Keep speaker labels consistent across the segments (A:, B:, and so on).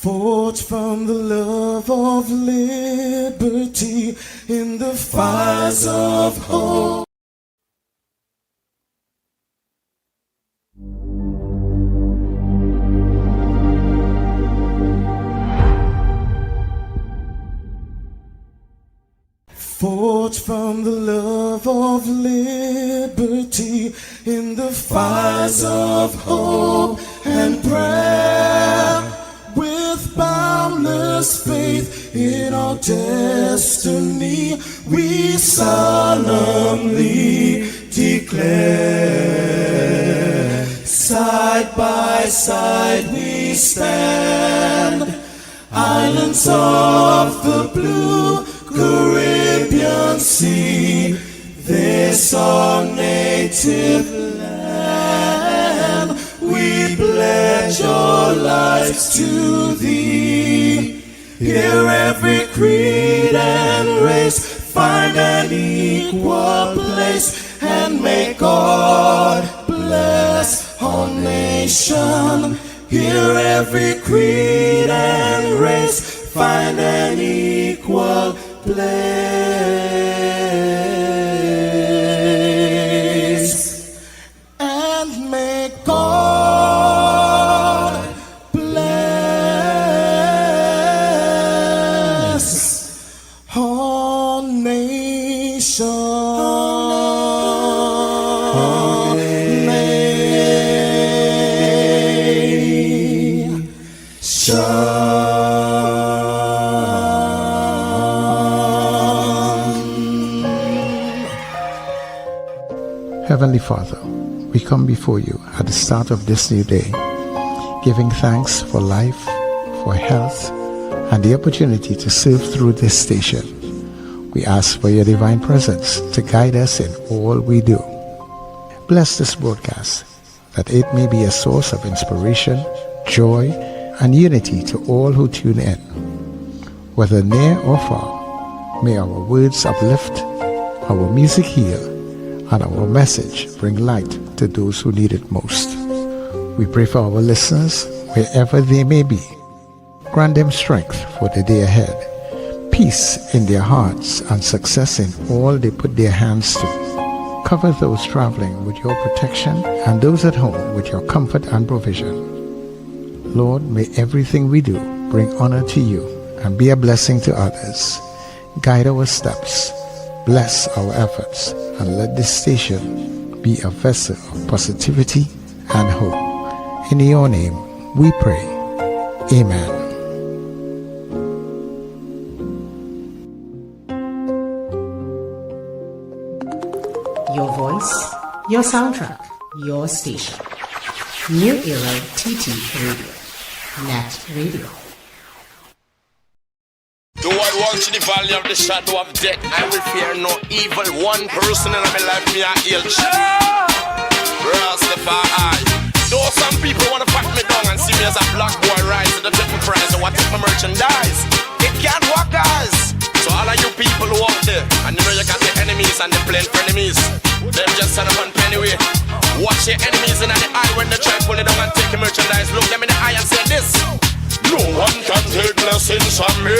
A: Forged from the love of liberty in the fires of hope. Forged from the love of liberty in the fires of hope and prayer, with boundless faith in our destiny, we solemnly declare, side by side we stand, islands of the blue Caribbean Sea, this our native land. We pledge our lives to thee. Here every creed and race find an equal place, and may God bless our nation. Here every creed and race find an equal place, and may God bless our nation.
B: Heavenly Father, we come before you at the start of this new day, giving thanks for life, for health, and the opportunity to serve through this station. We ask for your divine presence to guide us in all we do. Bless this broadcast, that it may be a source of inspiration, joy, and unity to all who tune in. Whether near or far, may our words uplift, our music heal, and our message bring light to those who need it most. We pray for our listeners, wherever they may be. Grant them strength for the day ahead, peace in their hearts, and success in all they put their hands to. Cover those traveling with your protection, and those at home with your comfort and provision. Lord, may everything we do bring honor to you and be a blessing to others. Guide our steps, bless our efforts, and let this station be a vessel of positivity and hope. In your name we pray. Amen.
C: Your voice, your soundtrack, your station. New Era TT Radio. NETT Radio.
D: Do I walk to the valley of the shadow of death? I will fear no evil. One person in my life, me a heal. Rastafari. Though some people want to pack me down and see me as a black boy rise to the different price and what if my merchandise? It can't work, guys. So all of you people who out there, and you know you got the enemies and the plain frenemies, them just set up on pennyway. Watch your enemies in the eye when they try to pull it down and take your merchandise. Look them in the eye and say this: no one can take blessings from me.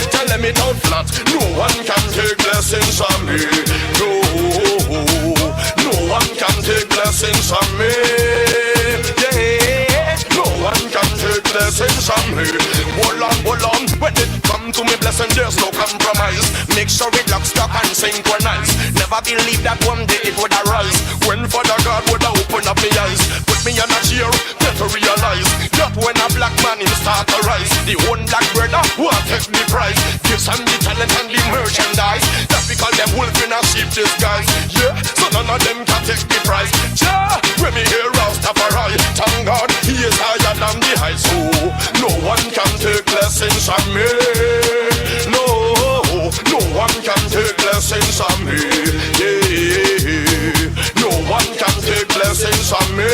D: Tell them it out flat. No one can take blessings from me. No, no one can take blessings from me. Yeah, no one can take blessings from me. Hold on, when it come to me blessing, there's no compromise. Make sure it lock, stock, and synchronize. Never believe that one day it would arise. When Father God would open up my eyes, put me on a chair, get to realize that when a black man him start to rise, the one black brother will take the prize. Give some the talent and the merchandise. That's because them wolf in a sheep disguise. Yeah, so none of them can take the prize. Yeah, when me hear Rastafari, thank God he is higher than the high. So no one can take blessings from me. No, no one can take blessings from me. Yeah, no one can take blessings from me.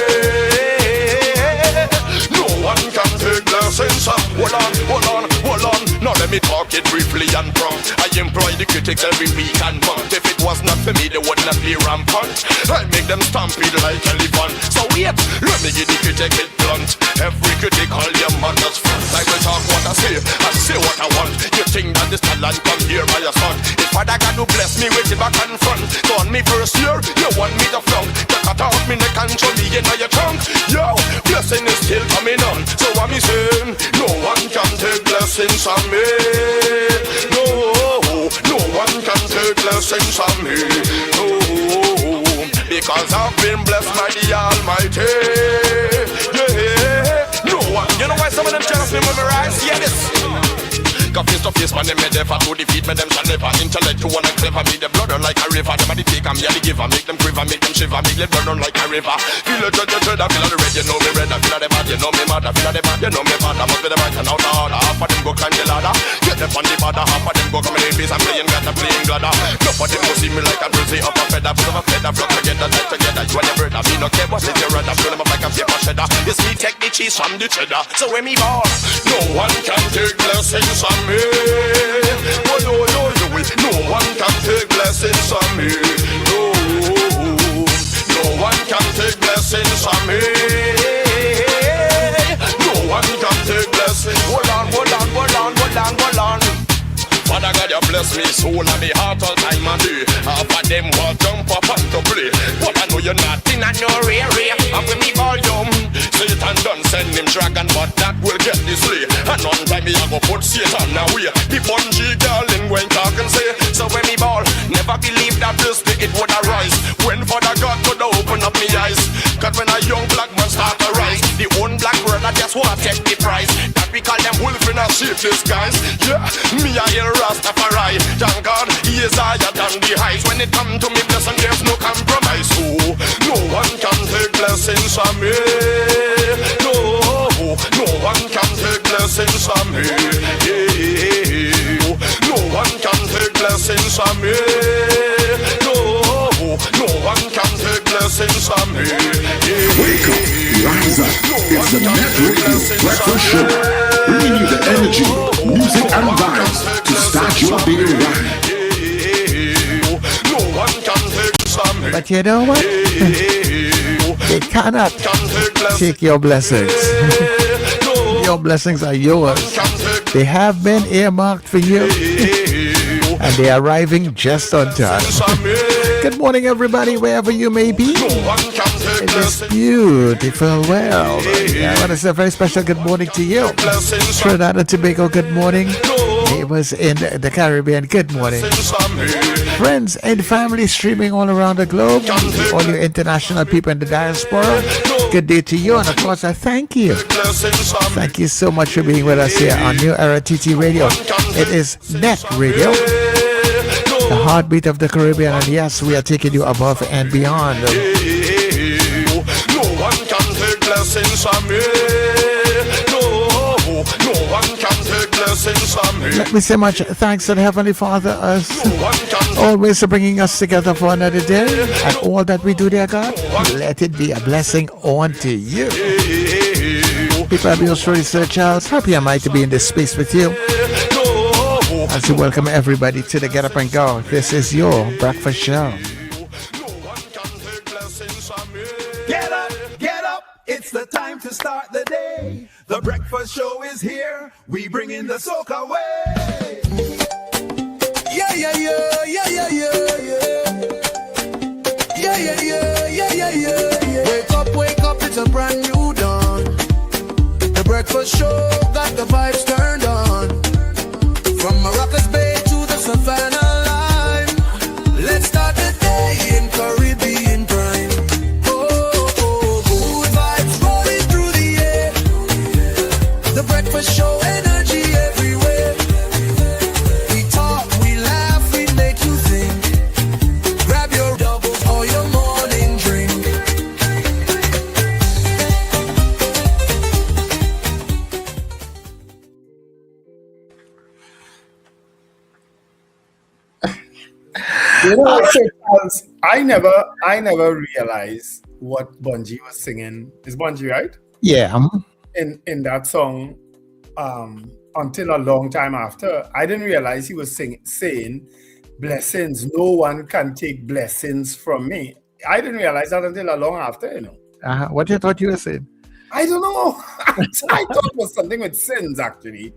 D: No one can take blessings from me. Hold on. Now let me talk it briefly and prompt. I employ the critics every week and month. If it was not for me, they would not be rampant. I make them stampede like elephant. So wait. Let me get the critic it blunt. Every critical your mother's front. I will talk what I say what I want. You think that this talent come here by your son? If Father God to bless me with it back and front. So on me first year, you want me to flunk. You cut off me neck and show me in your trunk. Yo, blessing is still coming on. So what me saying? No one can take blessings from me. No one can take blessings from me. No, because I've been blessed by the Almighty. Yeah, no one. You know why some of them jealous me memorize? Yeah, this. Cause face to face, man, them head ever to defeat me, them shall never. Intellectual and clever, make them blood run like a river. Them a the take and me a the giver, make them quiver, make them shiver, make them blood run like a river. Feel the dread, feel the red, you know me red, feel the bad, you know me mad, feel the bad, you know me bad. I must be the right and out the order, half of them go climb the ladder. Get them on the border, half of them go coming in face and playing God, playing God. Enough of them go see me like a bruisey up a feather, put up a feather, flock together, tight together. You and your brother, me no care what is your brother, fill them up like a paper shredder. It's me take the cheese from the cheddar, so when me ball, no one can take blessings from me. Oh no, no one can take blessings from me. No one can take blessings from me. No one can take blessings. Hold on. Father God, you bless me soul and me heart all time and day. Half of them will jump up and to play, but I know you're not in a no area. And with me volume, Satan done send him dragon, but that will get this way. And on time me I go put Satan away. The bungee girl in when talk and say, so when me ball, never believe that this day it would arise. When Father God could open up me eyes. Cause when a young black man start to rise, the own black brother just wanna take the prize. That we call them wolf in a sheep disguise. Yeah, me a hear Rastafari. Thank God he is higher than the heights. When it come to me blessing, there's no compromise. Oh, no one can take blessings from me. No one can take blessings from me. No one can take blessings from me. No one can take blessings from me.
E: Wake up, rise up. It's the NETT Radio Breakfast Show. Bringing you the energy, music and vibes to start your day right.
D: No one can take some me.
B: But you know what? They cannot take your blessings. Your blessings are yours. They have been earmarked for you. And they are arriving just on time. Good morning, everybody, wherever you may be in this beautiful world. I want to say a very special good morning to you. Trinidad and Tobago, good morning. Neighbors in the Caribbean, good morning. Friends and family streaming all around the globe. All you international people in the diaspora, good day to you. And of course, I thank you. Thank you so much for being with us here on New Era TT Radio. It is NETT Radio, the heartbeat of the Caribbean, and yes, we are taking you above and beyond.
D: No one can take blessings from me. No one can take blessings from me.
B: Let me say much thanks to the Heavenly Father, as always, for bringing us together for another day, and all that we do, dear God, let it be a blessing unto you. People of your story, Sir Charles, happy am I to be in this space with you. As we welcome everybody to the Get Up and Go. This is your breakfast show.
F: Get up, it's the time to start the day. The breakfast show is here, we bring in the soca way. Yeah. Wake up, it's a brand new dawn. The breakfast show got the vibes turned on. From Maracas Bay to the Savannah line, let's start the day in Caribbean prime. Oh, good vibes rolling through the air. The breakfast show, energy everywhere. We talk, we laugh, we make you think. Grab your doubles or your morning drink.
A: You know, Charles, I never realized what Bungie was singing. Is Bungie right?
B: Yeah.
A: In that song, until a long time after, I didn't realize he was saying blessings. No one can take blessings from me. I didn't realize that until a long after, you know.
B: What you thought you were saying?
A: I don't know. I thought it was something with sins, actually.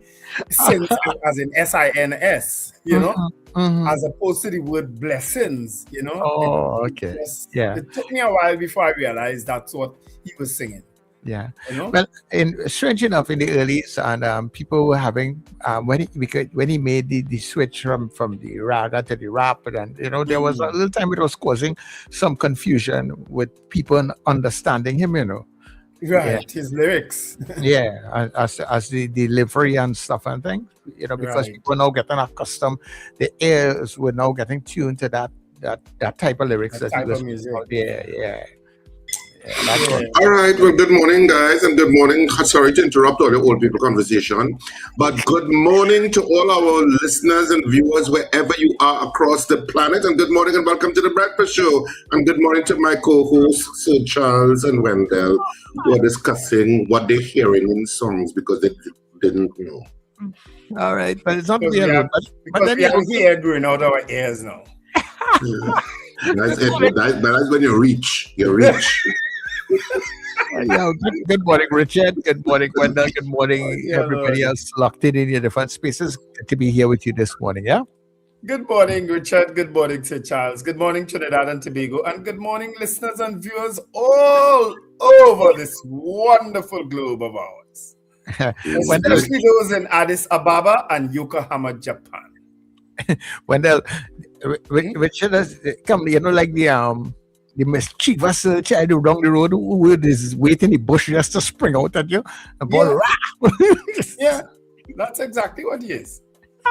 A: Sins as in SINS, as opposed to the word blessings,
B: Oh, okay.
A: It took me a while before I realized that's what he was singing.
B: Yeah. Well, strange enough, in the earlys, and people were having when he made the switch from the raga to the rap, and there was a little time it was causing some confusion with people understanding him.
A: Right, his lyrics.
B: As the delivery and stuff and things, because people now getting accustomed, the ears were now getting tuned to that type of lyrics, that
A: type of music.
E: All right, well, good morning, guys, and good morning. Sorry to interrupt all the old people conversation, but good morning to all our listeners and viewers wherever you are across the planet, and good morning and welcome to The Breakfast Show, and good morning to my co-hosts, Sir Charles and Wendell, who are discussing what they're hearing in songs because they didn't know.
B: All right, but it's not
A: Because we have hair growing out our ears now.
E: That's it. That's when you reach.
B: Good morning, Richard. Good morning, Wendell. Good morning, everybody else locked in your different spaces. Good to be here with you this morning. Yeah.
A: Good morning, Richard. Good morning, Sir Charles. Good morning, Trinidad and Tobago, and good morning, listeners and viewers all over this wonderful globe of ours, especially those in Addis Ababa and Yokohama, Japan.
B: Wendell, Richard has come. Like the mischievous child down the road who is waiting in the bush just to spring out at you.
A: Yeah, that's exactly what he is.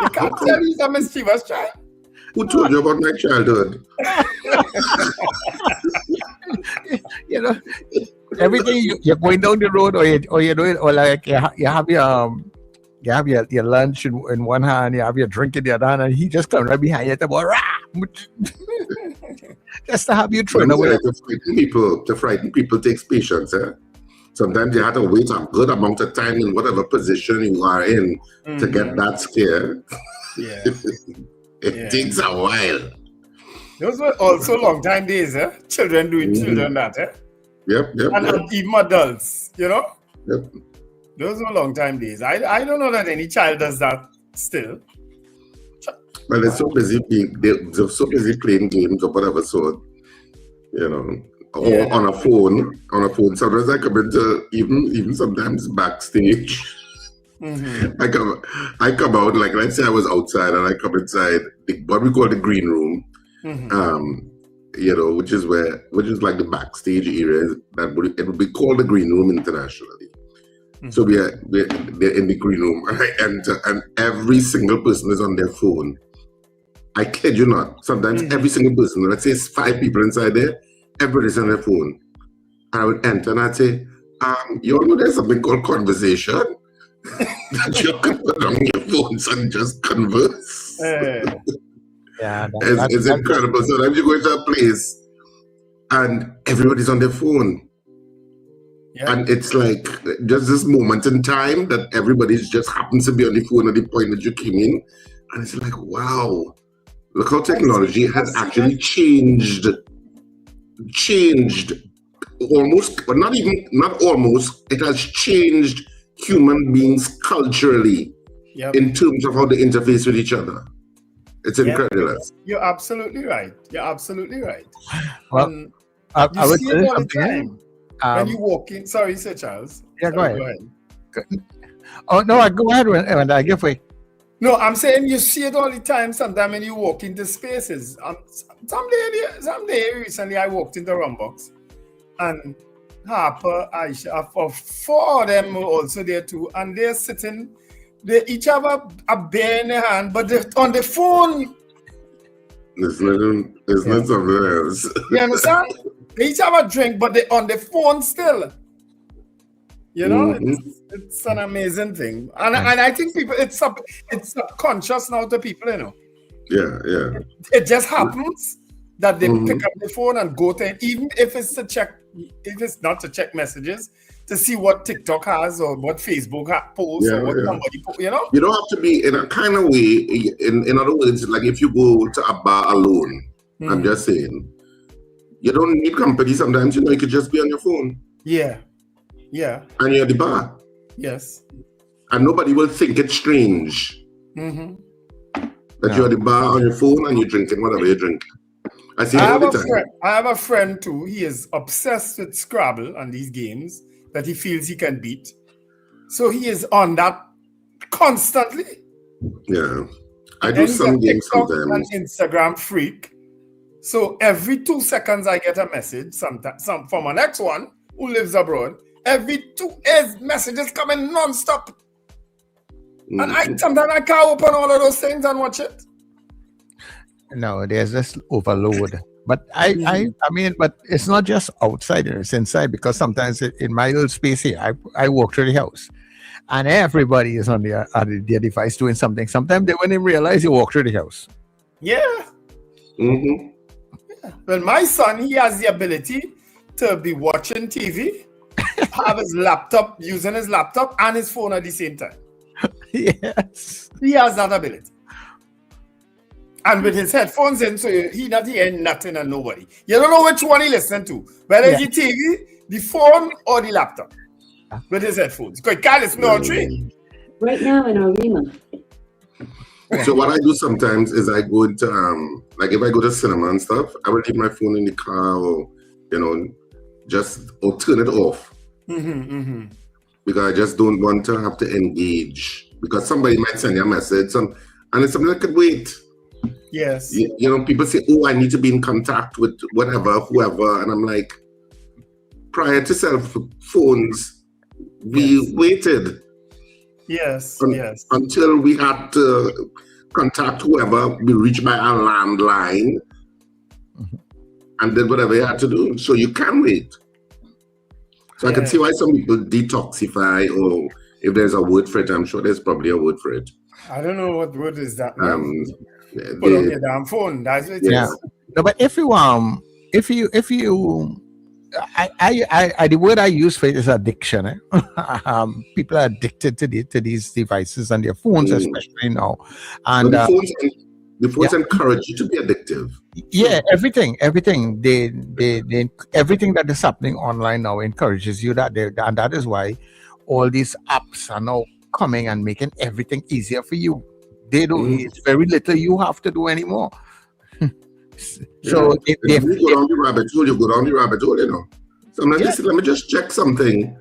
A: You can't tell he's a mischievous child.
E: Who told you about my childhood?
B: Everything you're going down the road, or you like you have your lunch in one hand, you have your drink in the other hand, and he just comes right behind you just to have you thrown away.
E: To frighten people takes patience. Sometimes you have to wait a good amount of time in whatever position you are in to get that scare.
A: Yeah.
E: It takes a while.
A: Those were also long time days, children doing children that,
E: Yep.
A: And even adults,
E: Yep.
A: Those were long time days. I don't know that any child does that still.
E: Well, they're so busy playing games or whatever sort, or on a phone. Sometimes I come into even sometimes backstage. I come out, like, let's say I was outside and I come inside what we call the green room, which is like the backstage area. It would be called the green room internationally. So they're in the green room, and I enter, and every single person is on their phone. I kid you not. Sometimes every single person, let's say it's 5 people inside there, everybody's on their phone. And I would enter and I'd say, you all know there's something called conversation? That you can put on your phones and just converse. It's incredible. Sometimes you go into a place and everybody's on their phone. Yeah. And it's like just this moment in time that everybody's just happens to be on the phone at the point that you came in. And it's like, wow. Look how technology has actually changed almost, but not almost, it has changed human beings culturally in terms of how they interface with each other. It's incredible.
A: You're absolutely right.
B: Well, I would say something.
A: When you walk in, sorry, Sir Charles.
B: Yeah, go ahead. Oh, no, go ahead when I give way.
A: No, I'm saying you see it all the time. Sometimes when you walk into spaces. Someday recently I walked into Rumbox and Harper, Aisha, 4 of them were also there too. And they're sitting, they each have a beer in their hand, but they're on the phone.
E: It's not something else.
A: You understand? They each have a drink, but they're on the phone still. It's an amazing thing, and I think people it's subconscious now to people,
E: Yeah.
A: It just happens that they pick up the phone and go to it, even if it's not to check messages, to see what TikTok has or what Facebook posts or what somebody posts. You
E: don't have to be in a kind of way. In other words, like if you go to a bar alone, I'm just saying, you don't need company. Sometimes you could just be on your phone.
A: Yeah. Yeah.
E: And you're at the bar.
A: Yes.
E: And nobody will think it's strange that you're at the bar on your phone and you're drinking whatever you drink. I see it all the time.
A: I have a friend too. He is obsessed with Scrabble and these games that he feels he can beat. So he is on that constantly.
E: Yeah. I do some games sometimes.
A: An Instagram freak. So every 2 seconds I get a message, some from my next one who lives abroad. Every 2 messages coming non-stop. And sometimes I can't open all of those things and watch it.
B: No, there's this overload. But I mean, but it's not just outside, it's inside, because sometimes in my little space here, I walk through the house and everybody is on their device doing something. Sometimes they won't even realize you walk through the house.
A: Yeah.
E: Mm-hmm.
A: Yeah. Well, my son, he has the ability to be watching TV, have his laptop, using his laptop and his phone at the same time.
B: Yes.
A: He has that ability. And with his headphones in, so he not hearing nothing and nobody. You don't know which one he listening to. Whether it's the TV, the phone, or the laptop. With his headphones. Because he can't listen to all three.
G: Right now in Arima.
E: So what I do sometimes is I go into, like if I go to cinema and stuff, I will leave my phone in the car or, or turn it off. Because I just don't want to have to engage. Because somebody might send you a message and it's something that could wait.
A: Yes.
E: People say, oh, I need to be in contact with whatever, whoever. And I'm like, prior to cell phones, we waited.
A: Yes,
E: until we had to contact whoever, we reached by a landline and did whatever you had to do. So you can wait. So I can see why some people detoxify, or if there's a word for it, I'm sure there's probably a word for it.
A: I don't know what word is that. Put on your damn phone. That's what it is.
B: No, but if you the word I use for it is addiction. People are addicted to these devices and their phones, especially now. And
E: the phones encourage you to be addictive.
B: Yeah, everything. They everything that is happening online now encourages you and that is why all these apps are now coming and making everything easier for you. They don't. It's very little you have to do anymore. So
E: if you go down the rabbit hole, you go down the rabbit hole, Sometimes you say, let me just check something.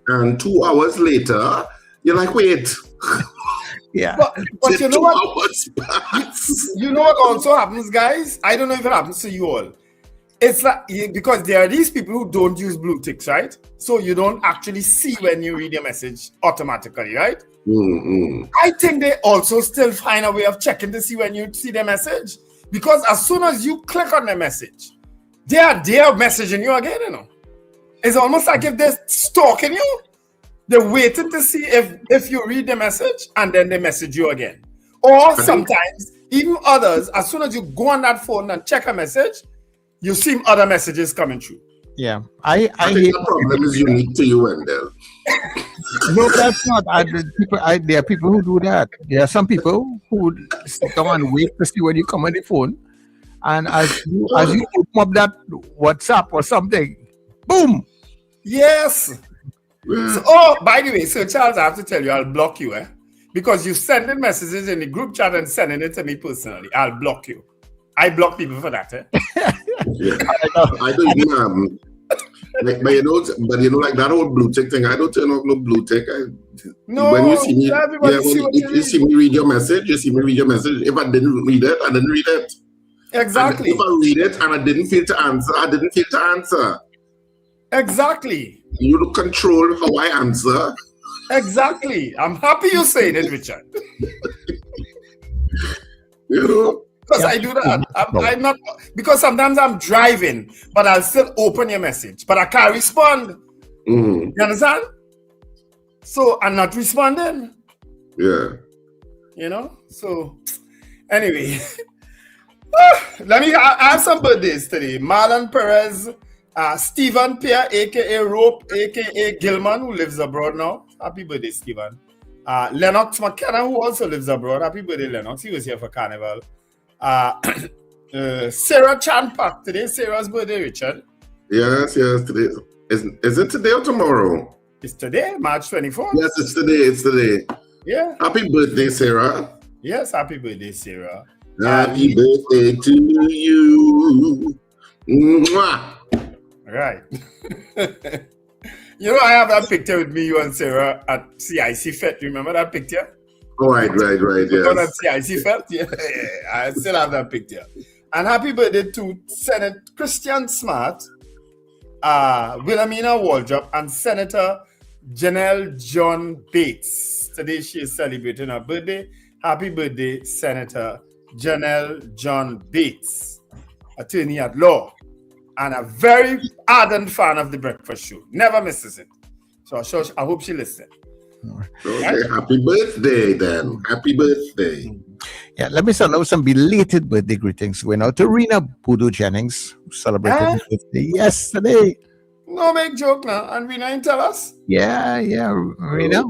E: And 2 hours later, you're like, wait.
B: Yeah.
A: But you know what? You know what also happens, guys? I don't know if it happens to you all. It's like, because there are these people who don't use blue ticks, right? So you don't actually see when you read your message automatically, right? I think they also still find a way of checking to see when you see their message. Because as soon as you click on the message, they are messaging you again, It's almost like if they're stalking you, they're waiting to see if you read the message and then they message you again. Or sometimes, even others, as soon as you go on that phone and check a message, you see other messages coming through.
B: Yeah.
E: I think the problem is unique to you, Wendell.
B: No, that's not. There are people who do that. There are some people who sit down and wait to see when you come on the phone. And as you open up that WhatsApp or something, boom.
A: Yes. So, by the way, so Charles, I have to tell you, I'll block you, because you sending messages in the group chat and sending it to me personally. I'll block you. I block people for that.
E: I don't even but like that old blue tick thing, I don't turn off no blue tick. When you see me, you see me read your message, If I didn't read it, I didn't read it.
A: Exactly.
E: And if I read it and I didn't feel to answer, I didn't feel to answer.
A: Exactly.
E: You control how I answer.
A: Exactly. I'm happy you saying it, Richard. Because I do that. I'm not, because sometimes I'm driving, but I'll still open your message, but I can't respond. You understand? So I'm not responding.
E: Yeah.
A: So anyway, I have some birthdays today. Marlon Perez, Stephen Pierre, aka Rope, aka Gilman, who lives abroad now. Happy birthday, Stephen. Lennox McKenna, who also lives abroad. Happy birthday, Lennox. He was here for Carnival. Sarah Chan Park today. Sarah's birthday, Richard.
E: Yes, today. Is it today or tomorrow?
A: It's today, March 24th.
E: Yes, it's today.
A: Yeah.
E: Happy birthday, Sarah.
A: Yes, happy birthday, Sarah.
E: Happy birthday to you. Mwah.
A: Right. You know, I have that picture with me, you and Sarah at CIC Fest. Remember that picture?
E: Oh, right, yes.
A: At CIC Fest? Yeah, I still have that picture. And happy birthday to Senator Christian Smart, Wilhelmina Waldrop, and Senator Janelle John Bates. Today she is celebrating her birthday. Happy birthday, Senator Janelle John Bates, attorney at law, and a very ardent fan of the breakfast show. Never misses it. So I hope she listens.
E: Okay, right? Happy birthday then. Happy birthday.
B: Yeah, let me start out with some belated birthday greetings. Going out to Rena Boodoo Jennings, who celebrated her birthday yesterday.
A: No make joke now. And Rena, you tell us?
B: Yeah, Rena.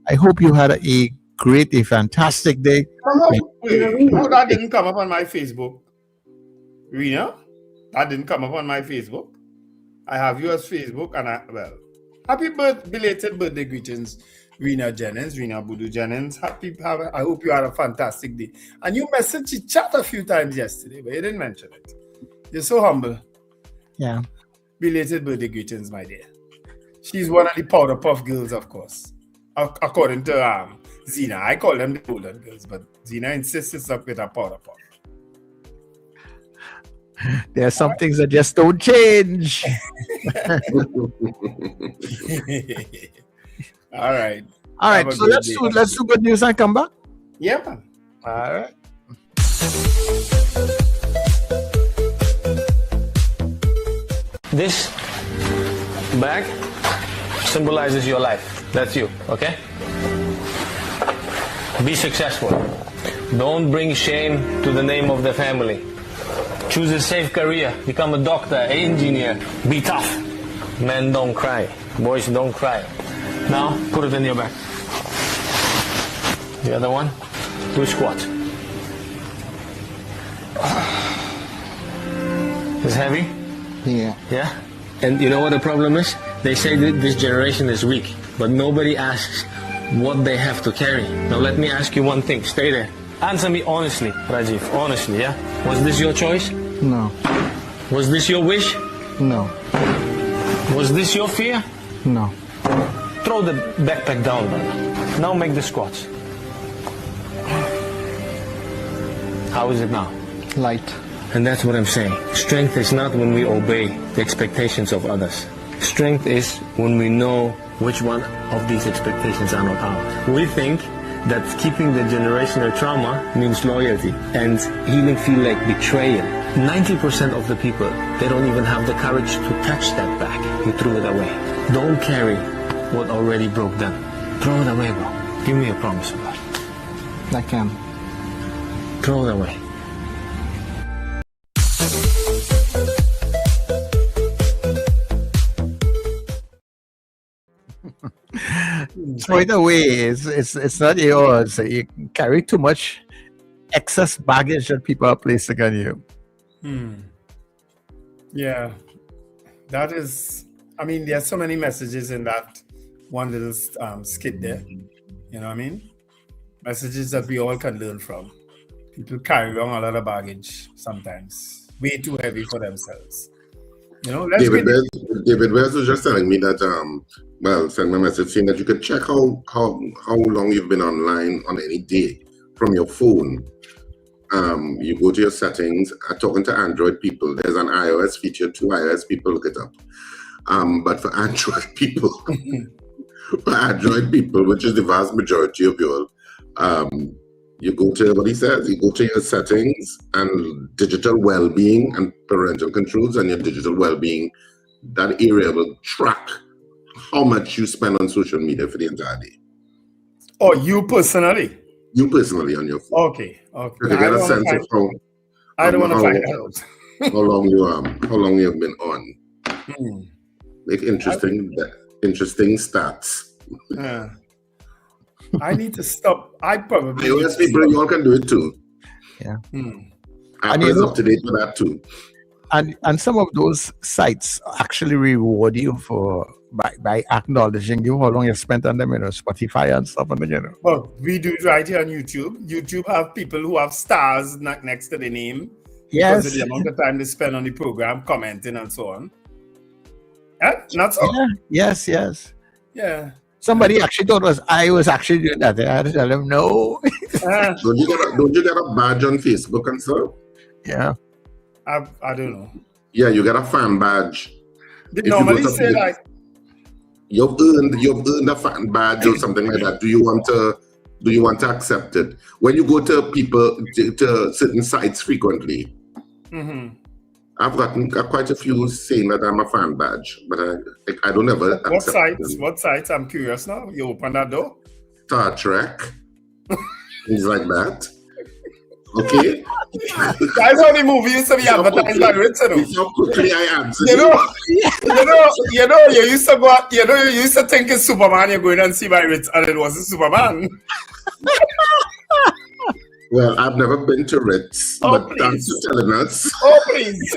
B: I hope you had a fantastic day.
A: That didn't come up on my Facebook. Rena, that didn't come up on my Facebook. I have yours Facebook, and happy belated birthday greetings, Rena Boodoo Jennings. I hope you had a fantastic day. And you messaged chat a few times yesterday, but you didn't mention it. You're so humble.
B: Yeah.
A: Belated birthday greetings, my dear. She's one of the Powder Puff girls, of course. According to Zena. I call them the Golden Girls, but Zena insists it's up with a Powder Puff.
B: There are some things that just don't change.
A: All right.
B: So let's do good news and come back.
A: Yeah, man.
B: All right.
H: This bag symbolizes your life. That's you, okay? Be successful. Don't bring shame to the name of the family. Choose a safe career. Become a doctor, an engineer. Be tough. Men don't cry. Boys don't cry. Now, put it in your back. The other one, do a squat. It's heavy? Yeah? And you know what the problem is? They say that this generation is weak, but nobody asks what they have to carry. Now let me ask you one thing. Stay there. Answer me honestly, Rajiv. Honestly, yeah? Was this your choice?
B: No.
H: Was this your wish?
B: No.
H: Was this your fear?
B: No.
H: Throw the backpack down, brother. Now make the squats. How is it now?
B: Light.
H: And that's what I'm saying. Strength is not when we obey the expectations of others. Strength is when we know which one of these expectations are not ours. We think that keeping the generational trauma means loyalty, and healing feel like betrayal. 90% of the people, they don't even have the courage to touch that bag. You threw it away. Don't carry what already broke them. Throw it away, bro. Give me a promise of that.
B: I can.
H: Throw it away.
B: Throw it away. It's not yours. You carry too much excess baggage that people are placing on you.
A: Yeah. That is, I mean, there's so many messages in that one little skit there. You know what I mean? Messages that we all can learn from. People carry around a lot of baggage sometimes. Way too heavy for themselves. You know,
E: David Wells was just telling me that send me a message saying that you could check how long you've been online on any day from your phone. You go to your settings. Talking to Android people, there's an iOS feature. 2 iOS people look it up. But for Android people, which is the vast majority of you all, you go to what he says. You go to your settings and digital well-being and parental controls, and your digital well-being. That area will track how much you spend on social media for the entire day.
A: Oh, you personally?
E: You personally on your phone.
A: Okay.
E: To get a sense of how.
A: I don't want to find out.
E: how long you've been on. Like interesting stats.
A: Yeah. I need to stop. I probably.
E: iOS people, you all can do it too.
B: Yeah.
E: Apple is up to date with that too.
B: and some of those sites actually reward you for by acknowledging you how long you spent on them, Spotify and stuff, and
A: Well, we do it right here on YouTube. YouTube have people who have stars next to the name.
B: Yes.
A: Because of the amount of time they spend on the program, commenting and so on. Yeah, not so.
B: Yeah. Yes.
A: Yeah.
B: Somebody actually thought I was actually doing that. I had to tell them no.
E: Don't you get a badge on Facebook and stuff?
B: Yeah.
A: I don't know.
E: Yeah, you get a fan badge.
A: They normally say like
E: you've earned a fan badge or something like that. Do you want to accept it? When you go to to certain sites frequently, I've gotten quite a few saying that I'm a fan badge, but I don't ever accept them.
A: What sites? I'm curious now. You open that door?
E: Star Trek, things like that. Okay.
A: That's how the movie used to be advertised by Richard.
E: How quickly I answer.
A: You used to go out, you used to think it's Superman you're going and see by Ritz, and it wasn't Superman.
E: Well, I've never been to Ritz, but thanks for telling us.
A: Oh, please.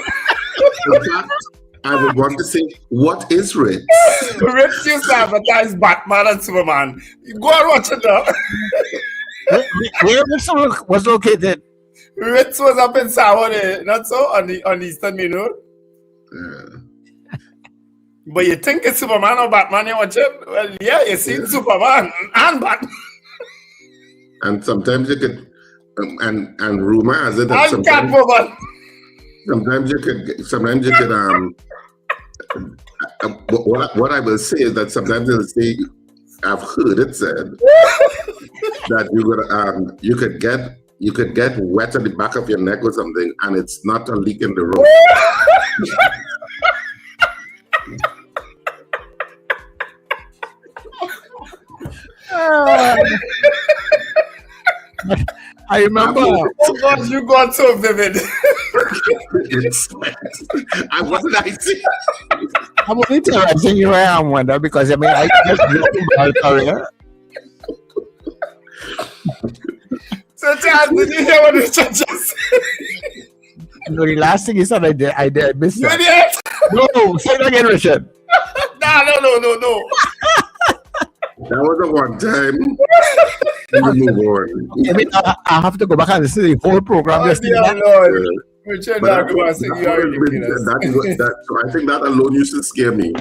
E: In fact, I would want to say, what is Ritz?
A: Ritz used to advertise Batman and Superman. Go and watch it now.
B: Where Ritz was located?
A: Ritz was up in Sawane, not so, on the Eastern Main Road.
E: Yeah.
A: But you think it's Superman or Batman you watch it? Well, yeah, you see Superman and Batman.
E: And sometimes you could, and rumor has it that
A: and Catwoman.
E: sometimes you could, what I will say is that sometimes they'll say, I've heard it said that you could get wet at the back of your neck or something, and it's not a leak in the road.
B: I remember.
A: Oh God, you got so vivid.
E: What did I say?
B: I'm only telling you where I am, Wanda, because I just my career.
A: So, Charles, did you hear what Richard just said?
B: No, the last thing he said, I missed
A: You
B: that.
A: did?
B: No, say it again, Richard.
A: No.
E: That was a one time. Move on.
B: I have to go back and listen to the whole program.
A: Lord. Richard, you are ridiculous.
E: So I think that alone used to scare me.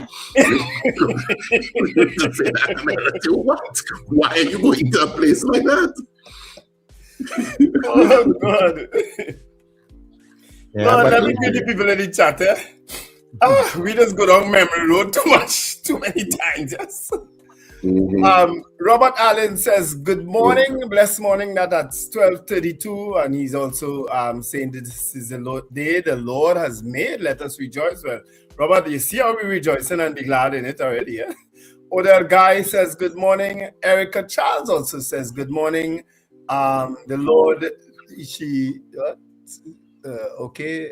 E: What? Why are you going to a place like that?
A: Oh God.
B: Yeah,
A: Lord, let me greet the people in the chat. We just go down memory road too many times. Yes. Robert Allen says, good morning, blessed morning. That's 12:32, and he's also saying that this is the day the Lord has made. Let us rejoice. Well, Robert, you see how we rejoicing and be glad in it already, yeah? Other guy says, good morning. Erica Charles also says, good morning. The Lord, okay,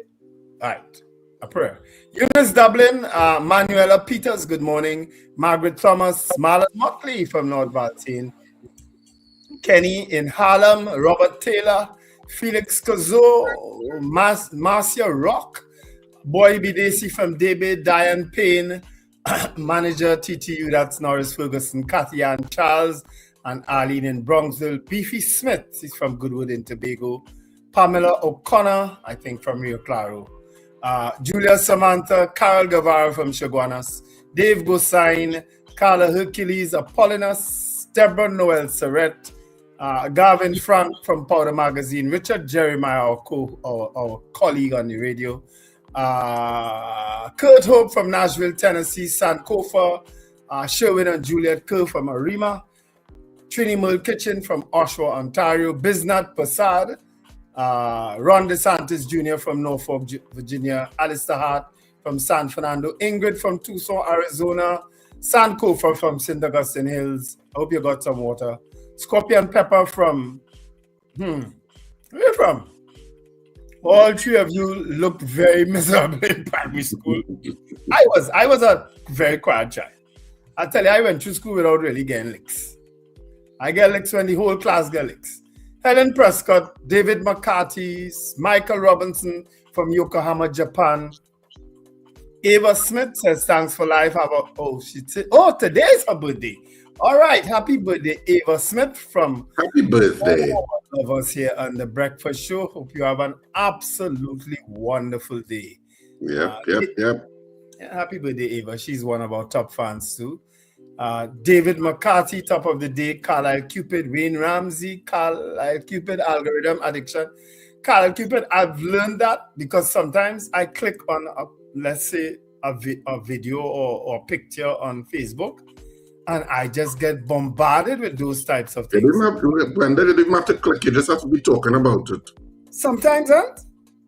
A: all right. A prayer. Eunice Dublin, Manuela Peters, good morning. Margaret Thomas, Marlon Motley from North Valtine. Kenny in Harlem, Robert Taylor, Felix Kazo, Marcia Rock, Boy Bidesi from David, Diane Payne, Manager TTU, that's Norris Ferguson, Kathy Ann Charles, and Arlene in Bronxville. Beefy Smith, he's from Goodwood in Tobago. Pamela O'Connor, I think from Rio Claro. Julia Samantha, Carol Guevara from Chaguanas, Dave Gosain, Carla Hercules, Apollinaus, Deborah Noel Surrett, Garvin Frank from Powder Magazine, Richard Jeremiah, our colleague on the radio, Kurt Hope from Nashville, Tennessee, Sankofa, Sherwin and Juliet Kerr from Arima, Trini Mill Kitchen from Oshawa, Ontario, Biznat Passad, Ron DeSantis Jr. from Norfolk, Virginia, Alistair Hart from San Fernando, Ingrid from Tucson, Arizona, Sankofa from St. Augustine Hills. I hope you got some water. Scorpion Pepper from, where you from? All three of you looked very miserable in primary school. I was a very quiet child. I tell you, I went through school without really getting licks. I get licks when the whole class get licks. Helen Prescott, David McCarthy, Michael Robinson from Yokohama, Japan. Ava Smith says, thanks for life. Today's her birthday. All right. Happy birthday, Ava Smith from
E: Happy birthday.
A: all of us here on the Breakfast Show. Hope you have an absolutely wonderful day.
E: Yep.
A: Happy birthday, Ava. She's one of our top fans too. David McCarthy, top of the day. Carlisle Cupid, Wayne Ramsey, Carlisle Cupid, Algorithm Addiction. Carlisle Cupid, I've learned that because sometimes I click on, let's say, a video or picture on Facebook, and I just get bombarded with those types of things.
E: You don't have to click, you just have to be talking about it.
A: Sometimes,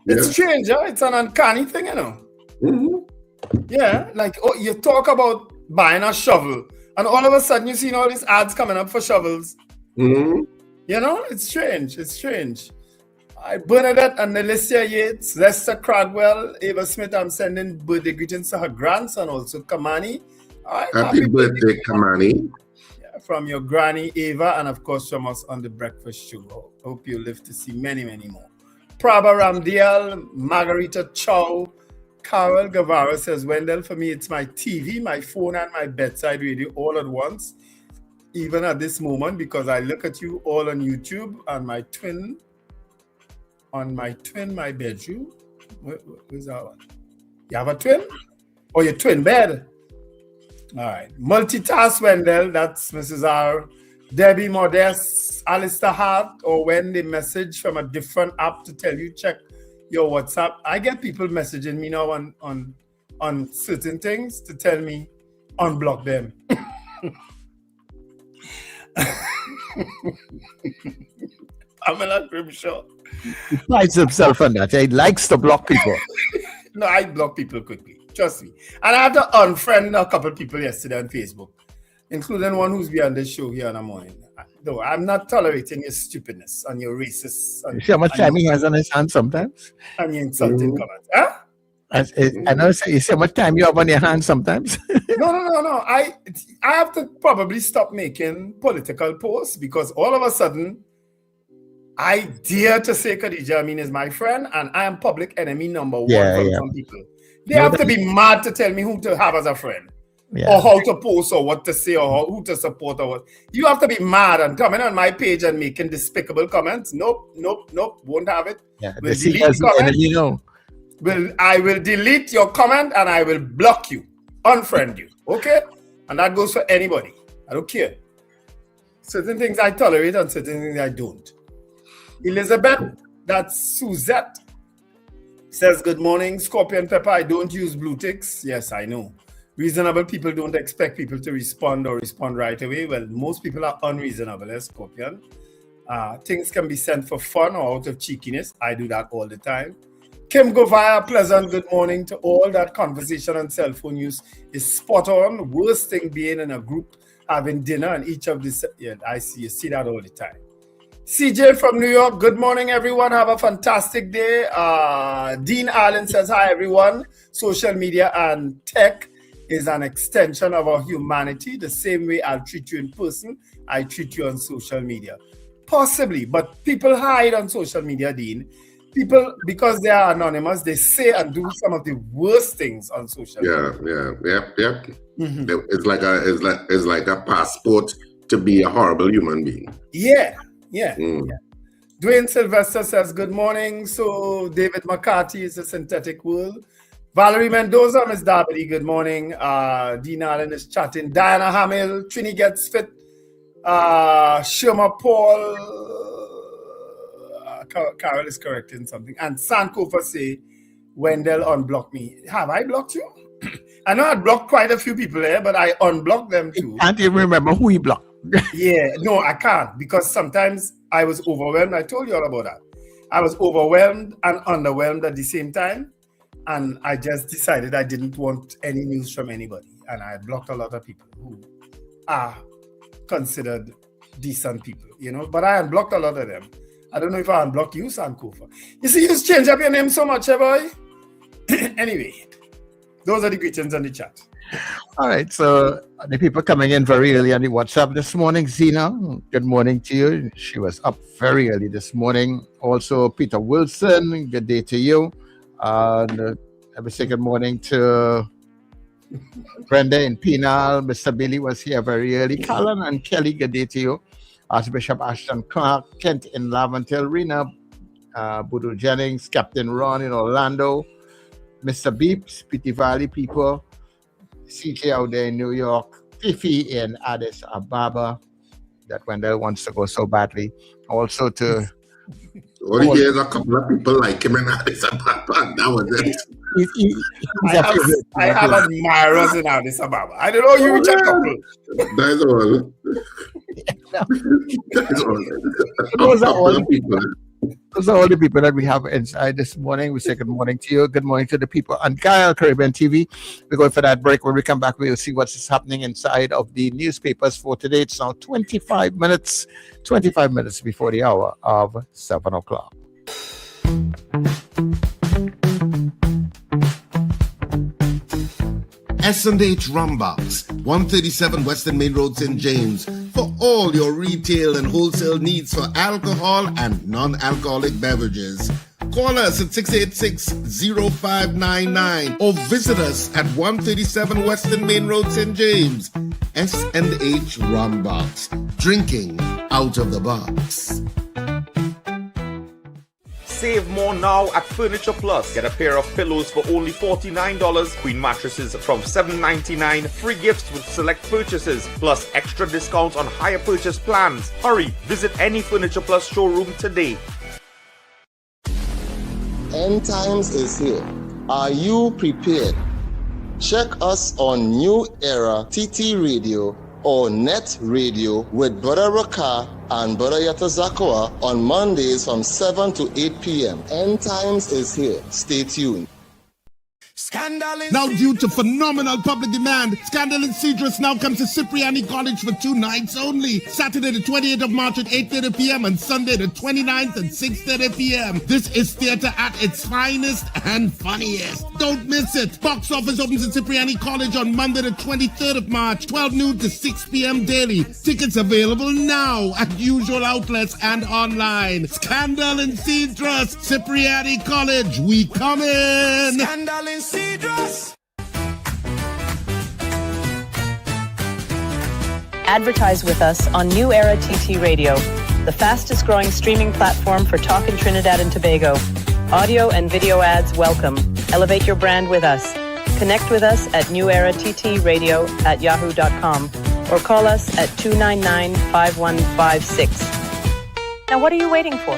A: it's strange, it's an uncanny thing, you know.
E: Mm-hmm.
A: Yeah, like you talk about buying a shovel, and all of a sudden you see all these ads coming up for shovels.
E: Mm-hmm.
A: You know, it's strange. Bernadette and Alicia Yates, Lester Cradwell, Ava Smith, I'm sending birthday greetings to her grandson also, Kamani. All right,
E: happy birthday, Kamani.
A: Yeah, from your granny, Ava, and of course from us on the Breakfast Show. Hope you live to see many, many more. Prabha Ramdial, Margarita Chow, Carol Guevara says, Wendell, for me, it's my TV, my phone, and my bedside radio all at once, even at this moment, because I look at you all on YouTube and my twin, my bedroom. Where's that one? You have a twin? Or your twin bed? All right. Multitask, Wendell. That's Mrs. R. Debbie Modest, Alistair Hart, or when they message from a different app to tell you check your WhatsApp. I get people messaging me now on certain things to tell me unblock them. Pamela Grimshaw.
B: He prides himself on that. He likes to block people.
A: No, I block people quickly. Trust me. And I had to unfriend a couple of people yesterday on Facebook, including one who's been on this show here in the morning. No, I'm not tolerating your stupidness and your racist.
B: You see how much time he has on his hands sometimes?
A: And your insulting comments. Huh?
B: I know. You see how much time you have on your hands sometimes?
A: No. I have to probably stop making political posts because all of a sudden, I dare to say Khadija Amin is my friend, and I am public enemy number one for some people. They have to be mad to tell me who to have as a friend, or how to post, or what to say, or who to support, or what. You have to be mad and coming on my page and making despicable comments. Nope, won't have it.
B: Yeah,
A: we'll delete comment. I will delete your comment and I will block you, unfriend you. Okay, and that goes for anybody. I don't care. Certain things I tolerate and certain things I don't. Elizabeth, that's Suzette, says, good morning, Scorpion Pepper. I don't use blue ticks. Yes, I know. Reasonable people don't expect people to respond or respond right away. Well, most people are unreasonable, Scorpion. Things can be sent for fun or out of cheekiness. I do that all the time. Kim Govaya, pleasant good morning to all. That conversation on cell phone use is spot on. Worst thing being in a group having dinner and each of this. Yeah, I see. You see that all the time. CJ from New York, good morning, everyone. Have a fantastic day. Dean Allen says, hi, everyone. Social media and tech is an extension of our humanity. The same way I'll treat you in person, I treat you on social media. Possibly, but people hide on social media, Dean. People, because they are anonymous, they say and do some of the worst things on social media.
E: Yeah. Mm-hmm. It's like a passport to be a horrible human being.
A: Yeah. Dwayne Sylvester says, good morning. So David McCarthy is a synthetic world. Valerie Mendoza, Miss Darby, good morning. Dean Allen is chatting. Diana Hamill, Trini gets fit. Shirma Paul, Carol is correcting something. And Sankofa say, Wendell unblocked me. Have I blocked you? I know I blocked quite a few people there, but I unblocked them too.
B: I can't even remember who he blocked.
A: Yeah, no, I can't, because sometimes I was overwhelmed. I told you all about that. I was overwhelmed and underwhelmed at the same time, and I just decided I didn't want any news from anybody, and I blocked a lot of people who are considered decent people, but I unblocked a lot of them. I don't know if I unblocked you, Sankofa. You see, you change up your name so much, boy. Anyway, those are the greetings on the chat.
B: All right, so the people coming in very early on the WhatsApp this morning. Zena, good morning to you. She was up very early this morning. Also, Peter Wilson, good day to you. Let me say good morning to Brenda in Penal. Mr. Billy was here very early. Callan and Kelly, good day to you. Archbishop Ashton Clark, Kent in Laventille, Rena, Boodoo Jennings, Captain Ron in Orlando, Mr. Beeps, Pity Valley people, CJ out there in New York, Fifi in Addis Ababa, that Wendell wants to go so badly. Also to...
E: All he hears a couple of people like him in Addis Ababa. That was it.
A: I have admirers in Addis Ababa. I don't know you reach a couple.
E: That's all. That's all.
B: Those are all the people that we have inside this morning. We say good morning to you. Good morning to the people on Kyle Caribbean TV. We're going for that break. When we come back, we'll see what's happening inside of the newspapers for today. It's now 25 minutes before the hour of 7 o'clock.
I: S&H Rumbox, 137 Western Main Road, St. James, for all your retail and wholesale needs for alcohol and non-alcoholic beverages. Call us at 686-0599 or visit us at 137 Western Main Road, St. James. S&H Rumbox, drinking out of the box.
J: Save more now at Furniture Plus. Get a pair of pillows for only $49, queen mattresses from $7.99, free gifts with select purchases, plus extra discounts on higher purchase plans. Hurry, visit any Furniture Plus showroom today.
K: End Times is here. Are you prepared? Check us on New Era TT Radio or NETT Radio with Brother Raka and Brother Yata Zakawa on Mondays from 7 to 8 p.m. End Times is here. Stay tuned.
I: Now, due to phenomenal public demand, Scandal in Cedrus now comes to Cipriani College for 2 nights only. Saturday the 28th of March at 8:30 p.m. and Sunday the 29th at 6:30 p.m. This is theater at its finest and funniest. Don't miss it. Box office opens at Cipriani College on Monday the 23rd of March, 12 noon to 6 p.m. daily. Tickets available now at usual outlets and online. Scandal in Cedrus, Cipriani College. We come in.
F: Scandal in Cedrus.
L: Advertise with us on New Era TT Radio, the fastest growing streaming platform for talk in Trinidad and Tobago. Audio and video ads welcome. Elevate your brand with us. Connect with us at newerattradio@yahoo.com or call us at 299-5156. Now what are you waiting for?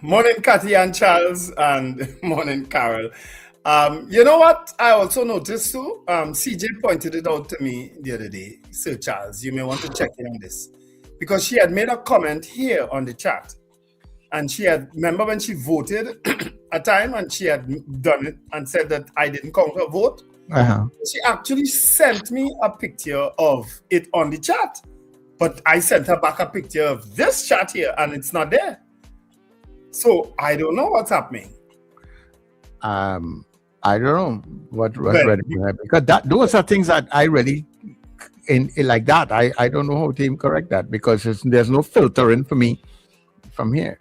A: Morning, Cathy and Charles, and morning, Carol. You know what? I also noticed too. CJ pointed it out to me the other day. Sir Charles, you may want to check in on this because she had made a comment here on the chat, and she had remember when she voted a time, and she had done it and said that I didn't count her vote. She actually sent me a picture of it on the chat, but I sent her back a picture of this chat here, and it's not there. So I don't know what's happening.
B: I don't know what ready because those are things that I really in like that. I don't know how to even correct that because there's no filtering for me from here.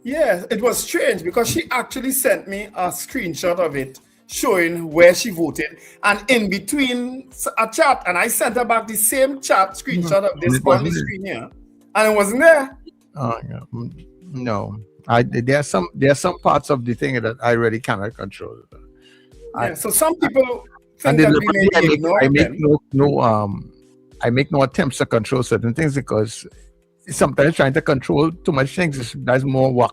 A: Yeah, it was strange because she actually sent me a screenshot of it showing where she voted, and in between a chat, and I sent her back the same chat screenshot of this on the screen here, and it wasn't there.
B: Oh yeah. No. There are some parts of the thing that I really cannot control.
A: So some people think that we may ignore them.
B: I make no attempts to control certain things because sometimes trying to control too much things that's more work.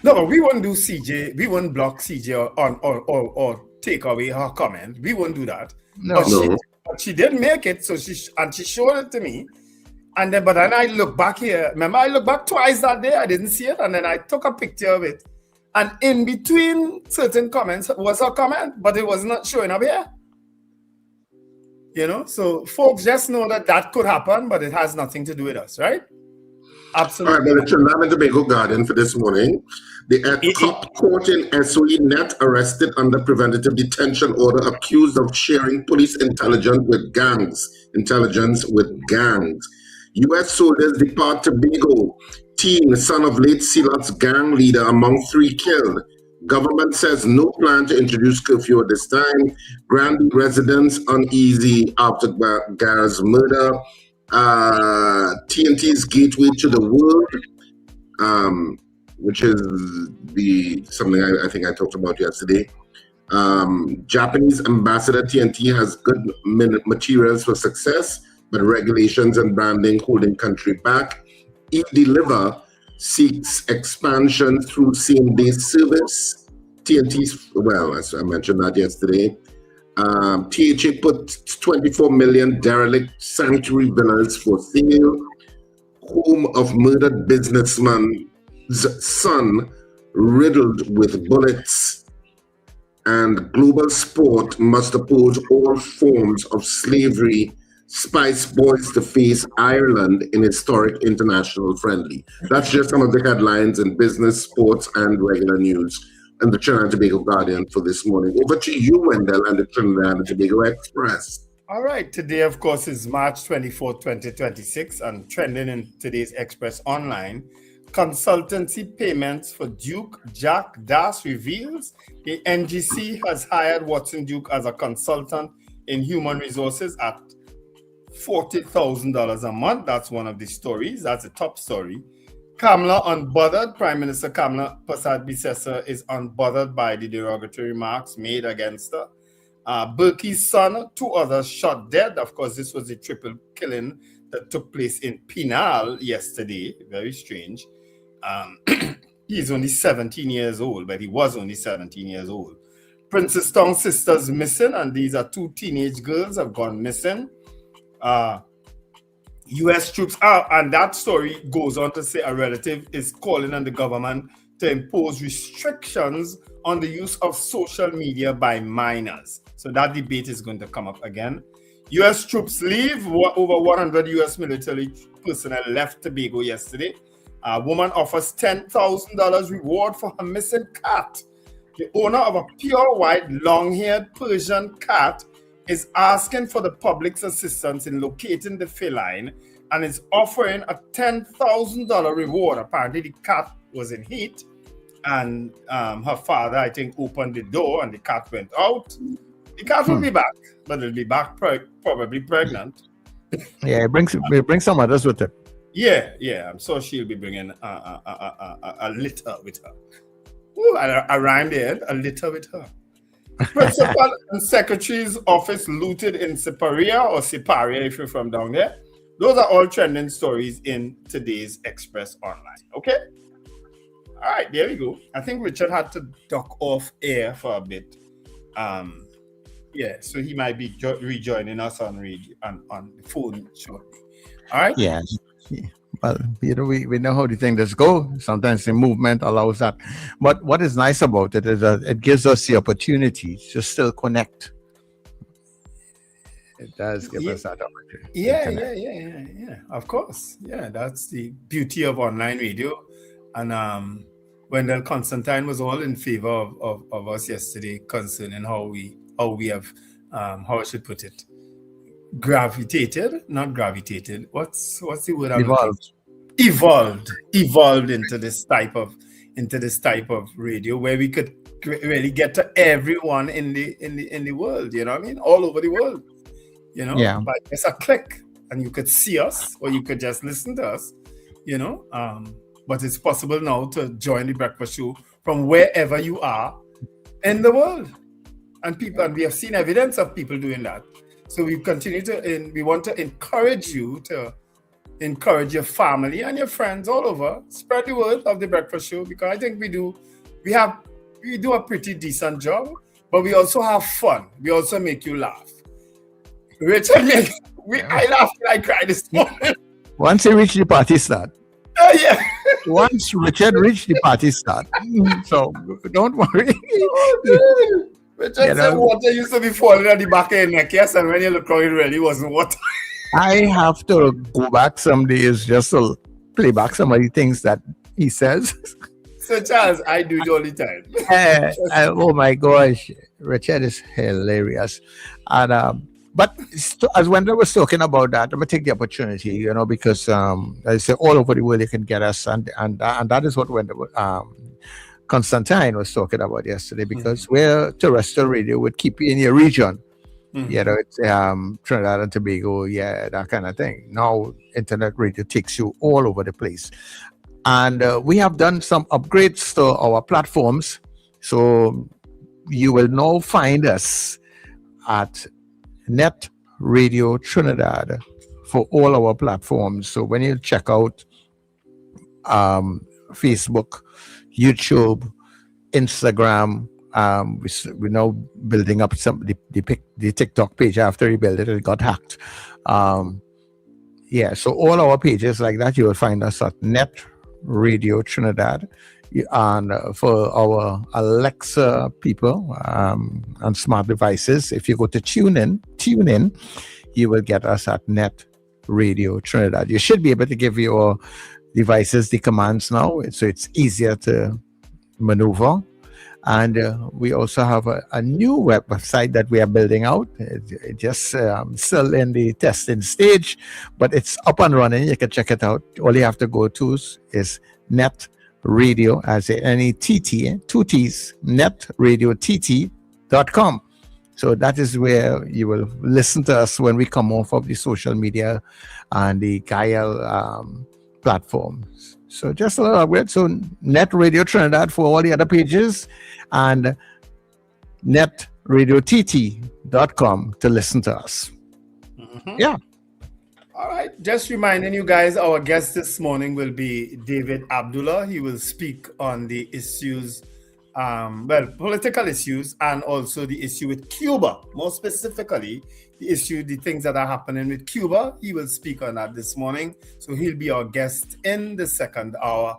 A: No, but we won't do CJ. We won't block CJ or take away her comment. We won't do that.
B: No.
A: But she did make it, so she showed it to me. And then, but then I look back here. Remember, I looked back twice that day. I didn't see it, and then I took a picture of it. And in between certain comments was a comment, but it was not showing up here. You know, so folks just know that could happen, but it has nothing to do with us, right? Absolutely.
E: All right, well, the Trinidad and Tobago Guardian for this morning. The top court in SOE NETT arrested under preventative detention order accused of sharing police intelligence with gangs. U.S. soldiers depart Tobago. Teen, son of late Silat's gang leader, among 3 killed. Government says no plan to introduce curfew at this time. Granby residents uneasy after Gar's murder. TNT's gateway to the world, which is something I think I talked about yesterday. Japanese ambassador TNT has good materials for success, but regulations and branding holding country back. eDeliver seeks expansion through same-day service. TNT's, well, as I mentioned that yesterday. THA put 24 million derelict sanctuary villas for sale. Home of murdered businessman's son riddled with bullets. And global sport must oppose all forms of slavery. Spice Boys to face Ireland in historic international friendly. That's just some of the headlines in business, sports, and regular news and the Trinidad and Tobago Guardian for this morning. Over to you, Wendell, and the Trinidad and Tobago Express.
A: All right. Today, of course, is March 24, 2026, and trending in today's Express Online. Consultancy payments for Duke Jack Das reveals the NGC has hired Watson Duke as a consultant in human resources at $40,000 a month. That's one of the stories. That's the top story. Kamala unbothered. Prime Minister Kamala Persad-Bissessar is unbothered by the derogatory remarks made against her. Berkey's son, 2 others shot dead. Of course, this was a triple killing that took place in Pinal yesterday. Very strange. He's only 17 years old, but he was only 17 years old. Princestown sisters missing, and these are 2 teenage girls have gone missing. U.S. troops and that story goes on to say a relative is calling on the government to impose restrictions on the use of social media by minors. So that debate is going to come up again. U.S. troops leave. Over 100 U.S. military personnel left Tobago yesterday. A woman offers $10,000 reward for her missing cat. The owner of a pure white, long-haired Persian cat is asking for the public's assistance in locating the feline and is offering a $10,000 reward. Apparently, the cat was in heat, and her father, I think, opened the door and the cat went out. The cat will be back, but it'll be back probably pregnant.
B: Yeah, it brings some others with it.
A: Yeah. I'm sure she'll be bringing a litter with her. Ooh, I rhymed it, a litter with her. Principal and Secretary's office looted in Siparia, if you're from down there. Those are all trending stories in today's Express Online. Okay? All right, there we go. I think Richard had to duck off air for a bit. So he might be rejoining us on the phone shortly. All right?
B: Yeah. Well, we know how the things go. Sometimes the movement allows that. But what is nice about it is that it gives us the opportunity to still connect. It does give us that opportunity.
A: Yeah. Of course. Yeah, that's the beauty of online radio. And Wendell Constantine was all in favor of us yesterday concerning how we have, how I should put it, not gravitated. What's the word? Evolved into this type of radio where we could really get to everyone in the world. You know what I mean? All over the world. You know,
B: yeah.
A: But it's a click, and you could see us, or you could just listen to us. You know, but it's possible now to join the breakfast show from wherever you are in the world, and we have seen evidence of people doing that. So we we want to encourage you to encourage your family and your friends all over. Spread the word of the breakfast show, because I think we do a pretty decent job, but we also have fun. We also make you laugh. Richard, I laughed and I cried this morning.
B: Once you reach the party start.
A: Yeah.
B: Once Richard reached the party start. So don't worry.
A: Richard said water used to be falling at the back of your neck, yes, and when you look around, it really wasn't water.
B: I have to go back some days just to play back some of the things that he says.
A: So Charles, I do it all the time.
B: Oh my gosh, Richard is hilarious. And but as Wendell was talking about that, I'm gonna take the opportunity, because I say all over the world you can get us, and that is what Wendell Constantine was talking about yesterday, because we're terrestrial radio would keep you in your region. It's Trinidad and Tobago, that kind of thing. Now internet radio takes you all over the place. And we have done some upgrades to our platforms. So you will now find us at NETT Radio Trinidad for all our platforms. So when you check out Facebook, YouTube, Instagram, we're now building up the TikTok page. After we built it, it got hacked. So all our pages like that, you will find us at NETT Radio Trinidad. And for our Alexa people and smart devices, if you go to tune in, you will get us at NETT Radio Trinidad. You should be able to give your devices the commands now, so it's easier to maneuver. And we also have a new website that we are building out. It just still in the testing stage, but it's up and running. You can check it out. All you have to go to is NETT Radio, as a NETT, 2 T's, netradiott.com. So that is where you will listen to us when we come off of the social media and the Gaia platforms. So just a little upgrade. So NETT Radio Trinidad for all the other pages, and netradiott.com to listen to us. Yeah.
A: All right. Just reminding you guys, our guest this morning will be David Abdullah. He will speak on the issues, political issues, and also the issue with Cuba. More specifically, the things that are happening with Cuba. He will speak on that this morning. So he'll be our guest in the second hour.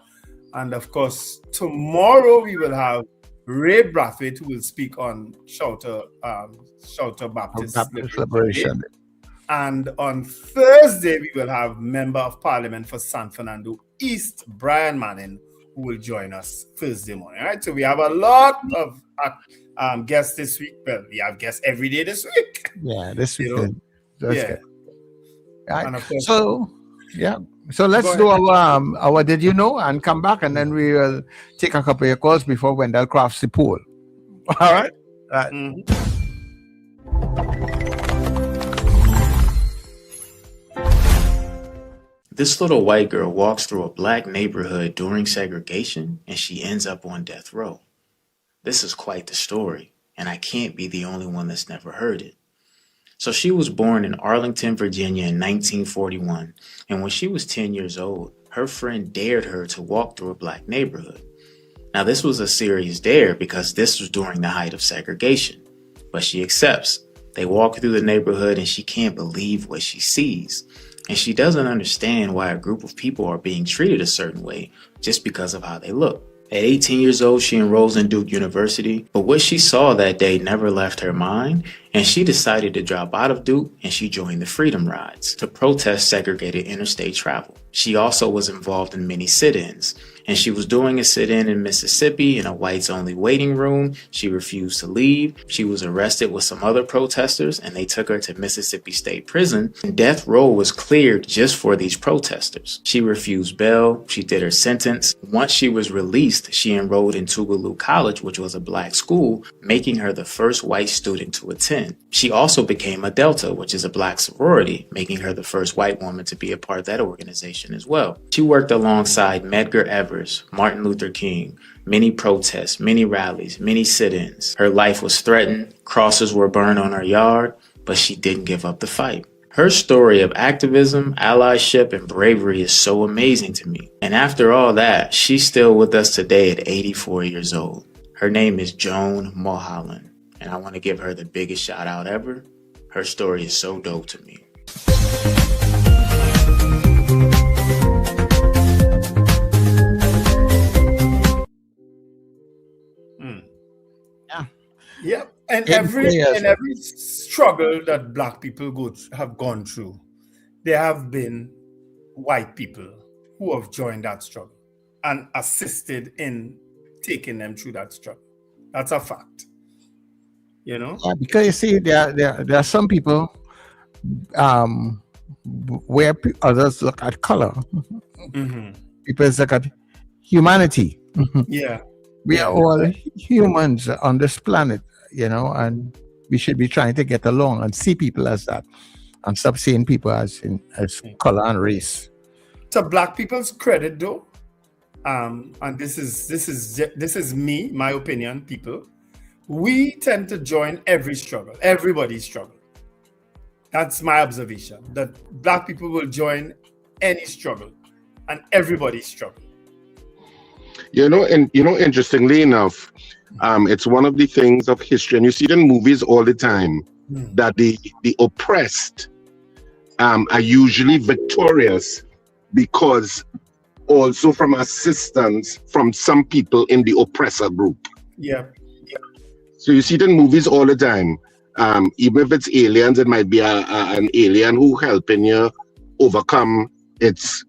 A: And of course, tomorrow we will have Ray Brathwaite, who will speak on Shouter Baptist
B: Liberation.
A: And on Thursday, we will have Member of Parliament for San Fernando East, Brian Manning, who will join us Thursday morning. All right, so we have a lot of guests this week. Well, we have guests every day this week.
B: Yeah, this week.
A: Good.
B: Right. And of course, so let's do our Did You Know and come back, and then we will take a couple of calls before Wendell crafts the poll. All right?
M: This little white girl walks through a black neighborhood during segregation, and she ends up on death row. This is quite the story, and I can't be the only one that's never heard it. So she was born in Arlington, Virginia in 1941, and when she was 10 years old, her friend dared her to walk through a black neighborhood. Now this was a serious dare because this was during the height of segregation, but she accepts. They walk through the neighborhood and she can't believe what she sees. And she doesn't understand why a group of people are being treated a certain way just because of how they look. At 18 years old, she enrolls in Duke University, but what she saw that day never left her mind, and she decided to drop out of Duke and she joined the Freedom Rides to protest segregated interstate travel. She also was involved in many sit-ins, and she was doing a sit-in in Mississippi in a whites-only waiting room. She refused to leave. She was arrested with some other protesters, and they took her to Mississippi State Prison. And death row was cleared just for these protesters. She refused bail. She did her sentence. Once she was released, she enrolled in Tougaloo College, which was a black school, making her the first white student to attend. She also became a Delta, which is a black sorority, making her the first white woman to be a part of that organization as well. She worked alongside Medgar Evers, Martin Luther King, many protests, many rallies, many sit-ins. Her life was threatened, crosses were burned on her yard, but she didn't give up the fight. Her story of activism, allyship, and bravery is so amazing to me. And after all that, she's still with us today at 84 years old. Her name is Joan Mulholland, and I want to give her the biggest shout out ever. Her story is so dope to me.
A: Yeah, and every struggle that black people have gone through, there have been white people who have joined that struggle and assisted in taking them through that struggle. That's a fact. You know?
B: Yeah, because you see, there are some people where others look at color.
A: Mm-hmm.
B: People look at humanity.
A: Yeah.
B: We are all humans on this planet, you know, and we should be trying to get along and see people as that, and stop seeing people as color and race.
A: To black people's credit, though, and this is me, my opinion, people, we tend to join every struggle, everybody's struggle. That's my observation, that black people will join any struggle and everybody's struggle.
E: Interestingly enough, it's one of the things of history, and you see it in movies all the time, that the oppressed are usually victorious because also from assistance from some people in the oppressor group.
A: Yeah.
E: So you see it in movies all the time. Even if it's aliens, it might be an alien who helping you overcome its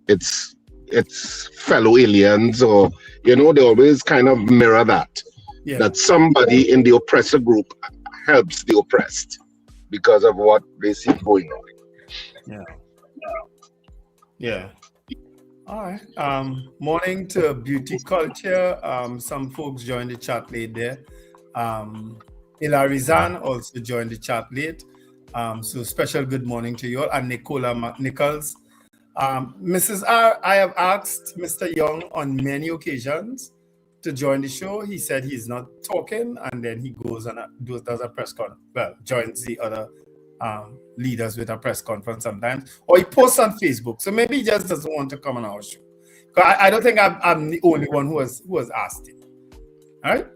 E: fellow aliens, or they always kind of mirror that.
A: Yeah.
E: That somebody in the oppressor group helps the oppressed because of what they see going on.
A: Yeah. All right. Morning to Beauty Culture. Some folks joined the chat late there. Ilarizan also joined the chat late. So special good morning to you all. And Nicola Nichols. Mrs. R, I have asked Mr. Young on many occasions to join the show. He said he's not talking, and then he goes and does a press conference. Well, joins the other leaders with a press conference sometimes, or he posts on Facebook. So maybe he just doesn't want to come on our show. I don't think I'm the only one who has asked him. All right.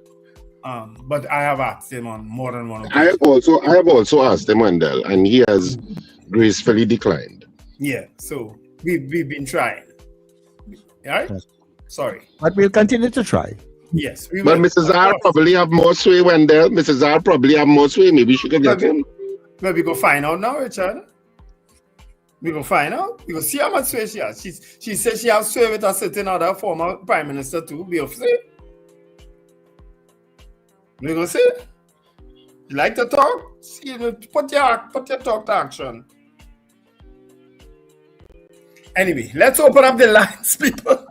A: But I have asked him on more than one occasion.
E: I have also asked him, Wendell, and he has gracefully declined.
A: Yeah. So we've been trying. All right. Sorry.
B: But we'll continue to try.
A: Yes. We will.
E: But Mrs. R probably have more sway, Wendell. Mrs. R probably have more sway. Maybe she could get him.
A: Well, we go find out now, Richard. We go find out. We go see how much sway she has. She says she has sway with a certain other former prime minister too. We go see. We go see. You like to talk? See, put your talk to action. Anyway, let's open up the lines, people.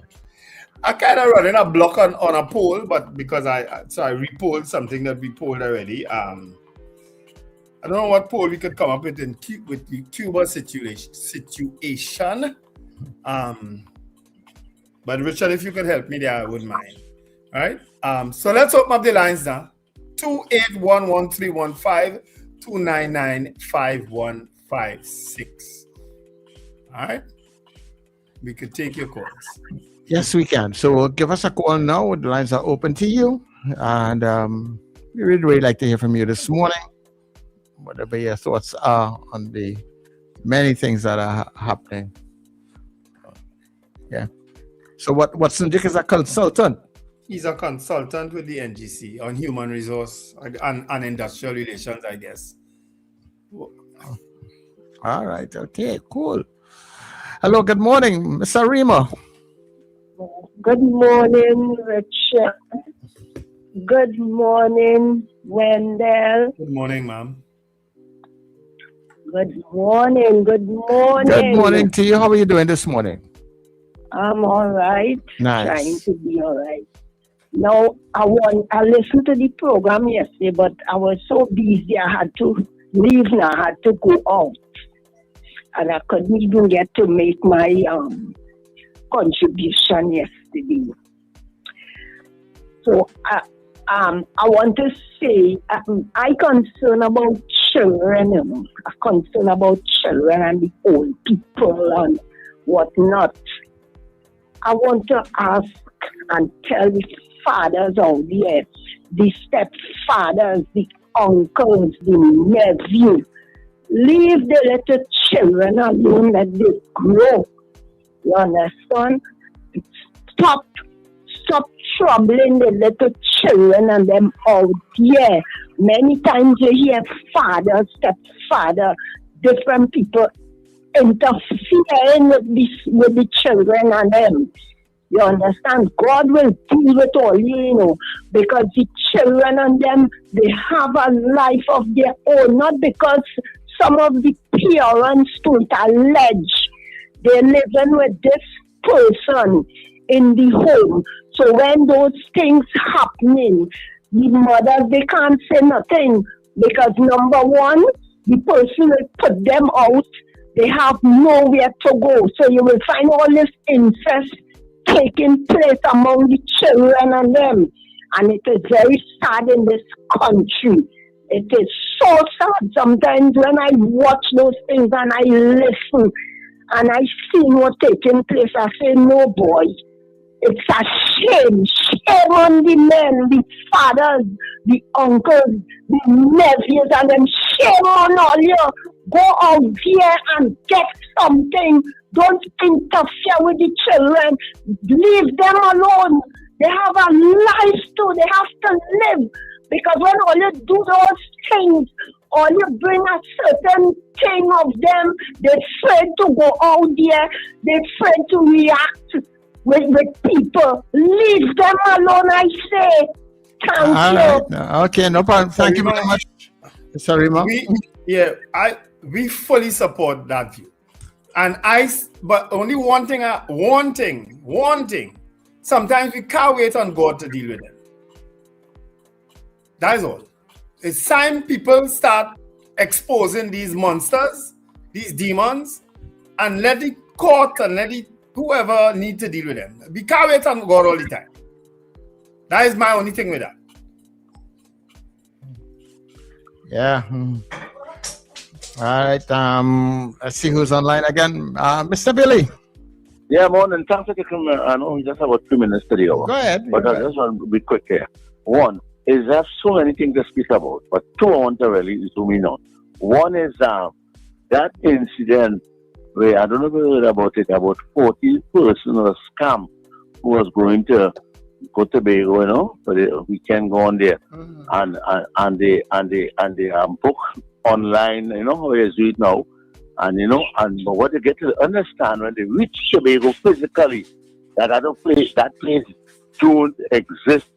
A: I kind of running a block on a poll, but because I repolled something that we polled already. I don't know what poll we could come up with with the Cuba situation. But Richard, if you could help me there, I wouldn't mind. All right. So let's open up the lines now. 2811315 2995156. All right. We could take your calls.
B: Yes, we can. So give us a call now. The lines are open to you. And we would really like to hear from you this morning. Whatever your thoughts are on the many things that are happening. Yeah. So what's Ndick is a consultant?
A: He's a consultant with the NGC on human resource and industrial relations, I guess.
B: All right. Okay, cool. Hello, good morning, Mr. Rima.
N: Good morning, Richard. Good morning, Wendell.
A: Good morning, ma'am.
N: Good morning.
B: Good morning to you. How are you doing this morning?
N: I'm all right.
B: Nice.
N: Trying to be all right. Now, I listened to the program yesterday, but I was so busy I had to leave now. I had to go out. And I couldn't even get to make my contribution yesterday. So I want to say I concern about children. I'm concerned about children and the old people and whatnot. I want to ask and tell the fathers out there, the stepfathers, the uncles, the nephews, leave the little children alone, let them grow. You understand? Stop troubling the little children and them out there. Many times you hear father, stepfather, different people interfering with the children and them. You understand? God will deal with all you, because the children and them, they have a life of their own, not because some of the parents don't allege they're living with this person in the home. So when those things happening, the mothers, they can't say nothing because number one, the person will put them out. They have nowhere to go. So you will find all this incest taking place among the children and them. And it is very sad in this country. It is so sad sometimes when I watch those things and I listen and I see what's taking place. I say, no, boy, it's a shame. Shame on the men, the fathers, the uncles, the nephews, and them. Shame on all you. Go out here and get something. Don't interfere with the children. Leave them alone. They have a life too. They have to live. Because when all you do those things, or you bring a certain thing of them, they're afraid to go out there. They're afraid to react with people. Leave them alone, I say. Thank you.
B: Right. Okay, no problem. Thank you very much. Sorry, Mom.
A: We fully support that view. But only one thing. Sometimes we can't wait on God to deal with them. That is all. It's time people start exposing these monsters, these demons, and let the court and let whoever need to deal with them. We can't wait on God all the time. That is my only thing with that.
B: Yeah. All right. Let's see who's online again. Mr. Billy.
O: Yeah, morning. Thanks for taking me. I know we just have about 2 minutes to go.
B: Go ahead.
O: But I just want to be quick here. One is there's so many things to speak about, but two I want to really zoom in on. One is that incident where I don't know if you heard about it, about 40 person or scam who was going to go to Tobago, for the weekend go on there, and they book online, how they do it now, and what they get to understand when they reach Tobago physically, that place don't exist,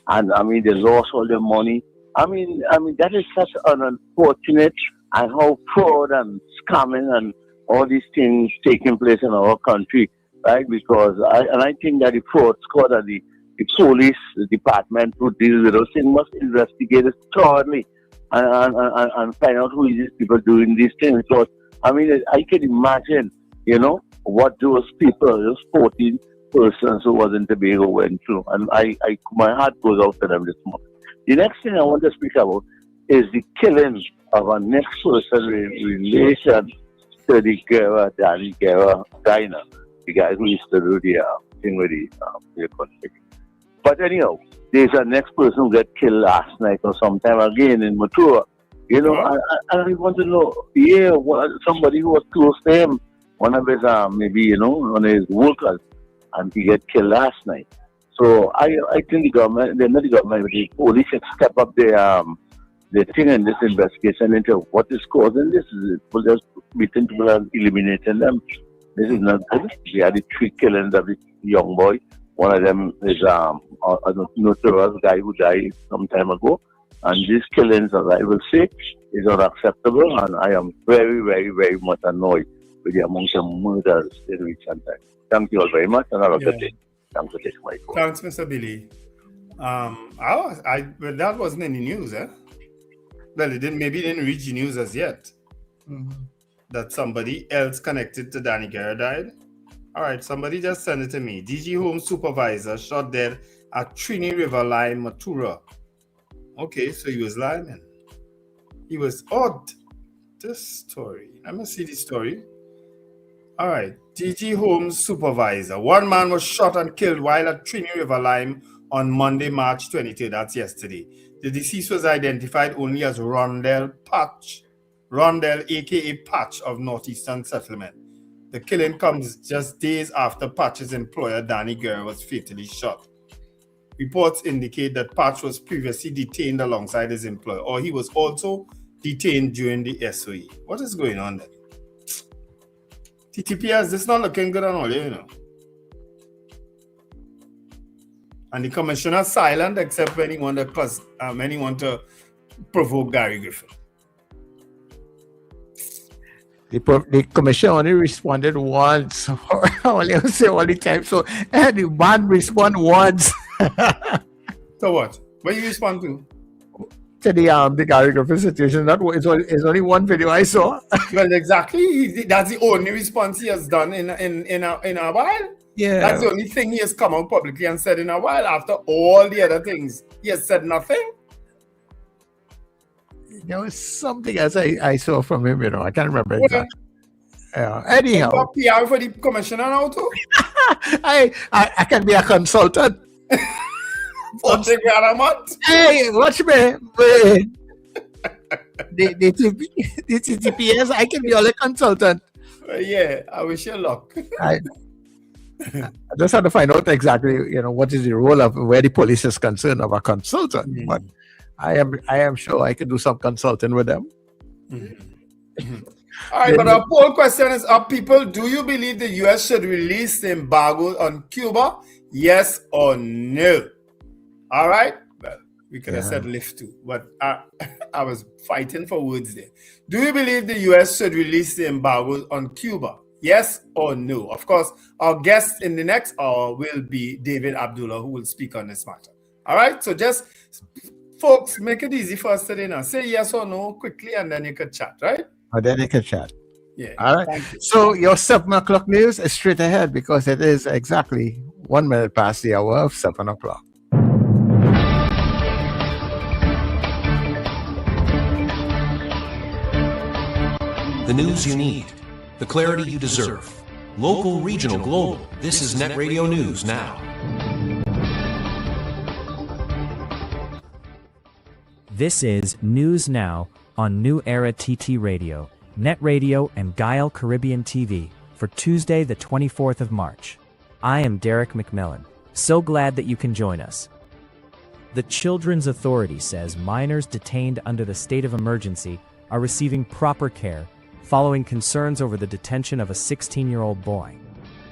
O: and I mean they lost all their money. I mean that is such an unfortunate, and how fraud and scamming and all these things taking place in our country, right? Because I think that the fraud squad and the police department who deal with those things must investigate it thoroughly and find out who is these people doing these things. Because I mean, I can imagine, what those people, those 14 persons who was in Tobago went through, and my heart goes out to them this morning. The next thing I want to speak about is the killing of a next person in relation to the Danny Guerra diner, the guy who used to do the thing with the conflict. But anyhow, there's a next person who got killed last night or sometime again in Matura. And I want to know, somebody who was close to him, one of his, one of his workers, and he got killed last night. So I think the government, not the government, but the police should step up their thing in this investigation into what is causing this. People just beating people and eliminating them. This is not good. We had the 3 killings of the young boy. One of them is a notorious guy who died some time ago. And these killings, as I will say, is unacceptable. And I am very, very, very much annoyed with the amount of murders in recent time. Thank you all very much and have a good day. Thanks for taking my call.
A: Thanks, Mr. Billy. Well, that wasn't in the news, eh? Well, it didn't reach the news as yet. That somebody else connected to Danny Guerra died. All right, somebody just sent it to me. DG Home supervisor shot dead at Trini River Line, Matura. Okay, so he was lying. He was odd. This story. Let me see the story. All right, DG Home supervisor. One man was shot and killed while at Trini River Line on Monday, March 23rd. That's yesterday. The deceased was identified only as Rondell, aka Patch of Northeastern Settlement. The killing comes just days after Patch's employer, Danny Guerra, was fatally shot. reports indicate that Patch was previously detained alongside his employer, or he was also detained during the SOE. What is going on there? TTPS, this is not looking good on all, you know. And the commissioner silent except when he want to provoke Gary Griffin.
B: The commissioner only responded once, only time. So the man respond once.
A: So what? What you respond to?
B: To the Gary Griffin situation. It's only one video I saw.
A: Well, exactly. That's the only response he has done in a while.
B: Yeah.
A: That's the only thing he has come out publicly and said in a while. After all the other things, he has said nothing.
B: There was something else I saw from him, you know. I can't remember exactly. Anyhow.
A: PR for the commissioner now too?
B: I can be a consultant.
A: $40,000 a month?
B: Hey, watch me. The TTPS, I can be all a consultant.
A: Yeah, I wish you luck.
B: I just have to find out exactly, you know, what is the role of where the police is concerned of a consultant. Mm-hmm. But I am sure I can do some consulting with them.
A: Mm-hmm. All right, but our poll question is up, people. Do you believe the U.S. should release the embargo on Cuba? Yes or no? All right. Well, we could have said lift too, but I was fighting for words there. Do you believe the U.S. should release the embargo on Cuba? Yes or no? Of course, our guest in the next hour will be David Abdullah, who will speak on this matter. All right. So just, folks, make it easy for us today now. Say yes or no quickly, and then you can chat, right?
B: And then you can chat.
A: Yeah.
B: All right. So your 7 o'clock news is straight ahead because it is exactly 1 minute past the hour of 7 o'clock.
P: The news you need, the clarity you deserve. Local, regional, global. This is Net Radio News Now.
Q: This is News Now on New Era TT Radio, Net Radio, and Guile Caribbean TV for Tuesday, the 24th of March. I am Derek McMillan. So glad that you can join us. The Children's Authority says minors detained under the state of emergency are receiving proper care following concerns over the detention of a 16-year-old boy.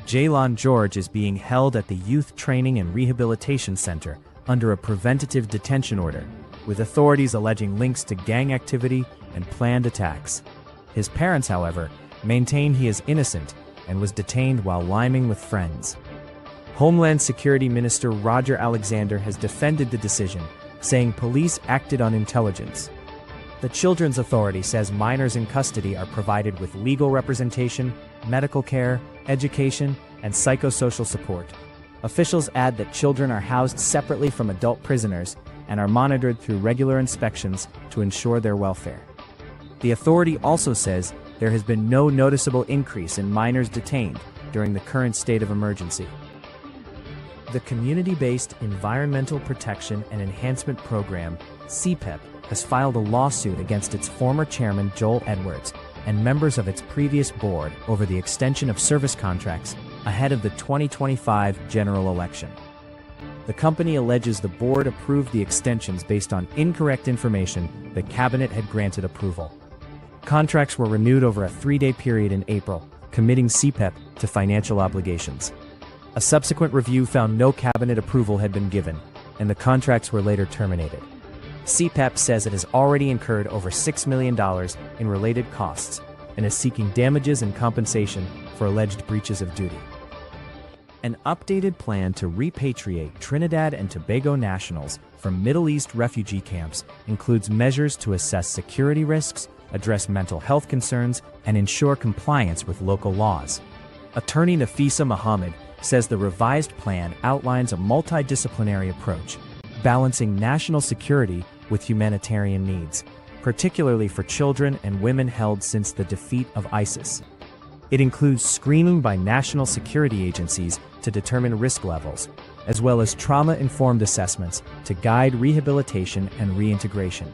Q: Jaylon George is being held at the Youth Training and Rehabilitation Center under a preventative detention order, with authorities alleging links to gang activity and planned attacks. His parents, however, maintain he is innocent and was detained while liming with friends. Homeland Security Minister Roger Alexander has defended the decision, saying police acted on intelligence. The Children's Authority says minors in custody are provided with legal representation, medical care, education, and psychosocial support. Officials add that children are housed separately from adult prisoners and are monitored through regular inspections to ensure their welfare. The authority also says there has been no noticeable increase in minors detained during the current state of emergency. The Community-Based Environmental Protection and Enhancement Program, CPEP, has filed a lawsuit against its former chairman Joel Edwards and members of its previous board over the extension of service contracts ahead of the 2025 general election. The company alleges the board approved the extensions based on incorrect information the cabinet had granted approval. Contracts were renewed over a 3-day period in April, committing CPEP to financial obligations. A subsequent review found no cabinet approval had been given, and the contracts were later terminated. CPEP says it has already incurred over $6 million in related costs and is seeking damages and compensation for alleged breaches of duty. An updated plan to repatriate Trinidad and Tobago nationals from Middle East refugee camps includes measures to assess security risks, address mental health concerns, and ensure compliance with local laws. Attorney Nafisa Muhammad says the revised plan outlines a multidisciplinary approach, balancing national security with humanitarian needs, particularly for children and women held since the defeat of ISIS. It includes screening by national security agencies to determine risk levels, as well as trauma-informed assessments to guide rehabilitation and reintegration.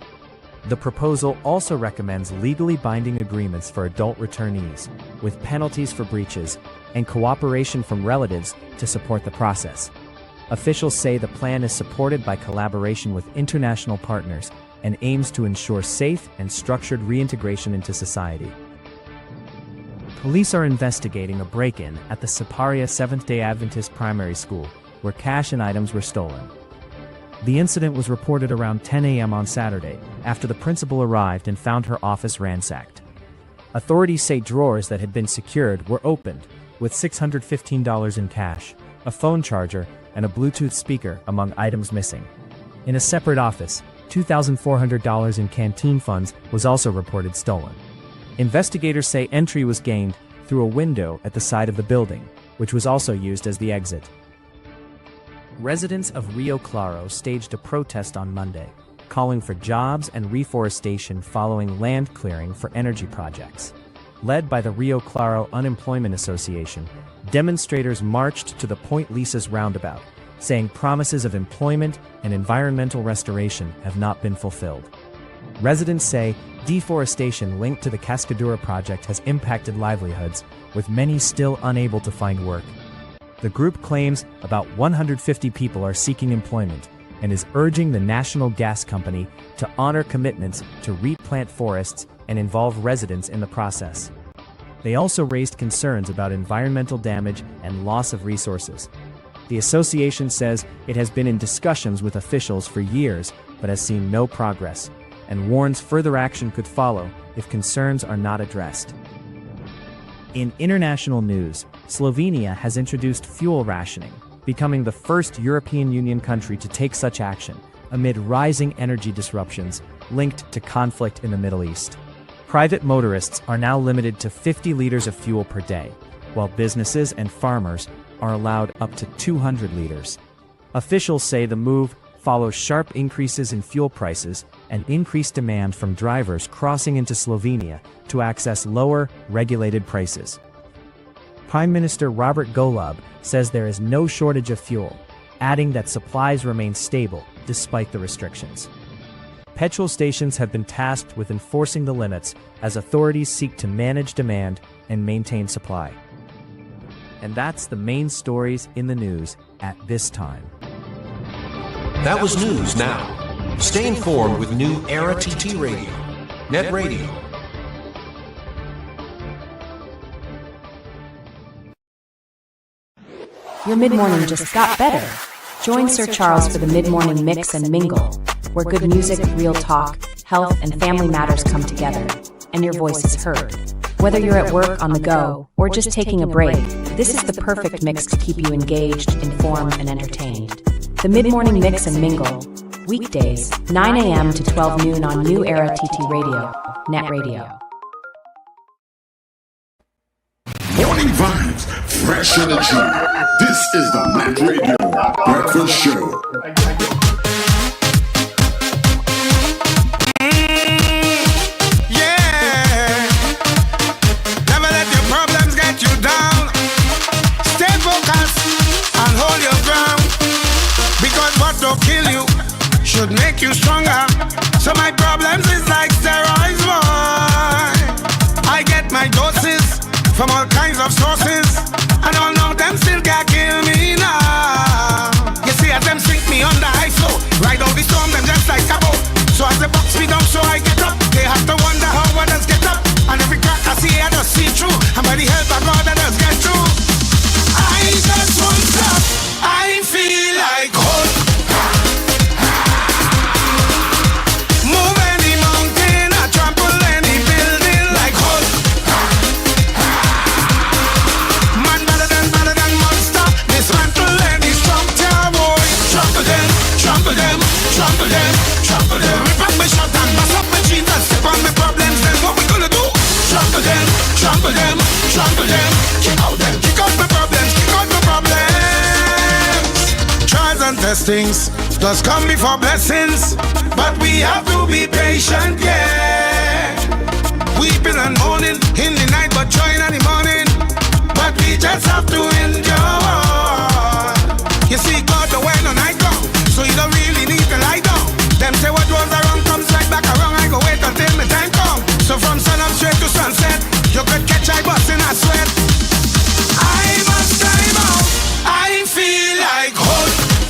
Q: The proposal also recommends legally binding agreements for adult returnees, with penalties for breaches and cooperation from relatives to support the process. Officials say the plan is supported by collaboration with international partners and aims to ensure safe and structured reintegration into society. Police are investigating a break-in at the Siparia Seventh-day Adventist Primary School, where cash and items were stolen. The incident was reported around 10 a.m. on Saturday, after the principal arrived and found her office ransacked. Authorities say drawers that had been secured were opened, with $615 in cash, a phone charger, and a Bluetooth speaker among items missing. In a separate office, $2,400 in canteen funds was also reported stolen. Investigators say entry was gained through a window at the side of the building, which was also used as the exit. Residents of Rio Claro staged a protest on Monday, calling for jobs and reforestation following land clearing for energy projects. Led by the Rio Claro Unemployment Association, demonstrators marched to the Point Lisas roundabout, saying promises of employment and environmental restoration have not been fulfilled. Residents say deforestation linked to the Cascadura project has impacted livelihoods, with many still unable to find work. The group claims about 150 people are seeking employment and is urging the National Gas Company to honor commitments to replant forests and involve residents in the process. They also raised concerns about environmental damage and loss of resources. The association says it has been in discussions with officials for years but has seen no progress, and warns further action could follow if concerns are not addressed. In international news, Slovenia has introduced fuel rationing, becoming the first European Union country to take such action amid rising energy disruptions linked to conflict in the Middle East. Private motorists are now limited to 50 liters of fuel per day, while businesses and farmers are allowed up to 200 liters. Officials say the move follows sharp increases in fuel prices and increased demand from drivers crossing into Slovenia to access lower, regulated prices. Prime Minister Robert Golob says there is no shortage of fuel, adding that supplies remain stable despite the restrictions. Petrol stations have been tasked with enforcing the limits as authorities seek to manage demand and maintain supply. And that's the main stories in the news at this time.
P: That was News Now. Stay informed with New Era TT Radio, Net Radio.
R: Your mid-morning just got better. Join Sir Charles for the mid-morning mix and mingle, where good music, real talk, health, and family matters come together, and your voice is heard. Whether you're at work, on the go, or just taking a break, this is the perfect mix to keep you engaged, informed, and entertained. The mid-morning mix and mingle, weekdays, 9 a.m. to 12 noon on New Era TT Radio, Net Radio.
S: Morning vibes, fresh energy. This is the Net Radio Breakfast Show.
F: Yeah. Never let your problems get you down. Stay focused and hold your ground. Because what will kill you should make you stronger. So my problems is like steroids, boy. I get my doses from all kinds of sources, and all know them still can't kill me now. You see, as them sink me under ice, so ride out the storm, them just like a boat. So as the box me down, so I get up. They have to wonder how others get up, and every crack I see, I just see through. And by the help of God, I just get through. I just won't stop. I feel like hope. Move any mountain, I trample any building like hope. Man better than monster. Dismantle any structure, boy. Trample them, trample them, trample them, trample them. Rip up my shot and bust up my jeans and step on my problems. Then what we gonna do? Trample them, trample them, trample them. Kick out my problems, kick out my problems. Trials and testings does come before blessings, but we have to be patient, yeah. Weeping and mourning in the night, but joy in the morning. But we just have to endure. You see, God, the way no night come, so you don't really need to lie down. Them say what was wrong comes right back around. I go wait until my time come. So from sun up straight to sunset, you could catch I bustin' a sweat. I must time out. I feel like hope.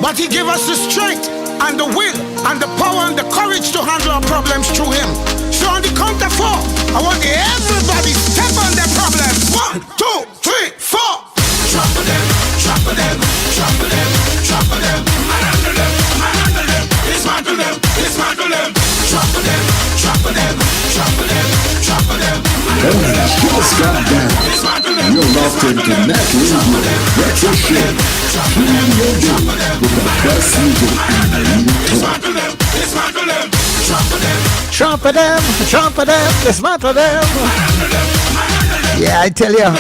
I: but He gave us the strength and the will and the power and the courage to handle our problems through Him. So on the count of 4, I want everybody step on their problems. 1, 2, 3, 4. Trample them, trample them, trample them, trample them, handle them, handle them, dismantle them, dismantle them, trample them, trample them, trample them, trample them.
S: Just got down. You're locked into NETT Radio Breakfast Show. Clean your day with the best music and real talk.
B: Trample them, trample them, dismantle them. Yeah, I tell you,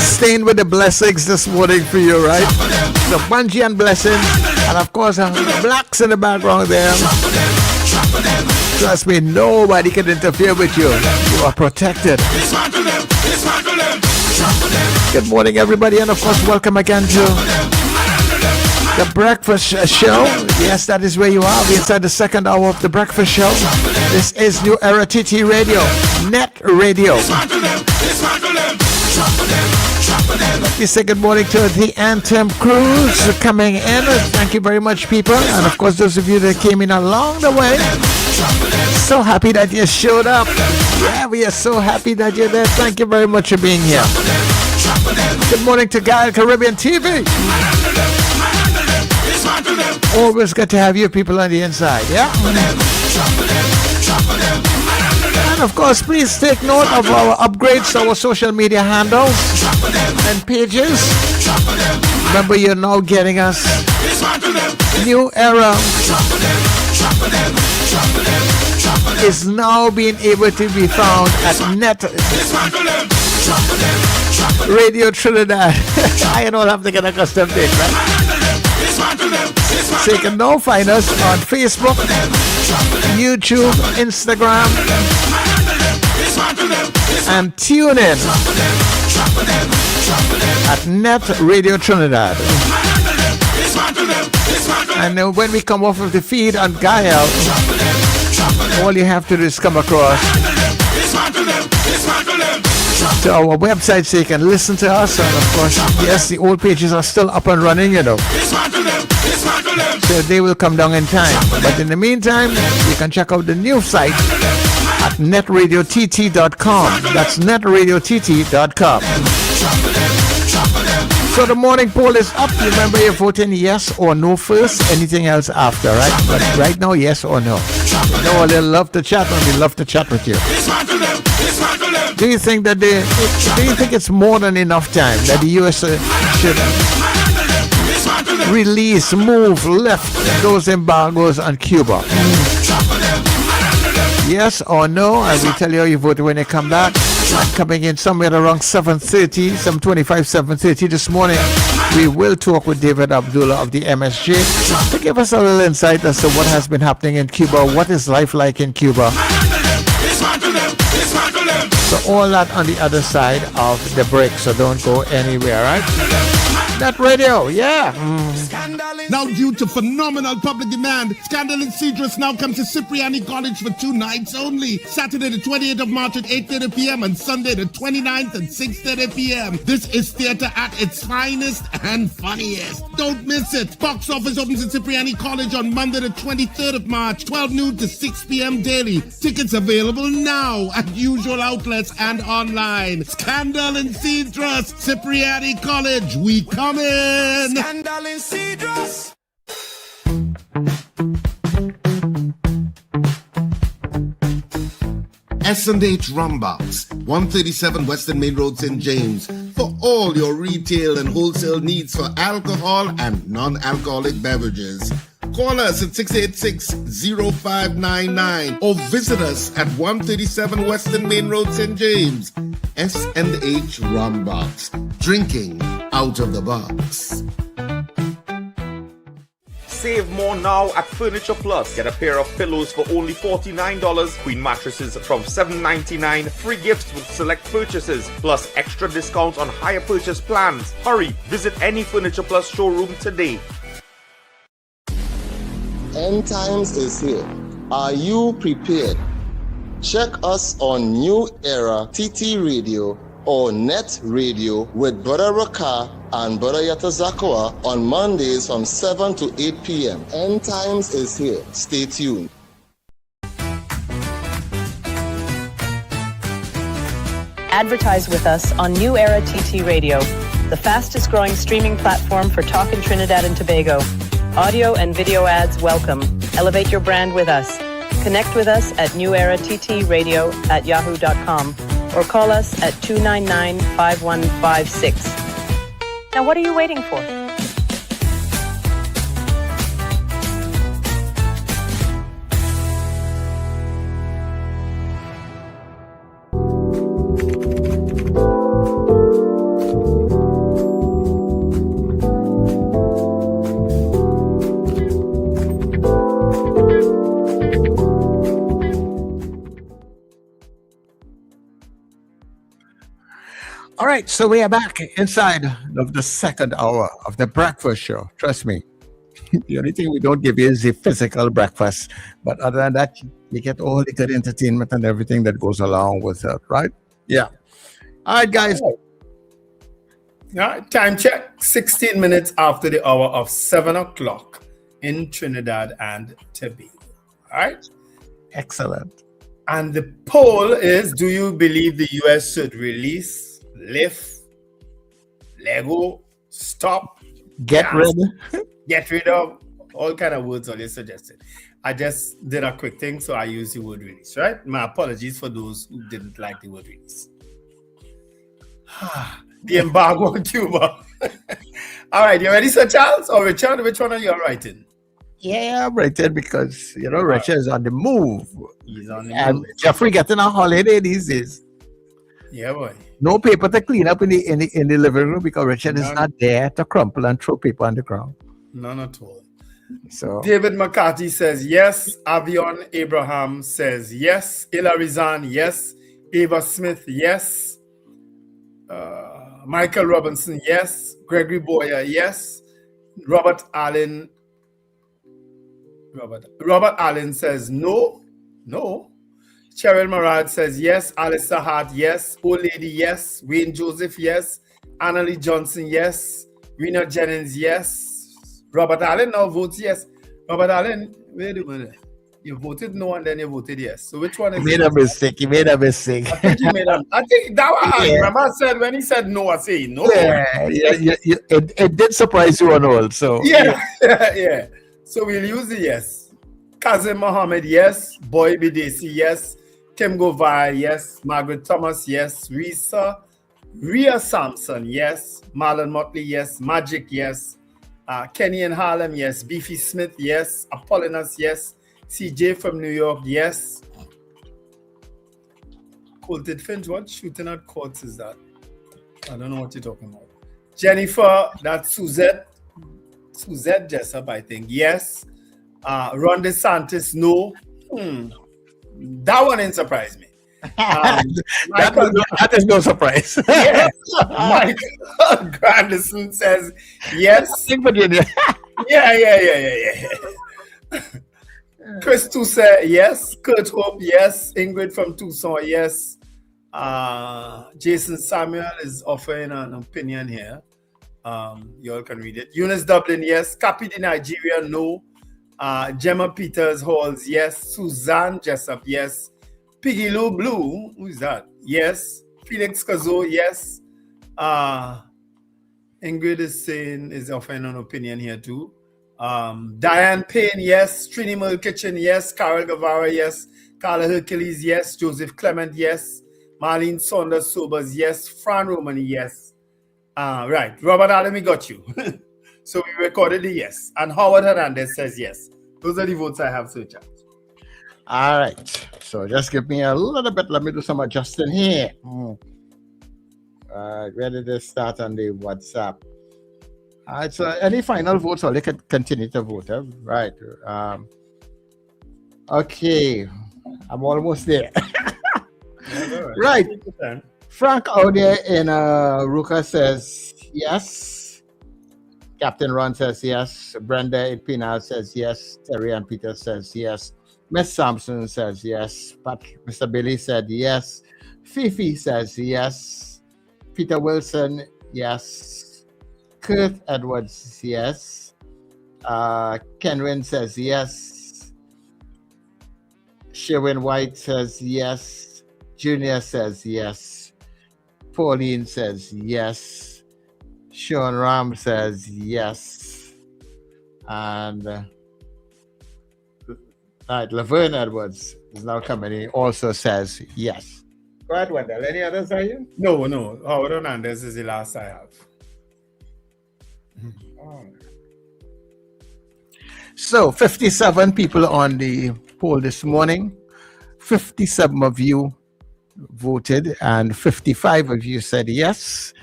B: staying with the blessings this morning for you, right? The bungee and blessings, and of course, blacks in the background there. Trust me, nobody can interfere with you. You are protected. Good morning, everybody, and of course, welcome again to the Breakfast Show. Yes, that is where you are. We're inside the second hour of the Breakfast Show. This is New Era TT Radio, NETT Radio. We say good morning to the Anthem Cruise coming in. Thank you very much, people. And of course, those of you that came in along the way. So happy that you showed up. Yeah, we are so happy that you're there. Thank you very much for being here. Good morning to Gael Caribbean TV. Always good to have you people on the inside, yeah? And of course, please take note of our upgrades to our social media handles and pages. Remember, you're now getting us New Era is now being able to be found at NETT Radio Trinidad. I don't have to get accustomed to it, right? So you can now find us on Facebook, YouTube, Instagram, and tune in at NETT Radio Trinidad. And when we come off of the feed on Gael, all you have to do is come across to our website so you can listen to us. And of course, yes, the old pages are still up and running, you know. So they will come down in time. But in the meantime, you can check out the new site at netradiott.com. That's netradiott.com. So the morning poll is up. Remember, you're voting yes or no first, anything else after, right? But right now, yes or no. You know, they love to chat, and we love to chat with you. Do you think that it's more than enough time that the U.S. should release, move, lift those embargoes on Cuba? Yes or no? I will tell you how you vote when they come back. I'm coming in somewhere around 7:30, 7:30 this morning. We will talk with David Abdullah of the MSJ to give us a little insight as to what has been happening in Cuba. What is life like in Cuba? So all that on the other side of the break. So don't go anywhere, right? NETT Radio, yeah.
I: Now, due to phenomenal public demand, Scandal in Cedros now comes to Cipriani College for 2 nights only. Saturday the 28th of March at 8:30 p.m. and Sunday the 29th at 6:30 p.m. This is theater at its finest and funniest. Don't miss it. Box office opens at Cipriani College on Monday the 23rd of March, 12 noon to 6 p.m. daily. Tickets available now at usual outlets and online. Scandal in Cedros, Cipriani College. We come in.
F: Scandal in Cedros.
I: S&H Rumbox, 137 Western Main Road, St. James, for all your retail and wholesale needs for alcohol and non-alcoholic beverages. Call us at 686-0599 or visit us at 137 Western Main Road, St. James. S&H Rumbox, drinking out of the box.
J: Save more now at Furniture Plus. Get a pair of pillows for only $49, queen mattresses from $7.99, free gifts with select purchases, plus extra discounts on higher purchase plans. Hurry, visit any Furniture Plus showroom today.
K: End times is here. Are you prepared? Check us on New Era TT Radio or NETT Radio with Brother Raka and Brother Yata Zakawa on Mondays from 7 to 8 p.m. End Times is here. Stay tuned.
L: Advertise with us on New Era TT Radio, the fastest growing streaming platform for talk in Trinidad and Tobago. Audio and video ads welcome. Elevate your brand with us. Connect with us at newerattradio@yahoo.com or call us at 299-5156. Now what are you waiting for?
B: All right, so we are back inside of the second hour of the breakfast show. Trust me, the only thing we don't give you is the physical breakfast. But other than that, you get all the good entertainment and everything that goes along with it, right? Yeah. All right, guys.
A: Time check, 16 minutes after the hour of 7 o'clock in Trinidad and Tobago. All right?
B: Excellent.
A: And the poll is, do you believe the U.S. should release, lift, Lego, stop,
B: get rid
A: of, all kind of words already suggested. I just did a quick thing, so I used the word release, right? My apologies for those who didn't like the word release. The embargo on Cuba. All right, you ready, Sir Charles or Richard? Which one are you writing?
B: Yeah, I'm writing because, Richard is on the move.
A: He's on the
B: and
A: move.
B: Jeffrey getting a holiday these days.
A: Yeah, boy.
B: No paper to clean up in the living room because Richard is not there to crumple and throw paper on the ground.
A: None at all.
B: So
A: David McCarthy says yes. Avion Abraham says yes. Ilarizan, yes. Ava Smith, yes. Michael Robinson, yes. Gregory Boyer, yes. Robert Allen says no. Cheryl Marad says yes. Alistair Hart, yes. Old Lady, yes. Wayne Joseph, yes. Annalie Johnson, yes. Rena Jennings, yes. Robert Allen now votes yes. Robert Allen, wait a minute. You voted no and then you voted yes. So which one is
B: He made a mistake. I
A: think that was remember I said when he said no, I say no.
B: Yeah, it did surprise you and all. So
A: yeah. So we'll use the yes. Kazim Mohammed, yes. Boy Bidesi, yes. Tim Govai, yes. Margaret Thomas, yes. Rhea Sampson, yes. Marlon Motley, yes. Magic, yes. Kenny and Harlem, yes. Beefy Smith, yes. Apollonius, yes. CJ from New York, yes. Colted Finch, what shooting at courts is that? I don't know what you're talking about. Jennifer, that's Suzette Jessup, I think, yes. Ron DeSantis, no. That one didn't surprise me.
B: That is no surprise.
A: Yeah. Michael Grandison says yes. Yeah. Chris Toussaint, yes. Kurt Hope, yes. Ingrid from Tucson, yes. Jason Samuel is offering an opinion here. You all can read it. Eunice Dublin, yes. Cappy the Nigeria, no. Gemma Peters Halls, yes. Suzanne Jessup, yes. Piggy Lou Blue, who is that? Yes. Felix Kazo, yes. Ingrid is offering an opinion here too. Diane Payne, yes. Trini Mill Kitchen, yes. Carol Guevara, yes. Carla Hercules, yes. Joseph Clement, yes. Marlene Saunders Sobers, yes. Fran Romani, yes. Right. Robert Allen, we got you. So we recorded the yes. And Howard Hernandez says yes. Those are the votes I have, Sir Charles.
B: All right. So just give me a little bit. Let me do some adjusting here. Ready to start on the WhatsApp. All right. So any final votes, or they can continue to vote. Right. Okay. I'm almost there. Right. Frank out there in Ruka says yes. Captain Ron says yes. Brenda in Pinal says yes. Terry and Peter says yes. Miss Sampson says yes. Mr. Billy said yes. Fifi says yes. Peter Wilson, yes. Kurt Edwards, yes. Kenwin says yes. Sherwin White says yes. Junior says yes. Pauline says yes. Sean Ram says yes. And Laverne Edwards is now coming in, also says yes. Go ahead, Wendell. Any others are you?
A: No. Howard Hernandez is the last I have.
B: So 57 people on the poll this morning. 57 of you voted and 55 of you said yes,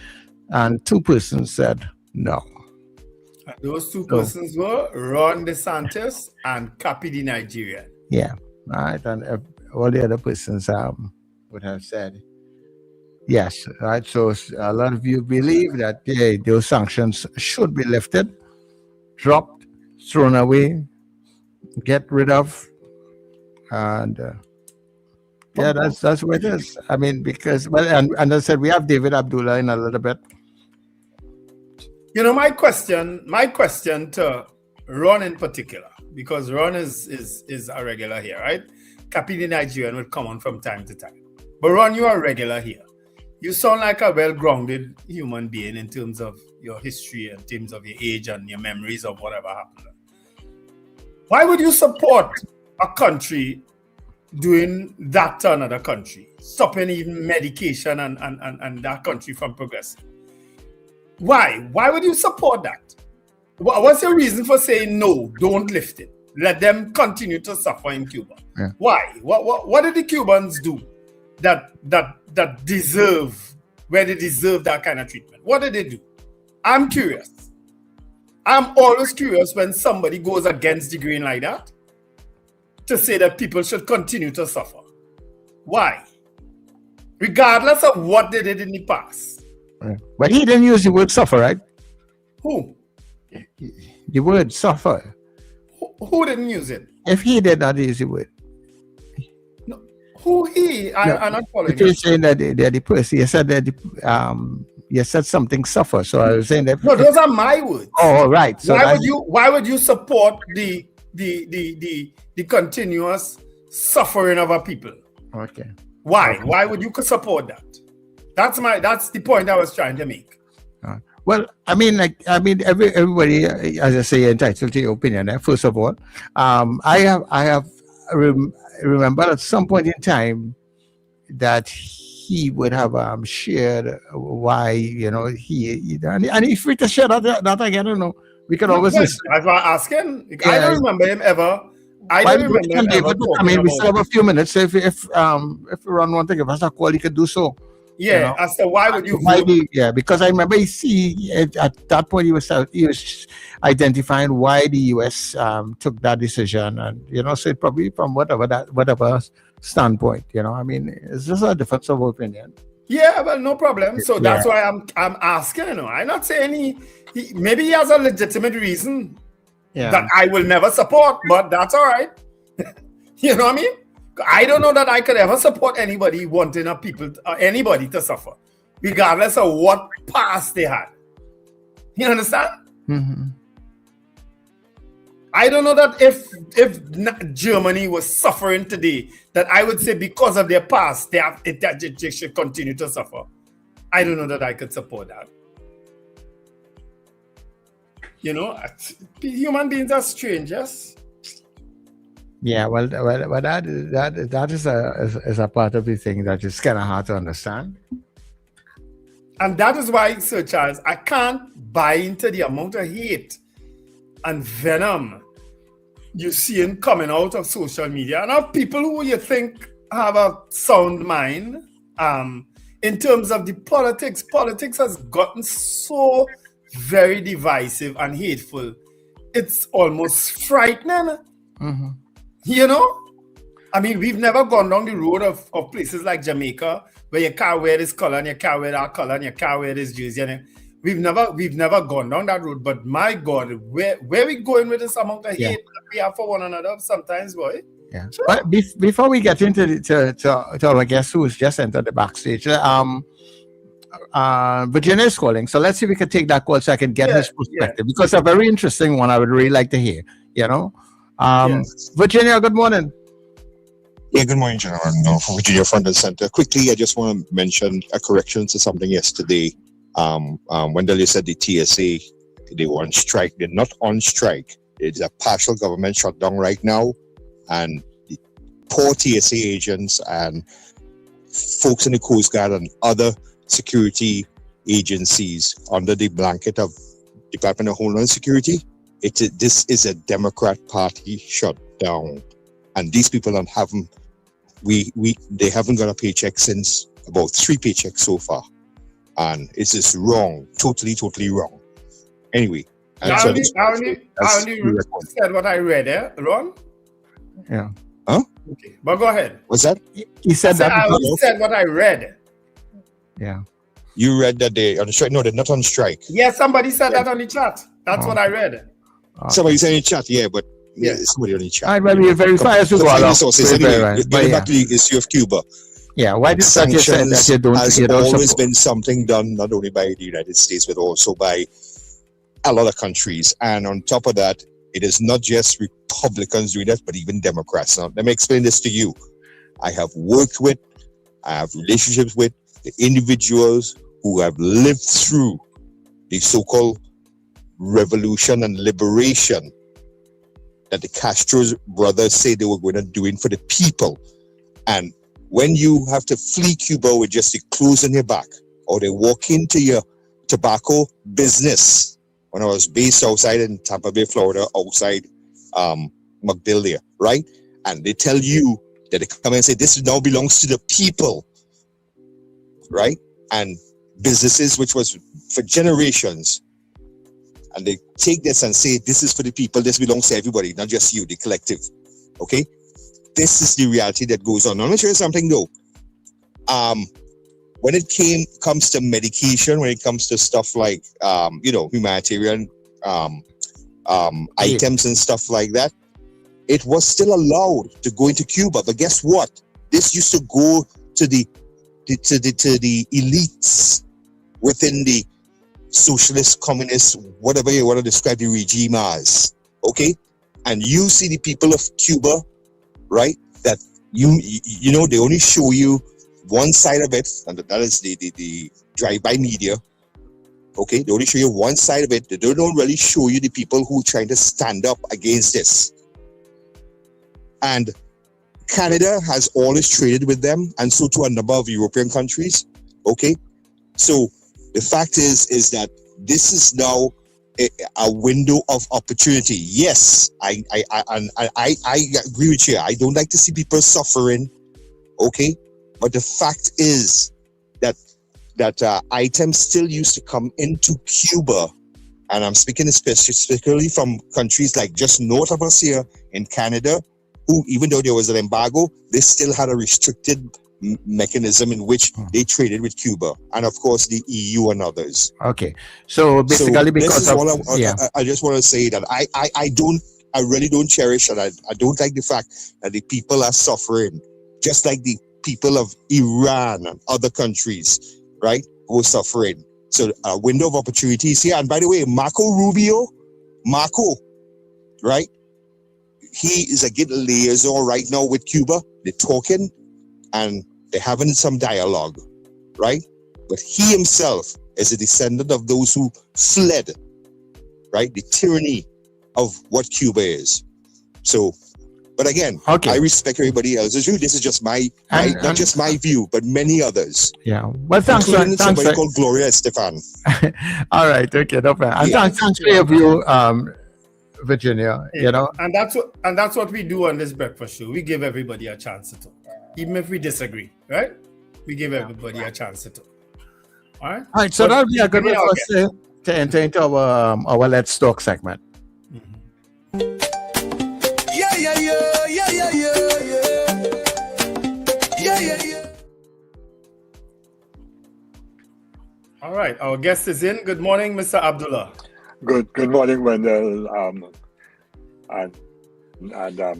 B: and 2 persons said no.
A: And those 2 persons were Ron DeSantis and Cappy the Nigerian.
B: Yeah, right. And all the other persons would have said yes, right? So a lot of you believe that those sanctions should be lifted, dropped, thrown away, get rid of, and that's what it is. I mean, because and I said we have David Abdullah in a little bit.
A: You know, my question to Ron in particular, because Ron is a regular here, right? Cappy the Nigerian would come on from time to time. But Ron, you are a regular here. You sound like a well-grounded human being in terms of your history, in terms of your age and your memories of whatever happened. Why would you support a country doing that to another country, stopping even medication and that country from progressing? Why? Why would you support that? What's your reason for saying no, don't lift it? Let them continue to suffer in Cuba.
B: Yeah.
A: Why? What did the Cubans do that deserve, where they deserve that kind of treatment? What did they do? I'm curious. I'm always curious when somebody goes against the grain like that to say that people should continue to suffer. Why? Regardless of what they did in the past.
B: Right. But he didn't use the word suffer, right?
A: Who?
B: The word suffer.
A: Who didn't use it?
B: If he did not use the word.
A: No. Who he? I'm not following.
B: You're saying that they're the person. You said that you said something suffer. So I was saying that.
A: No, those are my words.
B: Oh, right. So
A: why would you support the continuous suffering of our people?
B: Okay.
A: Why? Why would you support that? That's the point I was trying to make.
B: Well, everybody, as I say, entitled to your opinion. First of all, I remember at some point in time that he would have shared why and he's free to share that again. I don't know. We can always listen.
A: I've asked him. I don't remember him ever. I don't remember him ever.
B: I mean, we still have a few minutes. So if Ron wants to give us a call, he could do so.
A: Yeah, as to why would you vote?
B: Because I remember at that point he was identifying why the US took that decision, and so it probably from whatever standpoint, I mean, it's just a difference of opinion.
A: Yeah, well, no problem. So that's why I'm asking. I'm not saying maybe he has a legitimate reason that I will never support, but that's all right. You know what I mean? I don't know that I could ever support anybody wanting anybody to suffer, regardless of what past they had. You understand?
B: Mm-hmm.
A: I don't know that if Germany was suffering today, that I would say because of their past, they should continue to suffer. I don't know that I could support that. Human beings are strangers.
B: Yeah, well, that is a part of the thing that is kind of hard to understand.
A: And that is why, Sir Charles, I can't buy into the amount of hate and venom you see coming out of social media and of people who you think have a sound mind. In terms of the politics has gotten so very divisive and hateful. It's almost frightening.
B: Mm-hmm.
A: I mean, we've never gone down the road of places like Jamaica where you can't wear this color and you can't wear that color and you can't wear this jersey. And we've never gone down that road. But my God, where we going with this amount of hate that we have for one another sometimes, boy?
B: Yeah. Sure. But before we get into to our guest who's just entered the backstage, Virginia is calling, so let's see if we can take that call so I can get his perspective, because a very interesting one I would really like to hear. Virginia, good morning.
T: Yeah, good morning, gentlemen. From Virginia Front and Center. Quickly, I just want to mention a correction to something yesterday. Wendell, you said the TSA, they were on strike. They're not on strike. It's a partial government shutdown right now, and the poor TSA agents and folks in the Coast Guard and other security agencies under the blanket of Department of Homeland Security. This is a Democrat Party shutdown, and these people they haven't got a paycheck since about 3 paychecks so far, and it's just wrong, totally wrong. Anyway,
A: I only said what I read, Ron.
B: Yeah.
T: Huh?
A: Okay, but go ahead.
T: What's that?
B: He said that.
A: I only said what I read.
B: Yeah.
T: You read that they on strike? No, they're not on strike.
A: Yeah, somebody said that on the chat. That's what I read.
T: Somebody said in the chat, yeah, but somebody on the chat.
B: I maybe verify as we go along.
T: Getting back to the issue of Cuba.
B: Yeah, why did
T: sanctions
B: say that you don't?
T: Has always been something done not only by the United States but also by a lot of countries. And on top of that, it is not just Republicans doing that, but even Democrats. Now, let me explain this to you. I have relationships with the individuals who have lived through the so-called revolution and liberation that the Castro's brothers say they were going to do for the people. And when you have to flee Cuba with just the clothes on your back, or they walk into your tobacco business, when I was based outside in Tampa Bay, Florida, outside McDill there, right? And they tell you that they come and say, this now belongs to the people, right? And businesses, which was for generations, and they take this and say, this is for the people, this belongs to everybody, not just you, the collective, okay? This is the reality that goes on. Now, let me show you something though. When it comes to medication, when it comes to stuff like, humanitarian items and stuff like that, it was still allowed to go into Cuba. But guess what? This used to go to the elites within the socialist, communist, whatever you want to describe the regime as. Okay? And you see the people of Cuba, right? That they only show you one side of it, and that is the drive-by media. Okay, they only show you one side of it. They don't really show you the people who are trying to stand up against this. And Canada has always traded with them, and so to a number of European countries. Okay, so the fact is that this is now a window of opportunity. Yes, I agree with you. I don't like to see people suffering. Okay, but the fact is that items still used to come into Cuba, and I'm speaking specifically from countries like just north of us here in Canada, who, even though there was an embargo, they still had a restricted mechanism in which they traded with Cuba, and of course the EU and others.
B: Okay, so basically, because
T: I just want to say that I really don't cherish, and I don't like the fact that the people are suffering, just like the people of Iran and other countries, right, who are suffering. So a window of opportunities here. And by the way, Marco Rubio, right, he is a good liaison right now with Cuba. They're talking and they're having some dialogue, right? But he himself is a descendant of those who fled, right, the tyranny of what Cuba is. So, but again, I respect everybody else's view. This is just not just my view, but many others.
B: Yeah. Well, thanks.
T: Somebody called Gloria Estefan.
B: All right. Okay. No problem. And thanks for your view, Virginia.
A: Yeah. And that's what we do on this breakfast show. We give everybody a chance to talk, even if we disagree. Right? We give everybody a chance to talk. All right.
B: All right. So that'll be a good way for us to enter into our Let's Talk segment.
A: All right, our guest is in. Good morning, Mr. Abdullah.
U: Good morning, Wendell, and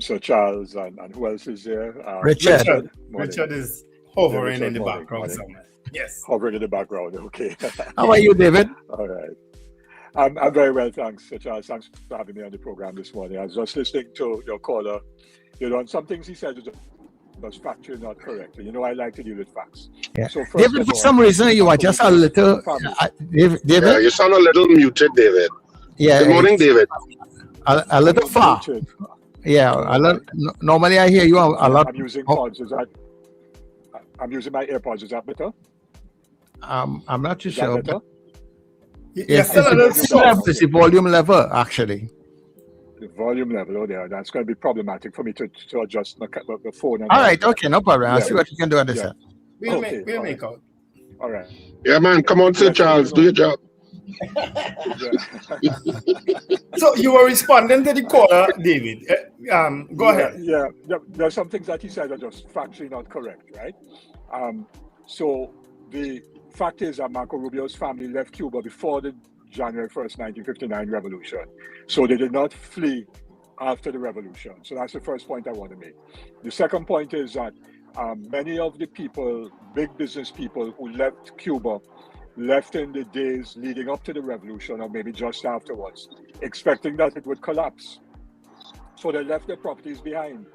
U: Sir Charles, and who else is there?
B: Richard.
A: Richard is hovering in the background somewhere. Yes.
U: hovering in the background. Okay.
B: How are you, David?
U: All right. I'm very well, thanks, Charles. Thanks for having me on the program this morning. I was just listening to your caller. And some things he said was factually not correct. I like to deal with facts.
B: Yeah.
U: So first
B: David,
U: of
B: for
U: all,
B: some reason you are just a little. David?
E: Yeah, you sound a little muted, David.
B: Yeah.
E: Good morning, David.
B: A little far. Yeah. Normally I hear you a lot.
U: I'm using pods. I'm using my AirPods. Is that better?
B: I'm not too
U: Is
B: sure.
U: that better?
B: Yes, it's the volume level, actually.
U: The volume level, oh, there. That's going to be problematic for me to adjust the phone.
B: All right, okay, no problem. I'll see what you can do on this side.
A: We'll make out.
U: All right.
E: Yeah, man, come on, Sir Charles, do your job.
A: So you were responding to the caller, David. Go ahead.
U: Yeah, there's some things that he said are just factually not correct, right? So the fact is that Marco Rubio's family left Cuba before the January 1st, 1959 revolution. So they did not flee after the revolution. So that's the first point I want to make. The second point is that many of the people, big business people who left Cuba, left in the days leading up to the revolution or maybe just afterwards, expecting that it would collapse. So they left their properties behind.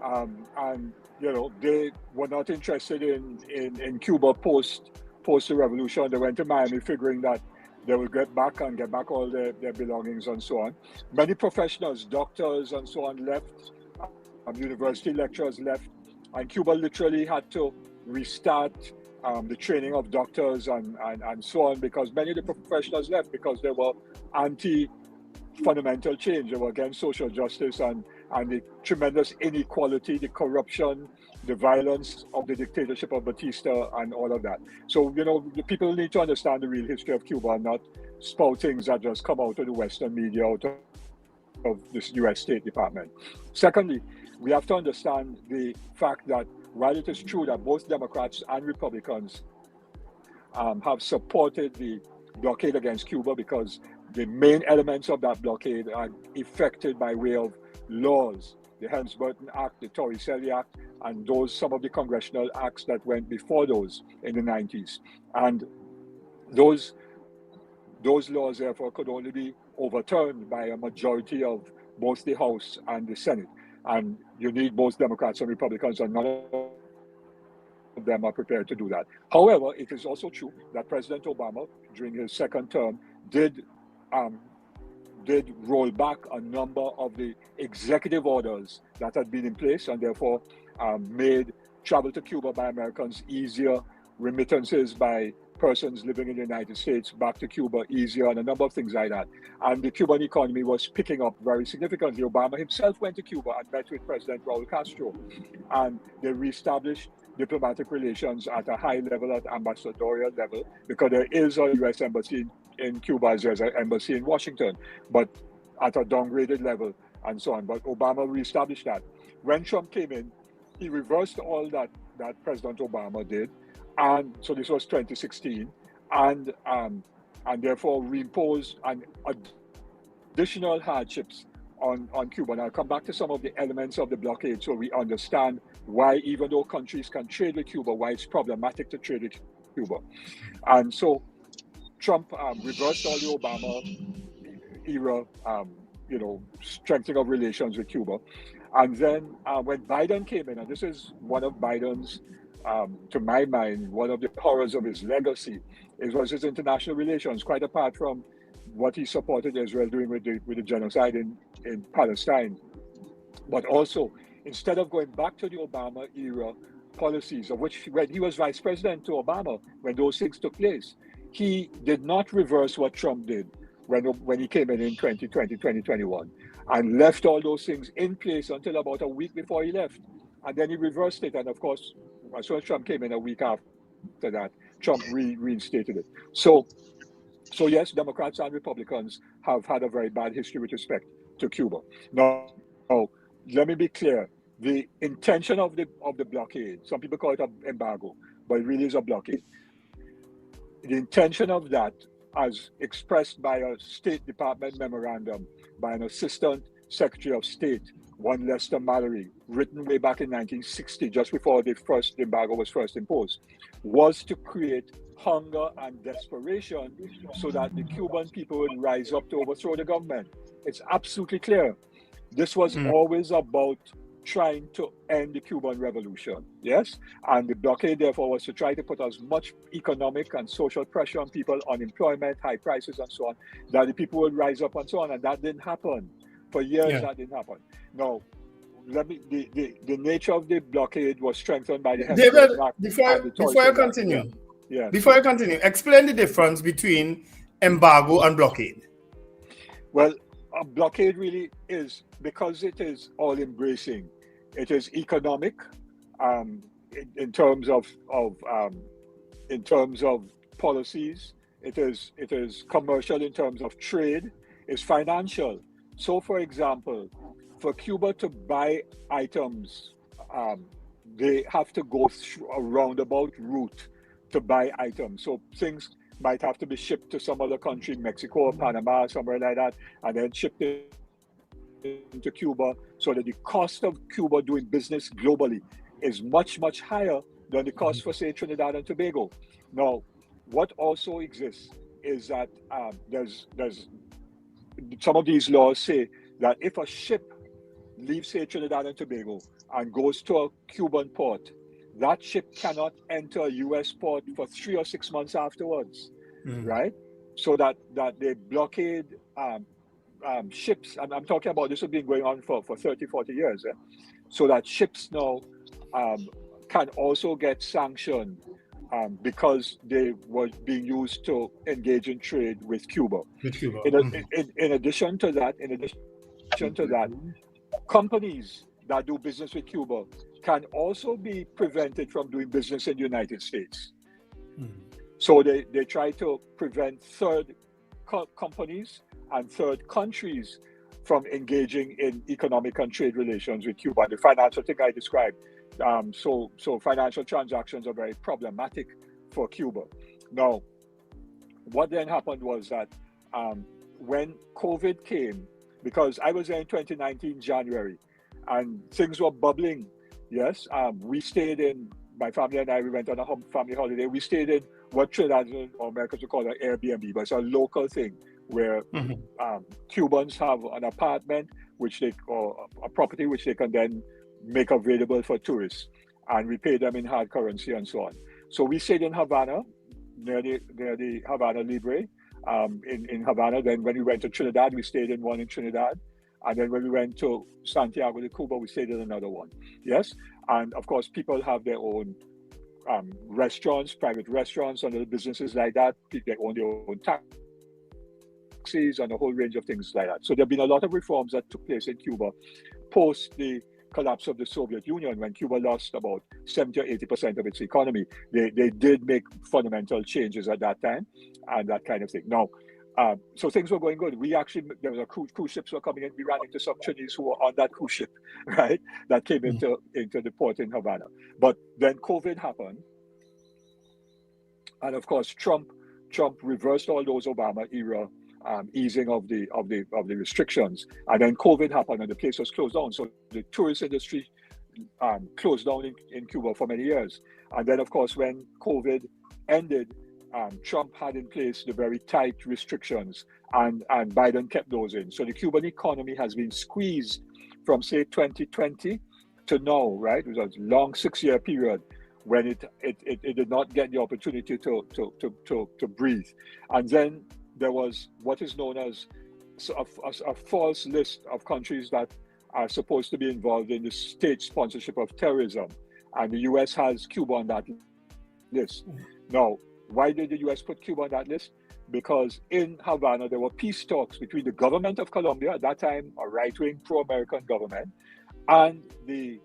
U: And they were not interested in Cuba post the revolution. They went to Miami figuring that they would get back all their belongings and so on. Many professionals, doctors and so on left, university lecturers left, and Cuba literally had to restart the training of doctors and so on, because many of the professionals left because they were anti-fundamental change. They were against social justice and the tremendous inequality, the corruption, the violence of the dictatorship of Batista and all of that. So, the people need to understand the real history of Cuba and not spout things that just come out of the Western media, out of this US State Department. Secondly, we have to understand the fact that while it is true that both Democrats and Republicans have supported the blockade against Cuba, because the main elements of that blockade are effected by way of laws, the Helms-Burton Act, the Torricelli Act, and some of the congressional acts that went before those in the 90s. And those laws, therefore, could only be overturned by a majority of both the House and the Senate. And you need both Democrats and Republicans, and none of them are prepared to do that. However, it is also true that President Obama, during his second term, did roll back a number of the executive orders that had been in place, and therefore made travel to Cuba by Americans easier, remittances by persons living in the United States back to Cuba easier, and a number of things like that. And the Cuban economy was picking up very significantly. Obama himself went to Cuba and met with President Raul Castro, and they reestablished diplomatic relations at a high level, at ambassadorial level, because there is a U.S. embassy in Cuba as there's an embassy in Washington, but at a downgraded level and so on. But Obama reestablished that. When Trump came in, he reversed all that President Obama did, and so this was 2016, and therefore reimposed additional hardships on Cuba. And I'll come back to some of the elements of the blockade so we understand why, even though countries can trade with Cuba, why it's problematic to trade with Cuba. And so Trump reversed all the Obama era, strengthening of relations with Cuba. And then when Biden came in, and this is one of Biden's, to my mind, one of the horrors of his legacy, was his international relations, quite apart from what he supported Israel doing with the genocide in Palestine. But also, instead of going back to the Obama era policies, of which when he was vice president to Obama, when those things took place, he did not reverse what Trump did when he came in 2020, 2021, and left all those things in place until about a week before he left. And then he reversed it. And of course, as soon as Trump came in a week after that, Trump reinstated it. So yes, Democrats and Republicans have had a very bad history with respect to Cuba. Now, let me be clear. The intention of the blockade, some people call it an embargo, but it really is a blockade. The intention of that, as expressed by a State Department memorandum by an Assistant Secretary of State, one Lester Mallory, written way back in 1960, just before the first embargo was first imposed, was to create hunger and desperation so that the Cuban people would rise up to overthrow the government. It's absolutely clear. This was always about trying to end the Cuban Revolution, yes? And the blockade, therefore, was to try to put as much economic and social pressure on people, unemployment, high prices, and so on, that the people would rise up and so on. And that didn't happen. For years, that didn't happen. Now, the nature of the blockade was strengthened by the
A: David, before you continue, before you continue, explain the difference between embargo and blockade.
U: Well, a blockade really is, because it is all-embracing. It is economic, in terms of policies. It is commercial in terms of trade. It's financial. So, for example, for Cuba to buy items, they have to go through a roundabout route to buy items. So things might have to be shipped to some other country, Mexico or Panama, somewhere like that, and then shipped into Cuba, so that the cost of Cuba doing business globally is much, much higher than the cost for, say, Trinidad and Tobago. Now, what also exists is that there's some of these laws say that if a ship leaves, say, Trinidad and Tobago and goes to a Cuban port, that ship cannot enter a U.S. port for 3 or 6 months afterwards, right? So that they blockade ships, and I'm talking about this has been going on for 30, 40 years, so that ships now can also get sanctioned because they were being used to engage in trade with Cuba. In addition to that, companies that do business with Cuba can also be prevented from doing business in the United States. So they try to prevent third companies and third countries from engaging in economic and trade relations with Cuba. The financial thing I described. So financial transactions are very problematic for Cuba. Now, what then happened was that when COVID came, because I was there in 2019 January, and things were bubbling. Yes, we stayed in, my family and I, we went on a family holiday. We stayed in what Trinidad or Americans would call an Airbnb, but it's a local thing where Cubans have an apartment or a property which they can then make available for tourists, and we pay them in hard currency and so on. So we stayed in Havana, near the Havana Libre, in Havana. Then when we went to Trinidad, we stayed in one in Trinidad. And then when we went to Santiago de Cuba, we stayed in another one. Yes? And of course, people have their own restaurants, private restaurants, and other businesses like that. They own their own taxis and a whole range of things like that. So there have been a lot of reforms that took place in Cuba post the collapse of the Soviet Union, when Cuba lost about 70 or 80% of its economy. They did make fundamental changes at that time and that kind of thing. Now, so things were going good. There was a cruise ships were coming in. We ran into some Chinese who were on that cruise ship, right? That came into the port in Havana. But then COVID happened, and of course Trump reversed all those Obama era easing of the restrictions, and then COVID happened and the place was closed down. So the tourist industry closed down in Cuba for many years. And then of course when COVID ended, Trump had in place the very tight restrictions, and Biden kept those in. So the Cuban economy has been squeezed from, say, 2020 to now, right? It was a long 6-year period when it did not get the opportunity to breathe. And then there was what is known as a false list of countries that are supposed to be involved in the state sponsorship of terrorism. And the US has Cuba on that list. Now, why did the US put Cuba on that list? Because in Havana, there were peace talks between the government of Colombia, at that time a right-wing pro-American government, and the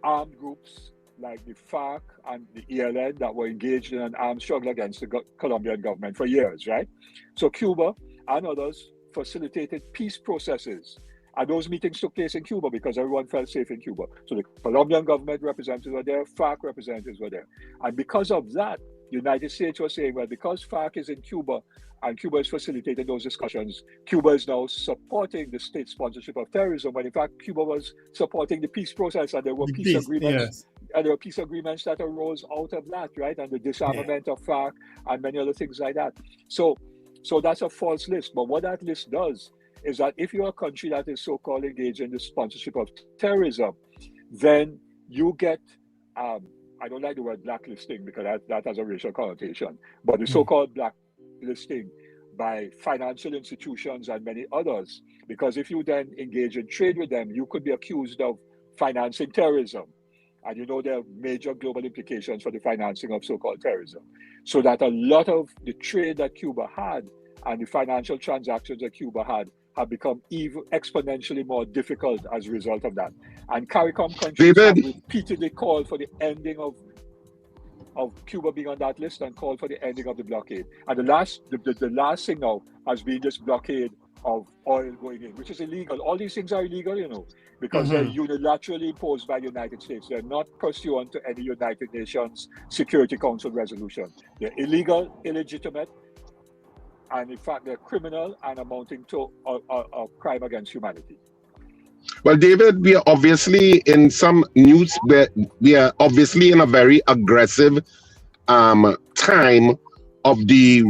U: armed groups like the FARC and the ELN that were engaged in an armed struggle against the Colombian government for years, right? So Cuba and others facilitated peace processes. And those meetings took place in Cuba because everyone felt safe in Cuba. So the Colombian government representatives were there, FARC representatives were there. And because of that, United States was saying, well, because FARC is in Cuba and Cuba is facilitating those discussions, Cuba is now supporting the state sponsorship of terrorism, when in fact Cuba was supporting the peace process, and there were peace agreements.
A: Yes.
U: And there were peace agreements that arose out of that, right? And the disarmament of FARC and many other things like that. So that's a false list. But what that list does is that if you're a country that is so-called engaged in the sponsorship of terrorism, then you get, I don't like the word blacklisting because that has a racial connotation, but the so-called blacklisting by financial institutions and many others, because if you then engage in trade with them, you could be accused of financing terrorism. And you know there are major global implications for the financing of so-called terrorism. So that a lot of the trade that Cuba had and the financial transactions that Cuba had have become even exponentially more difficult as a result of that. And CARICOM countries have repeatedly called for the ending of Cuba being on that list and called for the ending of the blockade. And the last thing now has been this blockade of oil going in, which is illegal. All these things are illegal, you know, because they're unilaterally imposed by the United States. They're not pursuant to any United Nations Security Council resolution. They're illegal, illegitimate, and in fact, they're criminal and amounting to a crime against humanity.
E: Well, David, we are obviously in some news, we are obviously in a very aggressive time of the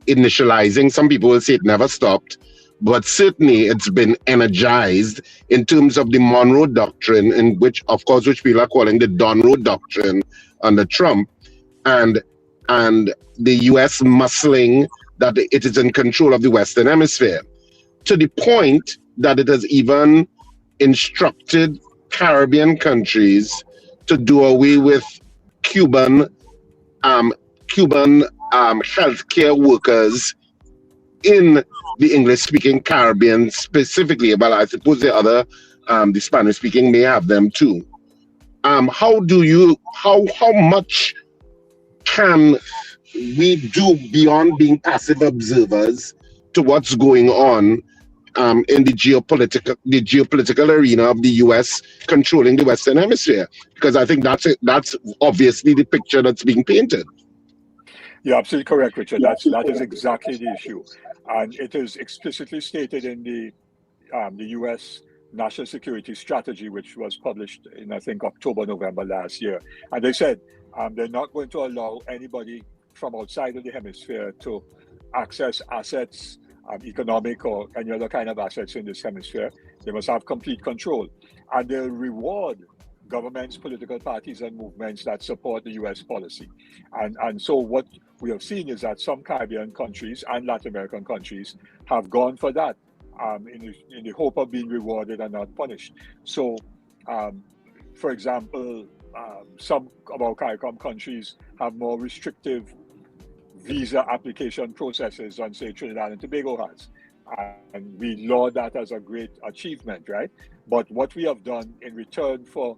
E: reinitializing. Some people will say it never stopped, but certainly it's been energized in terms of the Monroe Doctrine, in which people are calling the Donroe Doctrine under Trump, and the U.S. muscling that it is in control of the Western Hemisphere, to the point that it has even instructed Caribbean countries to do away with Cuban healthcare workers in the English-speaking Caribbean specifically. But I suppose the other, the Spanish-speaking may have them too. How much can we do beyond being passive observers to what's going on in the geopolitical arena of the U.S. controlling the Western Hemisphere? Because I think that's obviously the picture that's being painted.
U: You're absolutely correct, Richard. That is exactly the issue, and it is explicitly stated in the U.S. National Security Strategy, which was published in, I think, October, November last year. And they said they're not going to allow anybody from outside of the hemisphere to access assets, economic or any other kind of assets in this hemisphere. They must have complete control. And they'll reward governments, political parties, and movements that support the U.S. policy. And so what we have seen is that some Caribbean countries and Latin American countries have gone for that in the hope of being rewarded and not punished. So, for example, some of our CARICOM countries have more restrictive visa application processes than, say, Trinidad and Tobago has. And we laud that as a great achievement, right? But what we have done in return for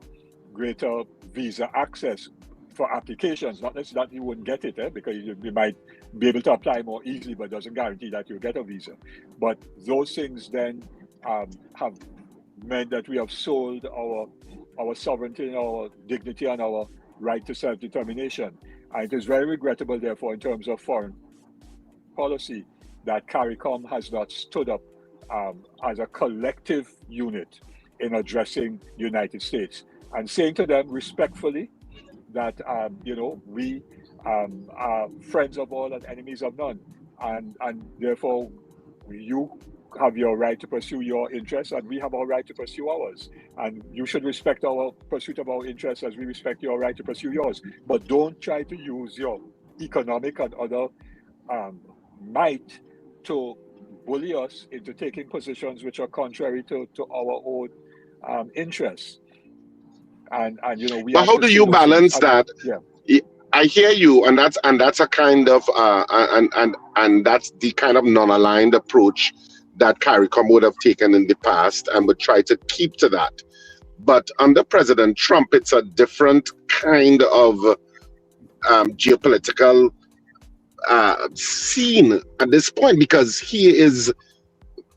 U: greater visa access for applications, not necessarily that you wouldn't get it, because you might be able to apply more easily, but doesn't guarantee that you'll get a visa. But those things then have meant that we have sold our sovereignty and our dignity and our right to self-determination. And it is very regrettable, therefore, in terms of foreign policy, that CARICOM has not stood up as a collective unit in addressing the United States and saying to them respectfully that, we are friends of all and enemies of none. And therefore, you have your right to pursue your interests, and we have our right to pursue ours. And you should respect our pursuit of our interests as we respect your right to pursue yours. But don't try to use your economic and other might to bully us into taking positions which are contrary to our own interests. And we.
E: But how do you balance that?
U: Yeah.
E: I hear you, and that's a kind of and that's the kind of non-aligned approach that CARICOM would have taken in the past and would try to keep to that. But under President Trump, it's a different kind of geopolitical scene at this point, because he is,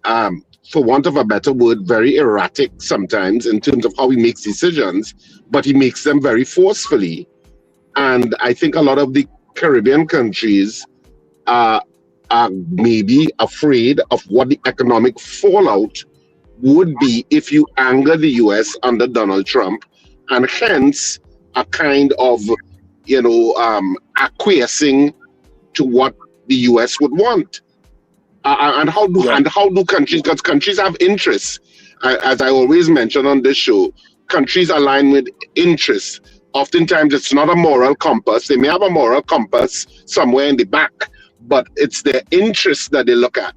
E: for want of a better word, very erratic sometimes in terms of how he makes decisions, but he makes them very forcefully. And I think a lot of the Caribbean countries are maybe afraid of what the economic fallout would be if you anger the US under Donald Trump, and hence a kind of, acquiescing to what the US would want. And how do countries, because countries have interests, as I always mention on this show, countries align with interests. Oftentimes it's not a moral compass. They may have a moral compass somewhere in the back, but it's their interests that they look at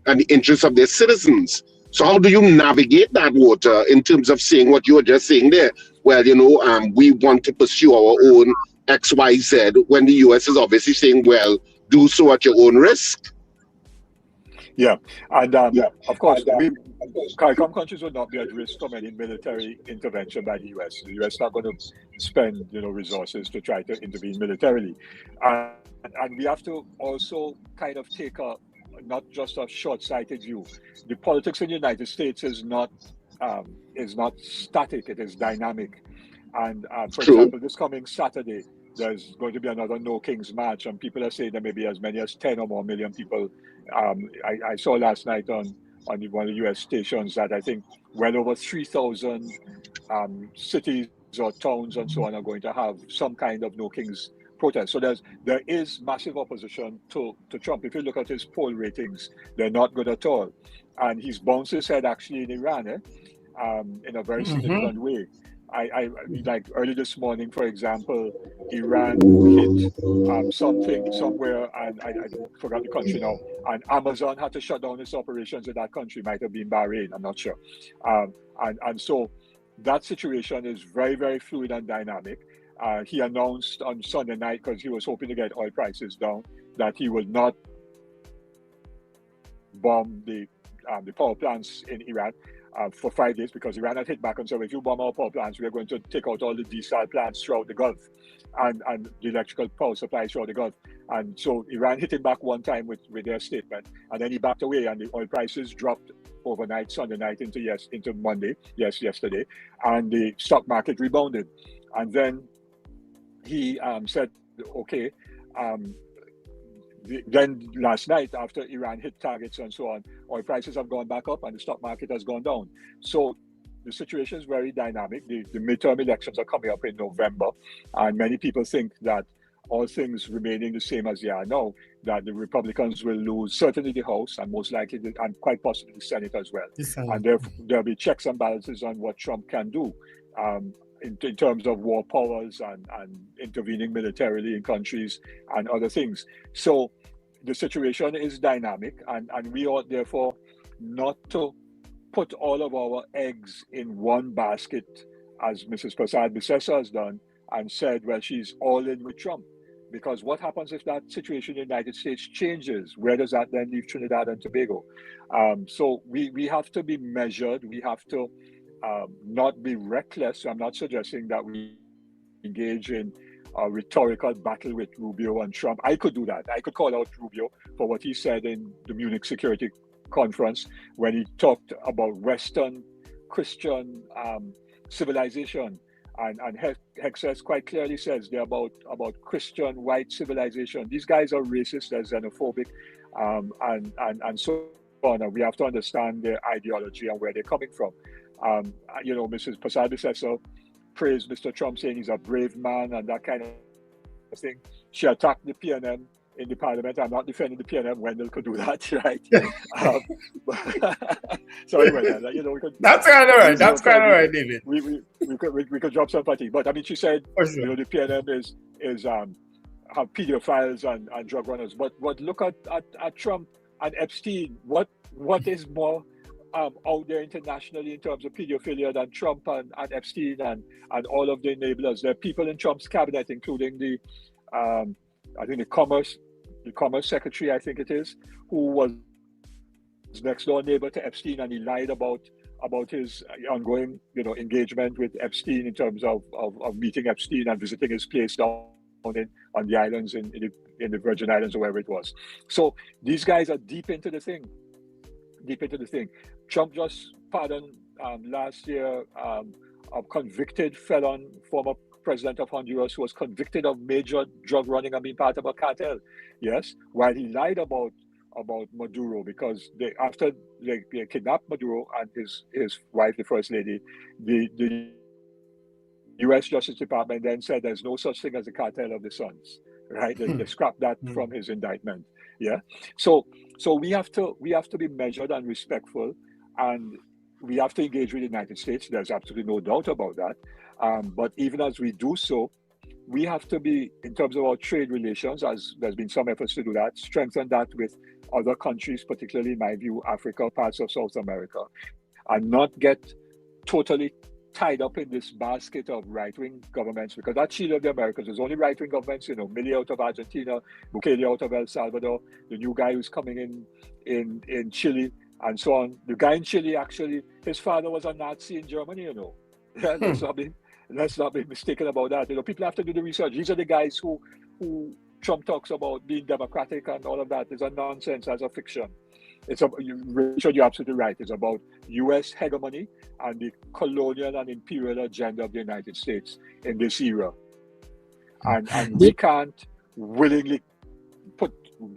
E: and the interests of their citizens. So how do you navigate that water in terms of saying what you were just saying there? Well, we want to pursue our own XYZ, when the US is obviously saying, well, do so at your own risk.
U: Yeah, and of course, CARICOM countries will not be at risk from any military intervention by the US. The US is not going to spend, resources to try to intervene militarily, and we have to also kind of take not just a short-sighted view. The politics in the United States is not static; it is dynamic. And for example, this coming Saturday, there's going to be another No Kings March, and people are saying there may be as many as 10 or more million people. I saw last night on one of the US stations that I think well over 3,000 cities or towns and so on are going to have some kind of No Kings protest. So there is massive opposition to Trump. If you look at his poll ratings, they're not good at all. And he's bounced his head actually in Iran in a very significant way. I like early this morning, for example, Iran hit something somewhere, and I forgot the country now, and Amazon had to shut down its operations in that country. Might have been Bahrain, I'm not sure. And so that situation is very, very fluid and dynamic. He announced on Sunday night, because he was hoping to get oil prices down, that he will not bomb the power plants in Iran for 5 days, because Iran had hit back and said, if you bomb our power plants, we are going to take out all the desal plants throughout the Gulf and the electrical power supply throughout the Gulf. And so Iran hit him back one time with their statement, and then he backed away, and the oil prices dropped overnight, Sunday night into Monday, yesterday, and the stock market rebounded. And then he said, okay, then last night, after Iran hit targets and so on, oil prices have gone back up and the stock market has gone down. So the situation is very dynamic. The midterm elections are coming up in November, and many people think that all things remaining the same as they are now, that the Republicans will lose certainly the House and most likely and quite possibly the Senate as well. And there'll be checks and balances on what Trump can do in terms of war powers and intervening militarily in countries and other things. So the situation is dynamic, and we ought therefore not to put all of our eggs in one basket, as Mrs. Prasad-Bissessar has done, and said, well, she's all in with Trump. Because what happens if that situation in the United States changes? Where does that then leave Trinidad and Tobago? So we have to be measured. We have to not be reckless. I'm not suggesting that we engage in a rhetorical battle with Rubio and Trump. I could do that. I could call out Rubio for what he said in the Munich Security Conference when he talked about Western Christian civilization. And Hexes quite clearly says they're about Christian white civilization. These guys are racist, they're xenophobic, and so on. And we have to understand their ideology and where they're coming from. Mrs. Prasad-Bissessar praised Mr. Trump, saying he's a brave man and that kind of thing. She attacked the PNM in the parliament. I'm not defending the PNM. Wendell could do that, right? So anyway, we could.
A: That's kind of right. That's kind of right, David.
U: We could drop sympathy, but I mean, she said, the PNM is have pedophiles and drug runners. But look at Trump and Epstein. What is more out there internationally in terms of pedophilia than Trump and Epstein and all of the enablers? There are people in Trump's cabinet, including the Commerce Secretary, I think it is, who was next door neighbor to Epstein, and he lied about his ongoing engagement with Epstein in terms of meeting Epstein and visiting his place down on the islands in the Virgin Islands or wherever it was. So these guys are deep into the thing. Trump just pardoned last year a convicted felon, former president of Honduras who was convicted of major drug running and being part of a cartel. Yes, while he lied about Maduro, because after they kidnapped Maduro and his wife, the first lady, the U.S. Justice Department then said there's no such thing as a cartel of the Suns, right? They scrapped that from his indictment. Yeah, so we have to be measured and respectful, and we have to engage with the United States. There's absolutely no doubt about that. But even as we do so, we have to be, in terms of our trade relations, as there's been some efforts to do that, strengthen that with other countries, particularly, in my view, Africa, parts of South America, and not get totally tied up in this basket of right-wing governments, because that's Chile of the Americas. There's only right-wing governments, Milei out of Argentina, Bukele out of El Salvador, the new guy who's coming in Chile, and so on. The guy in Chile, actually, his father was a Nazi in Germany, Yeah, let's not be mistaken about that. People have to do the research. These are the guys who Trump talks about being democratic and all of that. Is a nonsense as a fiction. Richard, you're absolutely right. It's about U.S. hegemony and the colonial and imperial agenda of the United States in this era. And we can't willingly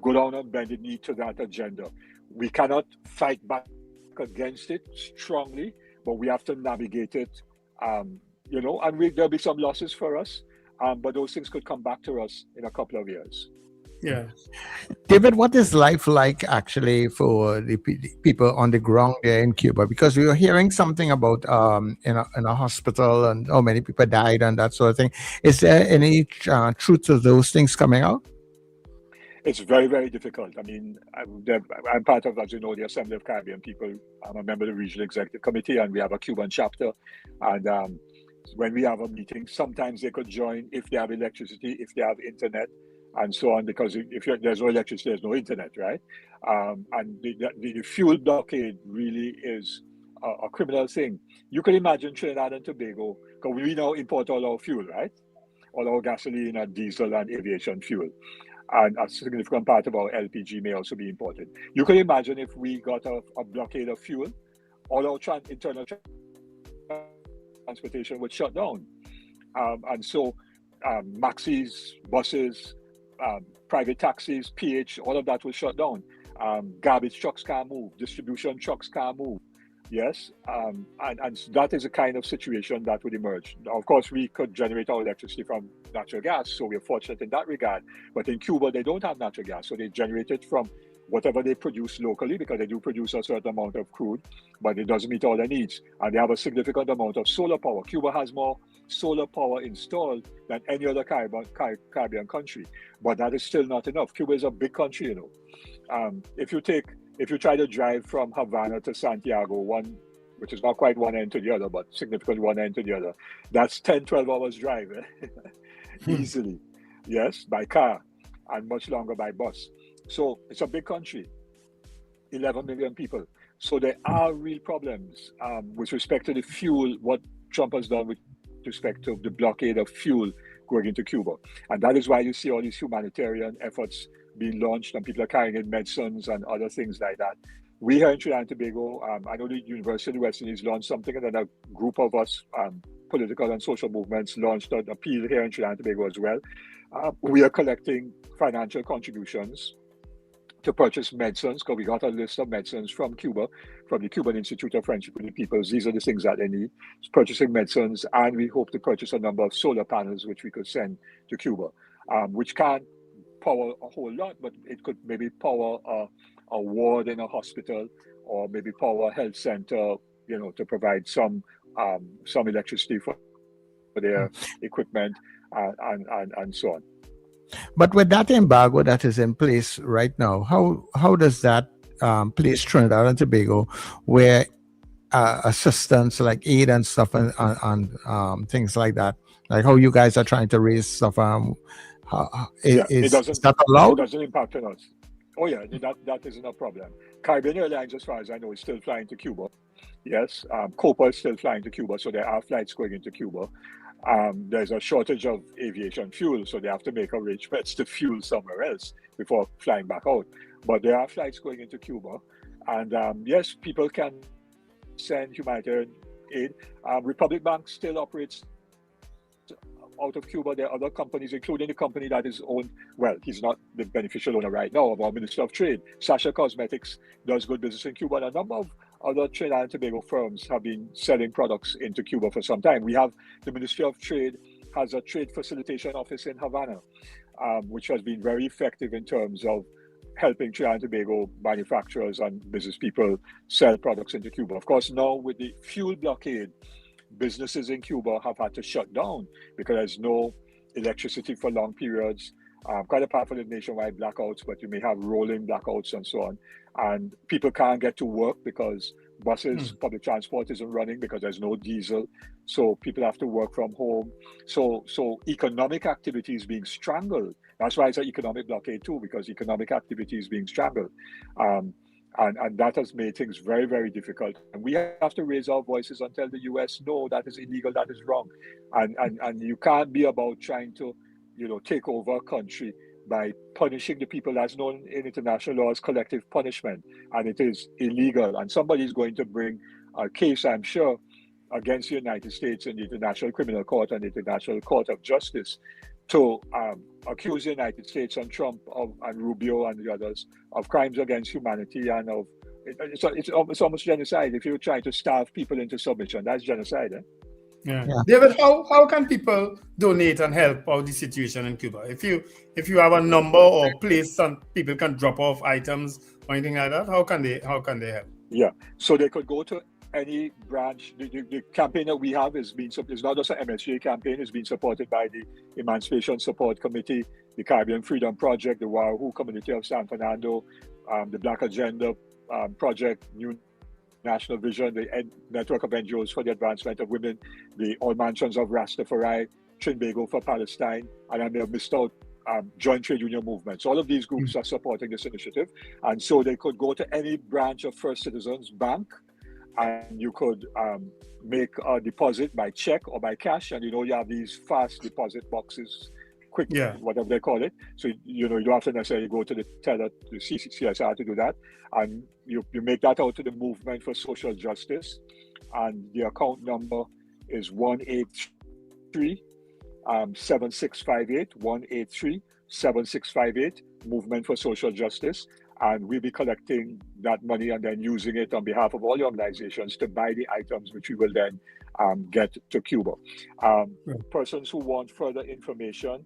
U: go down and bend the knee to that agenda. We cannot fight back against it strongly, but we have to navigate it, and there'll be some losses for us, but those things could come back to us in a couple of years.
A: Yeah.
B: David, what is life like actually for the people on the ground there in Cuba? Because we were hearing something about in a hospital and how many people died and that sort of thing. Is there any truth to those things coming out?
U: It's very, very difficult. I mean, I'm part of, as you know, the Assembly of Caribbean People. I'm a member of the Regional Executive Committee, and we have a Cuban chapter. And when we have a meeting, sometimes they could join if they have electricity, if they have internet, and so on, because if there's no electricity, there's no internet, right? And the fuel blockade really is a criminal thing. You can imagine Trinidad and Tobago, because we now import all our fuel, right? All our gasoline and diesel and aviation fuel. And a significant part of our LPG may also be imported. You can imagine if we got a blockade of fuel, all our internal transportation would shut down. And so maxis, buses, private taxis, PH, all of that will shut down. Garbage trucks can't move, distribution trucks can't move. Yes, and that is a kind of situation that would emerge. Now, of course, we could generate our electricity from natural gas, so we're fortunate in that regard. But in Cuba, they don't have natural gas, so they generate it from whatever they produce locally, because they do produce a certain amount of crude, but it doesn't meet all their needs. And they have a significant amount of solar power. Cuba has more solar power installed than any other Caribbean country, but that is still not enough. Cuba is a big country, If you try to drive from Havana to Santiago, which is not quite one end to the other, but significantly one end to the other, that's 10, 12 hours drive easily. Yes, by car, and much longer by bus. So it's a big country, 11 million people. So there are real problems with respect to the fuel, what Trump has done with respect to the blockade of fuel going into Cuba. And that is why you see all these humanitarian efforts being launched, and people are carrying in medicines and other things like that. We here in Trinidad and Tobago, I know the University of the West Indies launched something, and then a group of us, political and social movements, launched an appeal here in Trinidad and Tobago as well. We are collecting financial contributions to purchase medicines, because we got a list of medicines from Cuba, from the Cuban Institute of Friendship with the Peoples. These are the things that they need. It's purchasing medicines, and we hope to purchase a number of solar panels, which we could send to Cuba, which can't power a whole lot, but it could maybe power a ward in a hospital, or maybe power a health center, to provide some electricity for their equipment, and so on.
B: But with that embargo that is in place right now, how does that place Trinidad and Tobago, where assistance like aid and stuff and things like that, like how you guys are trying to raise stuff, is that allowed?
U: It doesn't impact on us. Oh yeah, that isn't a problem. Caribbean Airlines, as far as I know, is still flying to Cuba. Yes, Copa is still flying to Cuba, so there are flights going into Cuba. There's a shortage of aviation fuel, so they have to make arrangements to fuel somewhere else before flying back out. But there are flights going into Cuba, and yes, people can send humanitarian aid. Republic Bank still operates out of Cuba. There are other companies, including the company that is owned, well, he's not the beneficial owner right now, of our Minister of Trade. Sasha Cosmetics does good business in Cuba, and a number of other Trinidad and Tobago firms have been selling products into Cuba for some time. We have the Ministry of Trade has a trade facilitation office in Havana, which has been very effective in terms of helping Trinidad and Tobago manufacturers and business people sell products into Cuba. Of course, now with the fuel blockade, businesses in Cuba have had to shut down because there's no electricity for long periods. Quite apart from the nationwide blackouts, but you may have rolling blackouts and so on. And people can't get to work because buses, public transport isn't running because there's no diesel. So people have to work from home. So economic activity is being strangled. That's why it's an economic blockade too, because economic activity is being strangled. And that has made things very, very difficult. And we have to raise our voices and tell the US, no, that is illegal, that is wrong. And you can't be about trying to, take over a country by punishing the people that's known in international law as collective punishment. And it is illegal. And somebody is going to bring a case, I'm sure, against the United States in the International Criminal Court and the International Court of Justice to accuse the United States and Trump and Rubio and the others of crimes against humanity and of it's almost genocide. If you're trying to starve people into submission, that's genocide.
A: Yeah. David, how can people donate and help out the situation in Cuba? If you have a number or place and people can drop off items or anything like that, how can they help?
U: Yeah, so they could go to any branch. The campaign that we have is not just an MSJ campaign. It's been supported by the Emancipation Support Committee, the Caribbean Freedom Project, the Wahoo Community of San Fernando, the Black Agenda Project, New National Vision, the Network of NGOs for the Advancement of Women, the All Mansions of Rastafari, Trinbago for Palestine, and I may have missed out Joint Trade Union Movements. All of these groups are supporting this initiative. And so they could go to any branch of First Citizens Bank and you could make a deposit by check or by cash. And you have these fast deposit boxes, quick, whatever they call it. So, you don't have to necessarily go to the teller, the CSR to do that. And you make that out to the Movement for Social Justice. And the account number is 183-7658, 183-7658, Movement for Social Justice. And we'll be collecting that money and then using it on behalf of all the organizations to buy the items, which we will then get to Cuba. Persons who want further information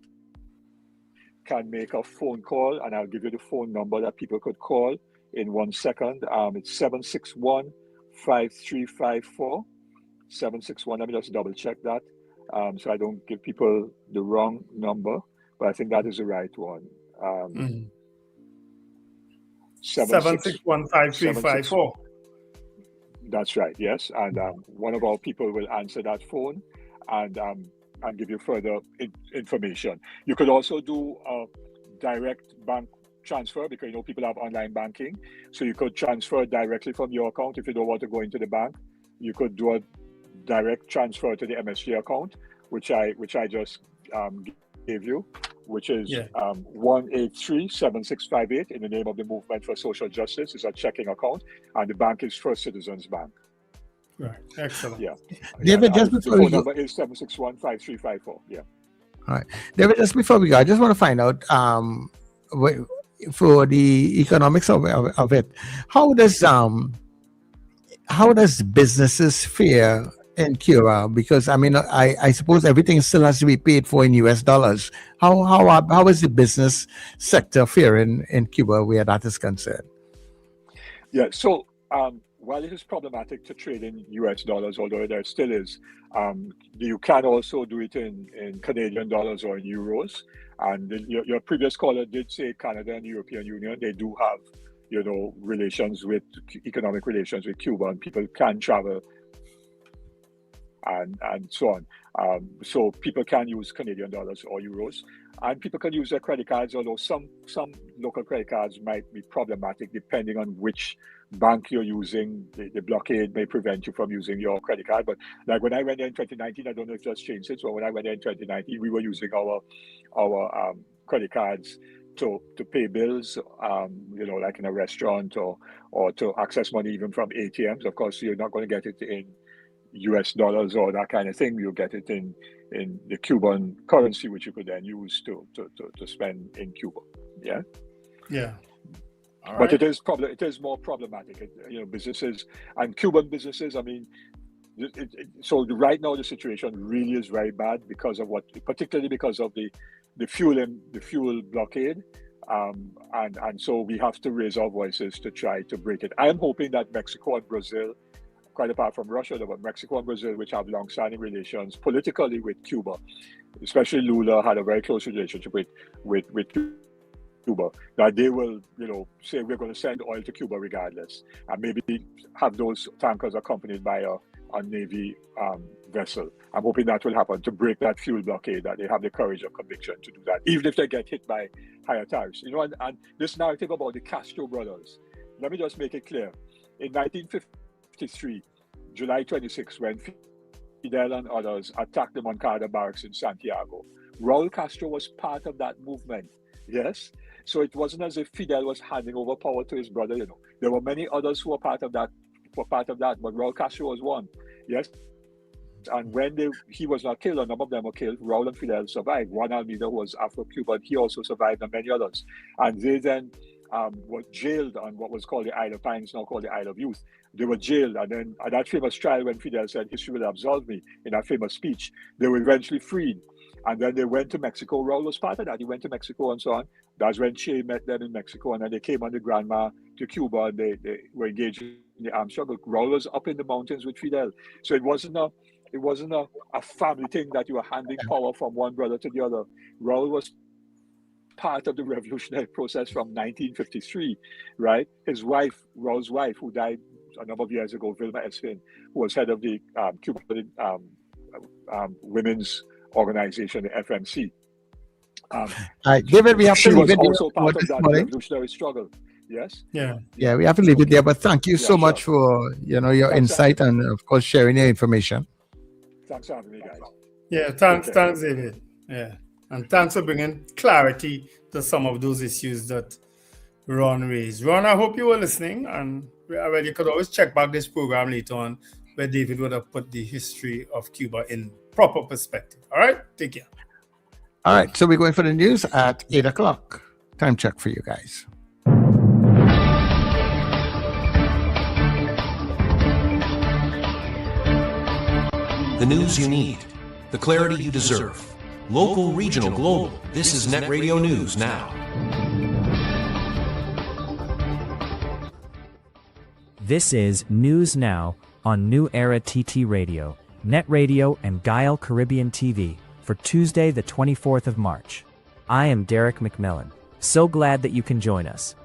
U: can make a phone call, and I'll give you the phone number that people could call in 1 second. It's 761-5354. 761, let me just double check that so I don't give people the wrong number, but I think that is the right one.
A: 761-5354.
U: That's right, yes. And one of our people will answer that phone and give you further information. You could also do a direct bank transfer because people have online banking. So you could transfer directly from your account if you don't want to go into the bank. You could do a direct transfer to the MSG account, which I just gave you, which is 183-7658 in the name of the Movement for Social Justice. It's a checking account, and the bank is First Citizens Bank.
A: Right, excellent.
U: Yeah.
B: David, just before
U: the
B: we
U: phone
B: go,
U: number is 761-5354. Yeah.
B: all right, David, just before we go, I just want to find out for the economics of it, how does businesses fare in Cuba? Because I suppose everything still has to be paid for in US dollars. How is the business sector faring in Cuba where that is concerned?
U: Yeah, so while it is problematic to trade in US dollars, although there still is, you can also do it in Canadian dollars or in euros. And your previous caller did say Canada and the European Union, they do have, economic relations with Cuba, and people can travel and so on. So people can use Canadian dollars or euros, and people can use their credit cards, although some local credit cards might be problematic depending on which bank you're using. The blockade may prevent you from using your credit card. But like when I went there in 2019, I don't know if it's changed since, but when I went there in 2019, we were using our credit cards to pay bills, like in a restaurant or to access money even from ATMs. Of course, you're not going to get it in US dollars or that kind of thing. You get it in the Cuban currency, which you could then use to spend in Cuba. Yeah.
A: Yeah.
U: All but right. It is more problematic. Businesses and Cuban businesses. I mean, so right now the situation really is very bad particularly because of the fuel blockade. And so we have to raise our voices to try to break it. I am hoping that Mexico and Brazil, quite apart from Russia, but Mexico and Brazil, which have long-standing relations politically with Cuba, especially Lula had a very close relationship with Cuba, that they will, say we're going to send oil to Cuba regardless, and maybe have those tankers accompanied by a Navy vessel. I'm hoping that will happen to break that fuel blockade, that they have the courage of conviction to do that, even if they get hit by higher tariffs. And this narrative about the Castro brothers, let me just make it clear. In 1953, July 26, when Fidel and others attacked the Moncada barracks in Santiago, Raul Castro was part of that movement. Yes? So it wasn't as if Fidel was handing over power to his brother. There were many others who were part of that, but Raul Castro was one. Yes? And when he was not killed, a number of them were killed, Raul and Fidel survived. Juan Almeida, who was Afro-Cuban, he also survived, and many others. And they then were jailed on what was called the Isle of Pines, now called the Isle of Youth. They were jailed, and then at that famous trial when Fidel said, "History will absolve me," in that famous speech, they were eventually freed. And then they went to Mexico. Raul was part of that. He went to Mexico and so on. That's when Che met them in Mexico, and then they came on the Granma to Cuba, and they were engaged in the armed struggle. Raul was up in the mountains with Fidel. So it wasn't a family thing that you were handing power from one brother to the other. Raul was part of the revolutionary process from 1953, right? His wife, Raul's wife, who died a number of years ago, Vilma Espin, who was head of the Cuban women's organization, the FMC.
B: David, we have to leave it
U: also part of that revolutionary struggle. Yes?
B: Yeah, we have to leave it there, but thank you so much for your insight and, of course, sharing your information.
U: Thanks for having me, guys.
A: Yeah, thanks, David. Yeah, and thanks for bringing clarity to some of those issues that Ron raised. Ron, I hope you were listening, and you could always check back this program later on where David would have put the history of Cuba in proper perspective. All right, take care.
B: All right, so we're going for the news at 8 o'clock. Time check for you guys.
P: The news you need, the clarity you deserve. Local, regional, global. This is Net Radio News Now.
Q: This is News Now on New Era TT Radio, Net Radio, and Guile Caribbean TV for Tuesday, the 24th of March. I am Derek McMillan. So glad that you can join us.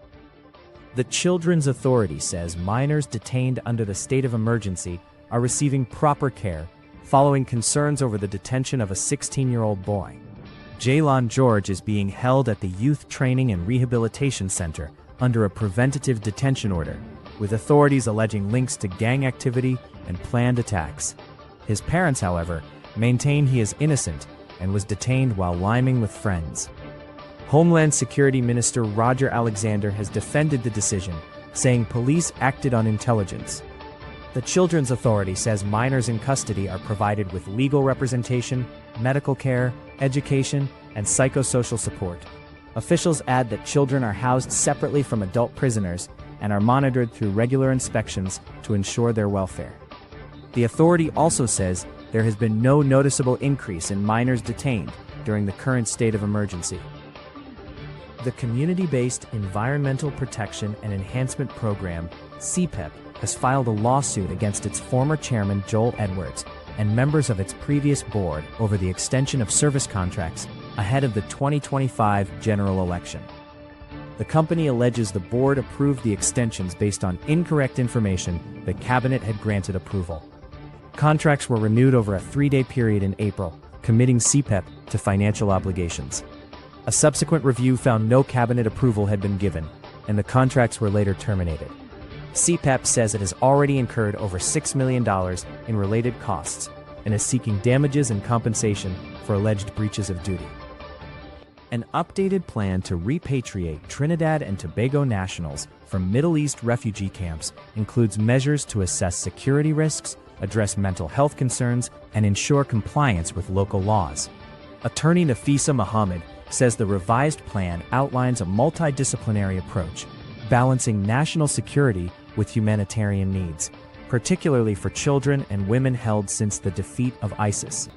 Q: The Children's Authority says minors detained under the state of emergency are receiving proper care following concerns over the detention of a 16-year-old boy. Jaylon George is being held at the Youth Training and Rehabilitation Center under a preventative detention order, with authorities alleging links to gang activity and planned attacks. His parents, however, maintain he is innocent and was detained while liming with friends. Homeland Security Minister Roger Alexander has defended the decision, saying police acted on intelligence. The Children's Authority says minors in custody are provided with legal representation, medical care, education, and psychosocial support. Officials add that children are housed separately from adult prisoners and are monitored through regular inspections to ensure their welfare. The authority also says there has been no noticeable increase in minors detained during the current state of emergency. The Community-Based Environmental Protection and Enhancement Program, CPEP, has filed a lawsuit against its former chairman, Joel Edwards, and members of its previous board over the extension of service contracts ahead of the 2025 general election. The company alleges the board approved the extensions based on incorrect information the cabinet had granted approval. Contracts were renewed over a 3-day period in April, committing CPEP to financial obligations. A subsequent review found no cabinet approval had been given, and the contracts were later terminated. CPEP says it has already incurred over $6 million in related costs and is seeking damages and compensation for alleged breaches of duty. An updated plan to repatriate Trinidad and Tobago nationals from Middle East refugee camps includes measures to assess security risks, address mental health concerns, and ensure compliance with local laws. Attorney Nafisa Muhammad says the revised plan outlines a multidisciplinary approach, balancing national security with humanitarian needs, particularly for children and women held since the defeat of ISIS.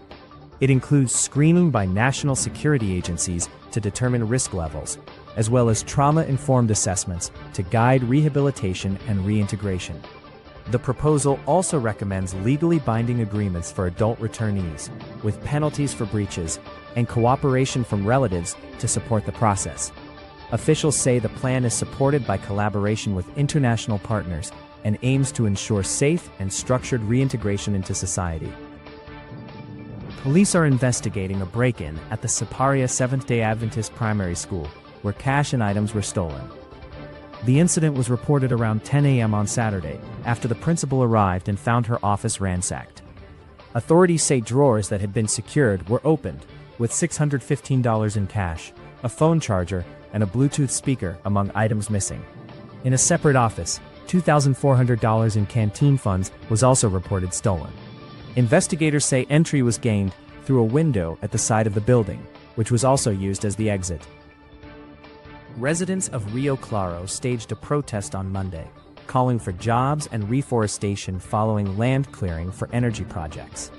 Q: It includes screening by national security agencies to determine risk levels, as well as trauma-informed assessments to guide rehabilitation and reintegration. The proposal also recommends legally binding agreements for adult returnees, with penalties for breaches, and cooperation from relatives to support the process. Officials say the plan is supported by collaboration with international partners and aims to ensure safe and structured reintegration into society. Police are investigating a break-in at the Siparia Seventh-day Adventist Primary School, where cash and items were stolen. The incident was reported around 10 a.m. on Saturday, after the principal arrived and found her office ransacked. Authorities say drawers that had been secured were opened, with $615 in cash, a phone charger, and a Bluetooth speaker among items missing. In a separate office, $2,400 in canteen funds was also reported stolen. Investigators say entry was gained through a window at the side of the building, which was also used as the exit. Residents of Rio Claro staged a protest on Monday, calling for jobs and reforestation following land clearing for energy projects.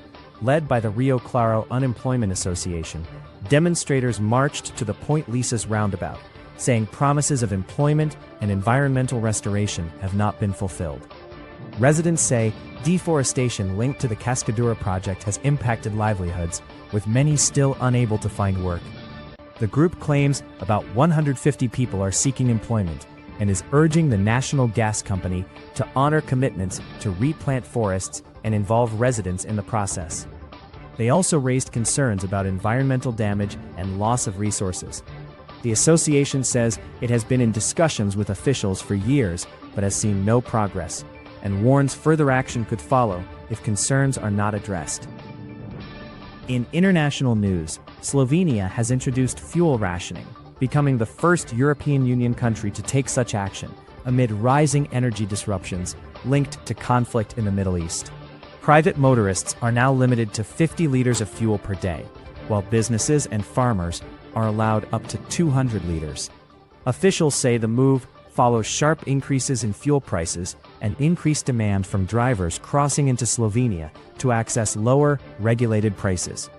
Q: Led by the Rio Claro Unemployment Association, demonstrators marched to the Point Lisas roundabout, saying promises of employment and environmental restoration have not been fulfilled. Residents say deforestation linked to the Cascadura project has impacted livelihoods, with many still unable to find work. The group claims about 150 people are seeking employment and is urging the National Gas Company to honor commitments to replant forests and involve residents in the process. They also raised concerns about environmental damage and loss of resources. The association says it has been in discussions with officials for years but has seen no progress, and warns further action could follow if concerns are not addressed. In international news, Slovenia has introduced fuel rationing, becoming the first European Union country to take such action amid rising energy disruptions linked to conflict in the Middle East. Private motorists are now limited to 50 liters of fuel per day, while businesses and farmers are allowed up to 200 liters. Officials say the move follows sharp increases in fuel prices and increased demand from drivers crossing into Slovenia to access lower, regulated prices.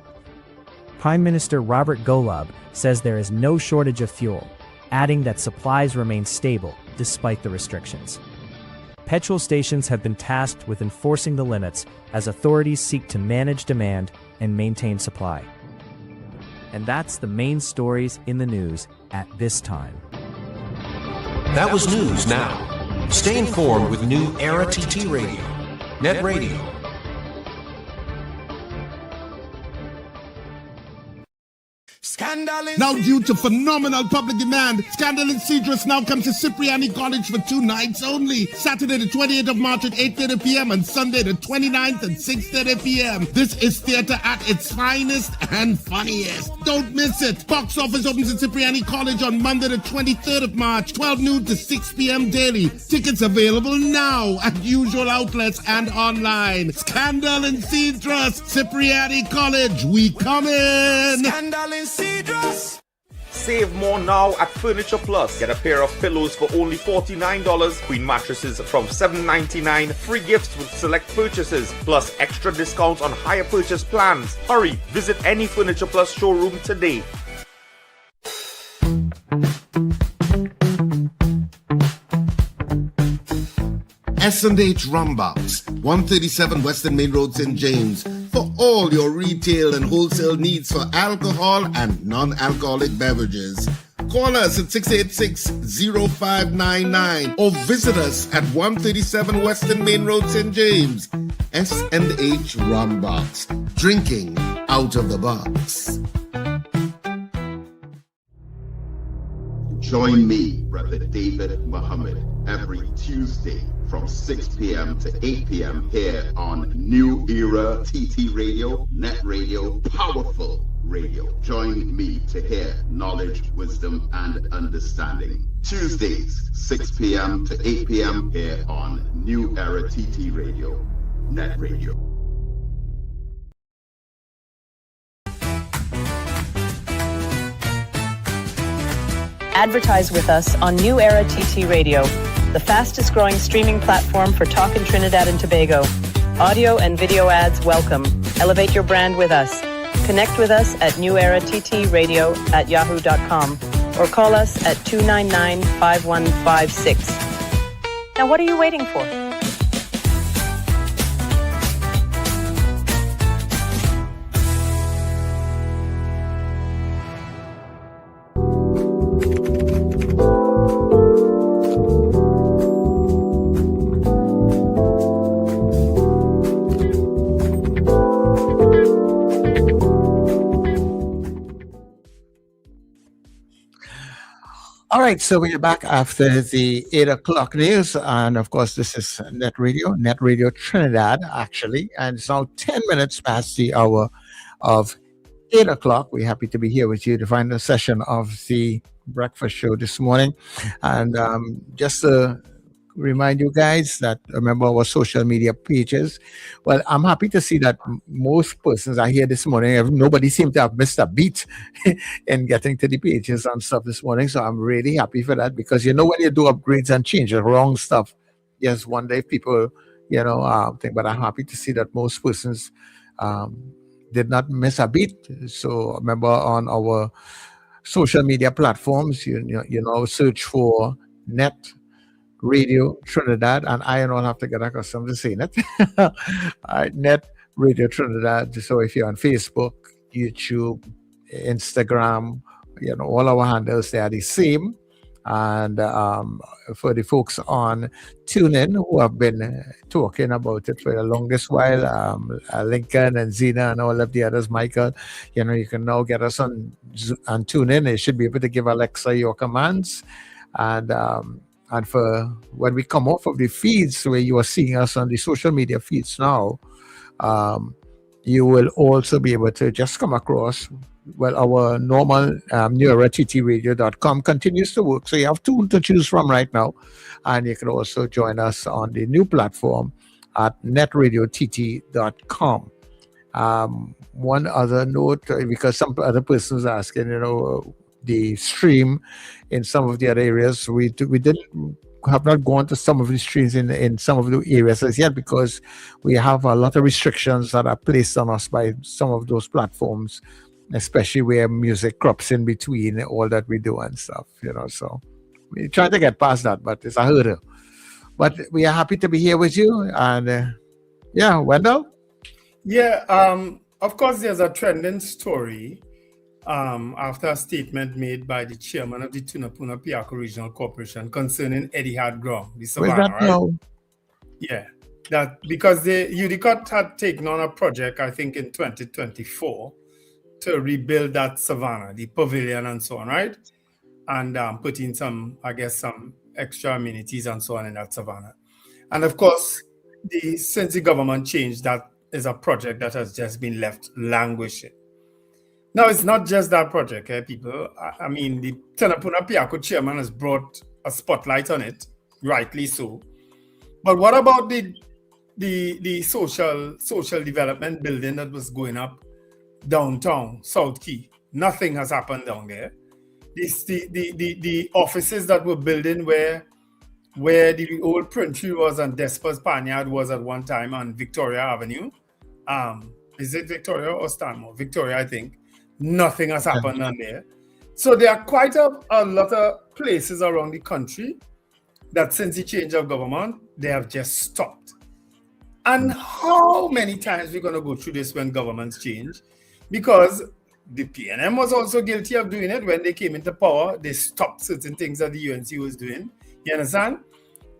Q: Prime Minister Robert Golob says there is no shortage of fuel, adding that supplies remain stable despite the restrictions. Petrol stations have been tasked with enforcing the limits as authorities seek to manage demand and maintain supply. And that's the main stories in the news at this time.
P: That was News Now. Stay informed with New Era TT Radio, Net Radio.
I: Now, due to phenomenal public demand, Scandal in Cedrus now comes to Cipriani College for 2 nights only. Saturday the 28th of March at 8:30 p.m. and Sunday the 29th at 6:30 p.m. This is theater at its finest and funniest. Don't miss it. Box office opens at Cipriani College on Monday the 23rd of March, 12 noon to 6 p.m. daily. Tickets available now at usual outlets and online. Scandal in Cedrus, Cipriani College, we come in.
J: Scandal in Cedrus. Save more now at Furniture Plus. Get a pair of pillows for only $49, queen mattresses from $7.99, free gifts with select purchases, plus extra discounts on higher purchase plans. Hurry, visit any Furniture Plus showroom today.
I: S&H Rumbox, 137 Western Main Road, St. James, for all your retail and wholesale needs for alcohol and non-alcoholic beverages. Call us at 686-0599 or visit us at 137 Western Main Road, St. James. S&H Rumbox, drinking out of the box.
C: Join me, Brother David Muhammad, every Tuesday from 6 p.m. to 8 p.m. here on New Era TT Radio, Net Radio, Powerful Radio. Join me to hear knowledge, wisdom, and understanding. Tuesdays, 6 p.m. to 8 p.m. here on New Era TT Radio. Net Radio.
L: Advertise with us on New Era TT Radio, the fastest growing streaming platform for talk in Trinidad and Tobago. Audio and video ads welcome. Elevate your brand with us. Connect with us at newerattradio@yahoo.com or call us at 299-5156. Now what are you waiting for?
B: All right, so we're back after the 8 o'clock news. And of course, this is Net Radio Trinidad, actually. And it's now 10 minutes past the hour of 8 o'clock. We're happy to be here with you to find a session of the breakfast show this morning. And just to remind you guys that remember our social media pages. Well, I'm happy to see that most persons are here this morning. Nobody seemed to have missed a beat in getting to the pages and stuff this morning. So I'm really happy for that, because when you do upgrades and change the wrong stuff, yes, one day people, think. But I'm happy to see that most persons did not miss a beat. So remember, on our social media platforms, you search for NETT Radio Trinidad, and I don't have to get accustomed to saying it. All right, NETT Radio Trinidad. So if you're on Facebook, YouTube, Instagram, all our handles, they are the same. And for the folks on TuneIn who have been talking about it for the longest while, Lincoln and Zena and all of the others, Michael, you can now get us on TuneIn. You should be able to give Alexa your commands. And for when we come off of the feeds where you are seeing us on the social media feeds now, you will also be able to just come across, our normal NewEraTTRadio.com continues to work. So you have two to choose from right now. And you can also join us on the new platform at NetRadioTT.com. One other note, because some other persons are asking, the stream in some of the other areas. We have not gone to some of the streams in some of the areas as yet, because we have a lot of restrictions that are placed on us by some of those platforms, especially where music crops in between all that we do and stuff, so we're trying to get past that, but it's a hurdle. But we are happy to be here with you. And Wendell?
A: Of course, there's a trending story after a statement made by the chairman of the Tunapuna Piako Regional Corporation concerning Etihad Ground, the Savannah, right? Now? Yeah, that because the UDCOT had taken on a project, I think in 2024, to rebuild that Savannah, the pavilion and so on, right? And put in some extra amenities and so on in that Savannah. And of course, since the government changed, that is a project that has just been left languishing. Now, it's not just that project, people. I mean, the Tunapuna Piako chairman has brought a spotlight on it, rightly so. But what about the social development building that was going up downtown, South Key? Nothing has happened down there. The offices that were building where the old printery was and Despa's Panyard was at one time on Victoria Avenue. Is it Victoria or Stanmore? Victoria, I think. Nothing has happened on there. So there are quite a lot of places around the country that since the change of government, they have just stopped. And how many times we're going to go through this when governments change? Because the PNM was also guilty of doing it when they came into power. They stopped certain things that the UNC was doing. You understand?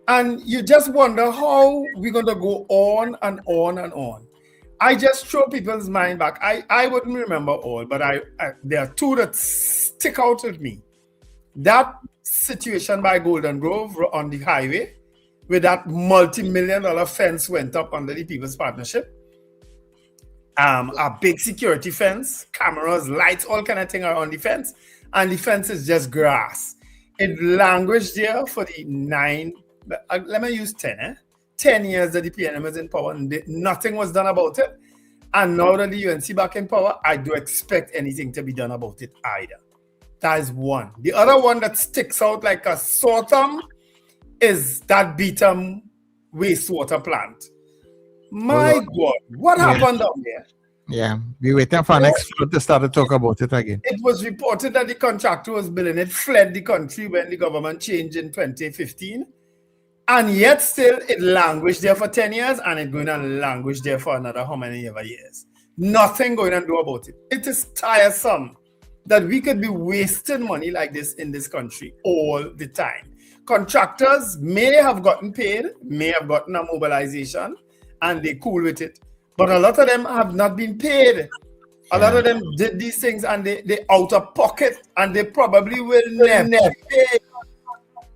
A: And you just wonder how we're going to go on and on and on. I just throw people's mind back. I wouldn't remember all, but there are two that stick out with me. That situation by Golden Grove on the highway, where that multi-million-dollar fence went up under the People's Partnership. A big security fence, cameras, lights, all kind of thing are on the fence. And the fence is just grass. It languished there for the 9, let me use 10, 10 years that the PNM was in power and nothing was done about it. And now that the UNC back in power, I do expect anything to be done about it either. That is one. The other one that sticks out like a sore thumb is that Beetham wastewater plant. My God, what happened down there?
B: Yeah, we're waiting for next floor to start to talk about it again.
A: It was reported that the contractor was building it, fled the country when the government changed in 2015. And yet still it languished there for 10 years and it's going to languish there for another how many ever years. Nothing going to do about it. It is tiresome that we could be wasting money like this in this country all the time. Contractors may have gotten paid, may have gotten a mobilization, and they're cool with it. But a lot of them have not been paid. A lot of them did these things and they out of pocket and they probably will never pay.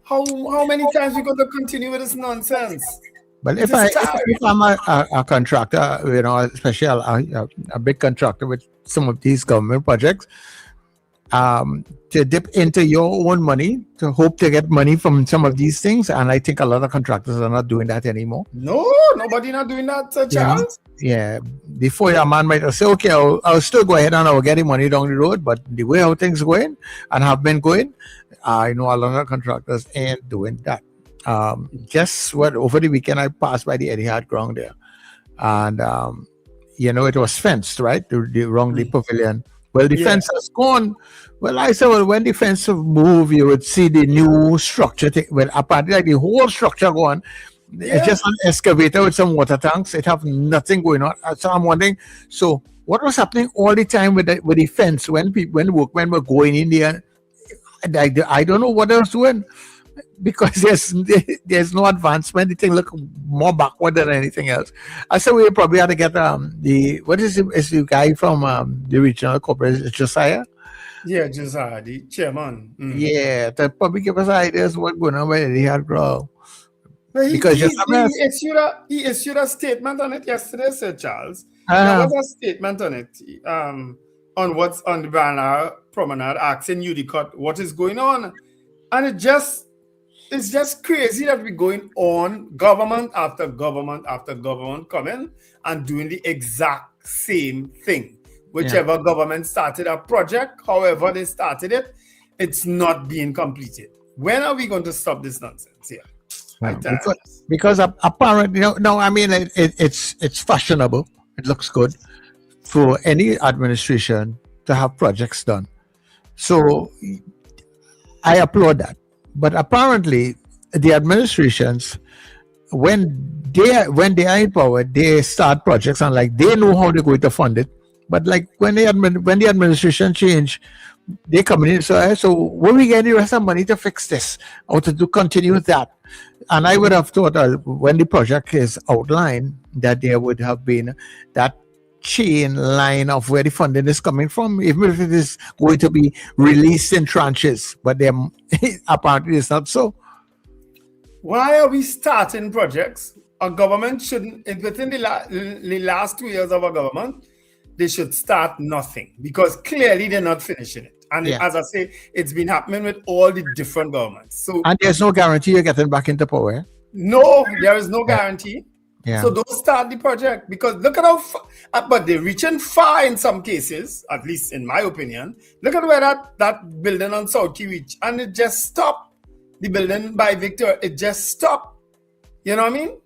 A: How many times we going to continue with this nonsense?
B: But if I'm a contractor, you know, especially a big contractor with some of these government projects, to dip into your own money to hope to get money from some of these things, and I think a lot of contractors are not doing that anymore.
A: No, nobody not doing that, Charles.
B: Yeah, before your man might say, okay, I'll still go ahead and I'll get the money down the road, but the way how things going and have been going, I know a lot of contractors ain't doing that. Just over the weekend I passed by the Etihad ground there, and you know, it was fenced, right? The pavilion. Well, the fence has gone. Well, I said, well, when the fence move, you would see the new structure. Well, apparently, like the whole structure gone. It's just an excavator with some water tanks. It have nothing going on. So I'm wondering, so what was happening all the time with the fence when workmen were going in there? I don't know what they was doing, because there's no advancement. The thing look more backward than anything else. I said we probably had to get is the guy from the regional corporation, Josiah?
A: Yeah, Josiah, the chairman.
B: Yeah, to probably give us ideas what going on with the hard grow.
A: Because he issued a statement on it yesterday, Sir Charles. There was a statement on it, on what's on the banner promenade, asking UDCOT what is going on, and it's just crazy that we're going on, government after government after government coming and doing the exact same thing. Whichever government started a project, however they started it, it's not being completed. When are we going to stop this nonsense here?
B: Because apparently, no, I mean, it's fashionable. It looks good for any administration to have projects done. So I applaud that. But apparently, the administrations, when they are in power, they start projects and like they know how they're going to fund it. But like when the administration change, they come in. So when we get the rest of money to fix this or to continue with that? And I would have thought when the project is outlined that there would have been that chain line of where the funding is coming from, even if it is going to be released in tranches. But apparently it's not so.
A: Why are we starting projects? A government shouldn't, within the last 2 years of a government, they should start nothing, because clearly they're not finishing it. And as I say, it's been happening with all the different governments. And
B: there's no guarantee you're getting back into power.
A: No, there is no guarantee.
B: Yeah.
A: So don't start the project, because look at how far, but they're reaching far in some cases, at least in my opinion. Look at where that building on South Key reached, and it just stopped. The building by Victor, it just stopped. You know what I mean?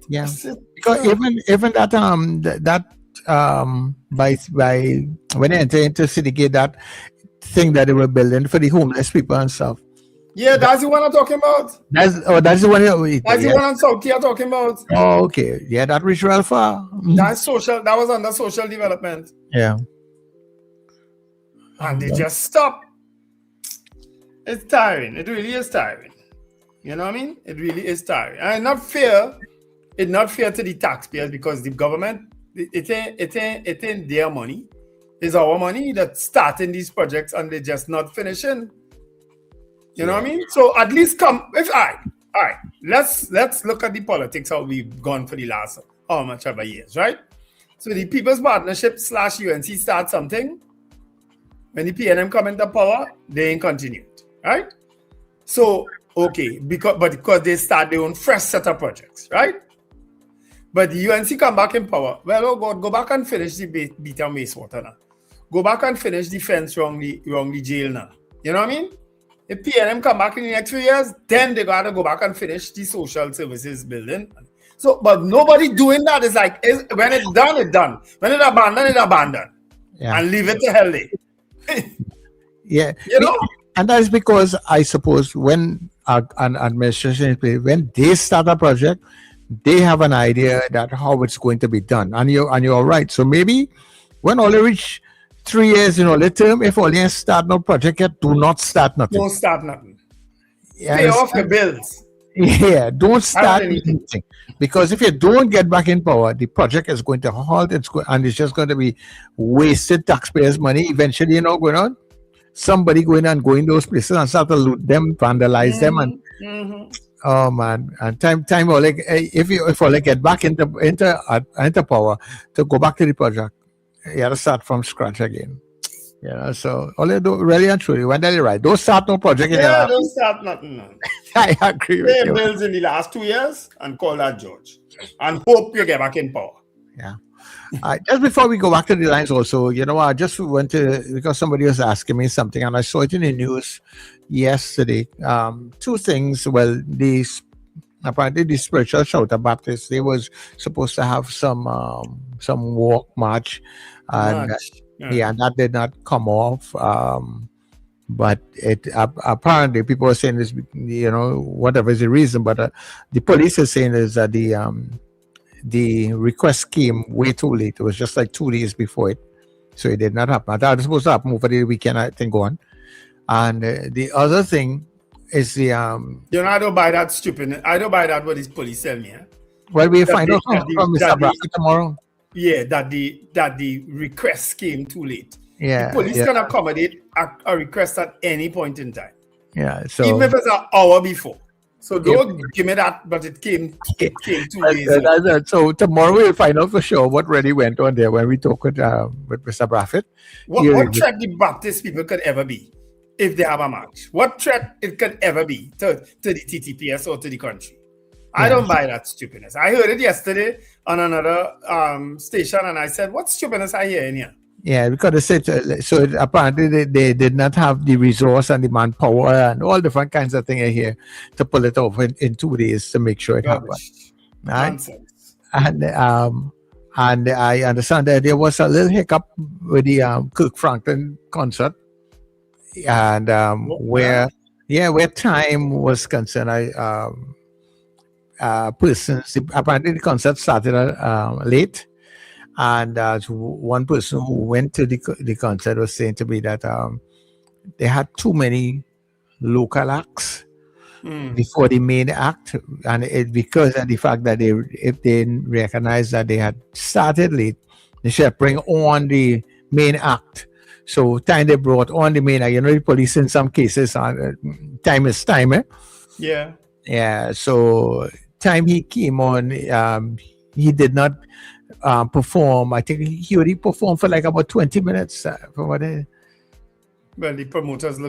B: Because even that by when they enter into City Gate, that thing that they were building for the homeless people and stuff.
A: Yeah, that's the one I'm talking about.
B: That's the one. That's the
A: one on South Key I'm talking about.
B: Oh, okay. Yeah, that reached real far.
A: That's social. That was under social development.
B: Yeah.
A: And they just stopped. It's tiring. It really is tiring. You know what I mean? It really is tiring. And not fair. It's not fair to the taxpayers, because the government, it ain't their money. It's our money that's starting these projects and they're just not finishing. You know what I mean? So at least all right. Let's look at the politics how we've gone for the last how much ever years, right? So the People's Partnership / UNC start something. When the PNM come into power, they ain't continued, right? So Okay, because they start their own fresh set of projects, right? But the UNC come back in power. Well, oh God, go back and finish the beat and wastewater now. Go back and finish the fence wrong the jail now. You know what I mean? If PNM come back in the next few years, then they gotta go back and finish the social services building. So, but nobody doing that. Is like, when it's done, it's done. When it's abandoned.
B: Yeah.
A: And leave it to hell.
B: Yeah.
A: You know?
B: And that is because I suppose when an administration is played, when they start a project, they have an idea that how it's going to be done. And you're right. So maybe when all they reach 3 years in all the term, if all they start no project yet, do not start nothing.
A: Don't start nothing.
B: Yeah,
A: pay off your bills.
B: Yeah, don't start anything. Because if you don't get back in power, the project is going to halt. And it's just going to be wasted taxpayers' money. Eventually, you know, going on. Somebody going those places and start to loot them, vandalize them, and oh man, and time or like if you get back into power to go back to the project, you have to start from scratch again. You know, so all they do really and truly, when they're right, don't start no project.
A: Don't start nothing. No.
B: I agree with you.
A: Pay bills in the last 2 years and call that George, and hope you get back in power.
B: Yeah. Just before we go back to the lines also, you know, I just went to, because somebody was asking me something and I saw it in the news yesterday. Two things. Well, apparently the Spiritual Shouter Baptist, they was supposed to have some walk march. And and that did not come off. But it apparently people are saying this, you know, whatever is the reason, but the police is saying is that the request came way too late. It was just like 2 days before it. So it did not happen. That was supposed to happen over the weekend, I think, on. And the other thing is the...
A: You know, I don't buy that stupid. I don't buy that what these police tell me.
B: Well, we'll find out from Mr. Bradford tomorrow.
A: Yeah, that the request came too late.
B: Yeah.
A: The police can accommodate a request at any point in time.
B: Yeah, so...
A: Even if it's an hour before. So don't give me that, but it came 2 days.
B: So tomorrow we'll find out for sure what really went on there when we talk with Mr. Bradford.
A: What threat the Baptist people could ever be if they have a march? What threat it could ever be to the TTPS or to the country? I don't buy that stupidness. I heard it yesterday on another station and I said, what stupidness I hear in here?
B: Yeah, because they said so. Apparently, they did not have the resource and the manpower and all different kinds of things here to pull it off in 2 days to make sure it happened. Right? And I understand that there was a little hiccup with the Kirk Franklin concert, and where time was concerned, persons apparently the concert started late. And one person who went to the concert was saying to me that they had too many local acts before the main act, and it because of the fact that if they recognized that they had started late, they should bring on the main act. So time they brought on the main act, you know, the police in some cases, time is time, eh?
A: Yeah.
B: Yeah. So time he came on, he did not perform. I think he only performed for like about 20 minutes.
A: Well, the promoters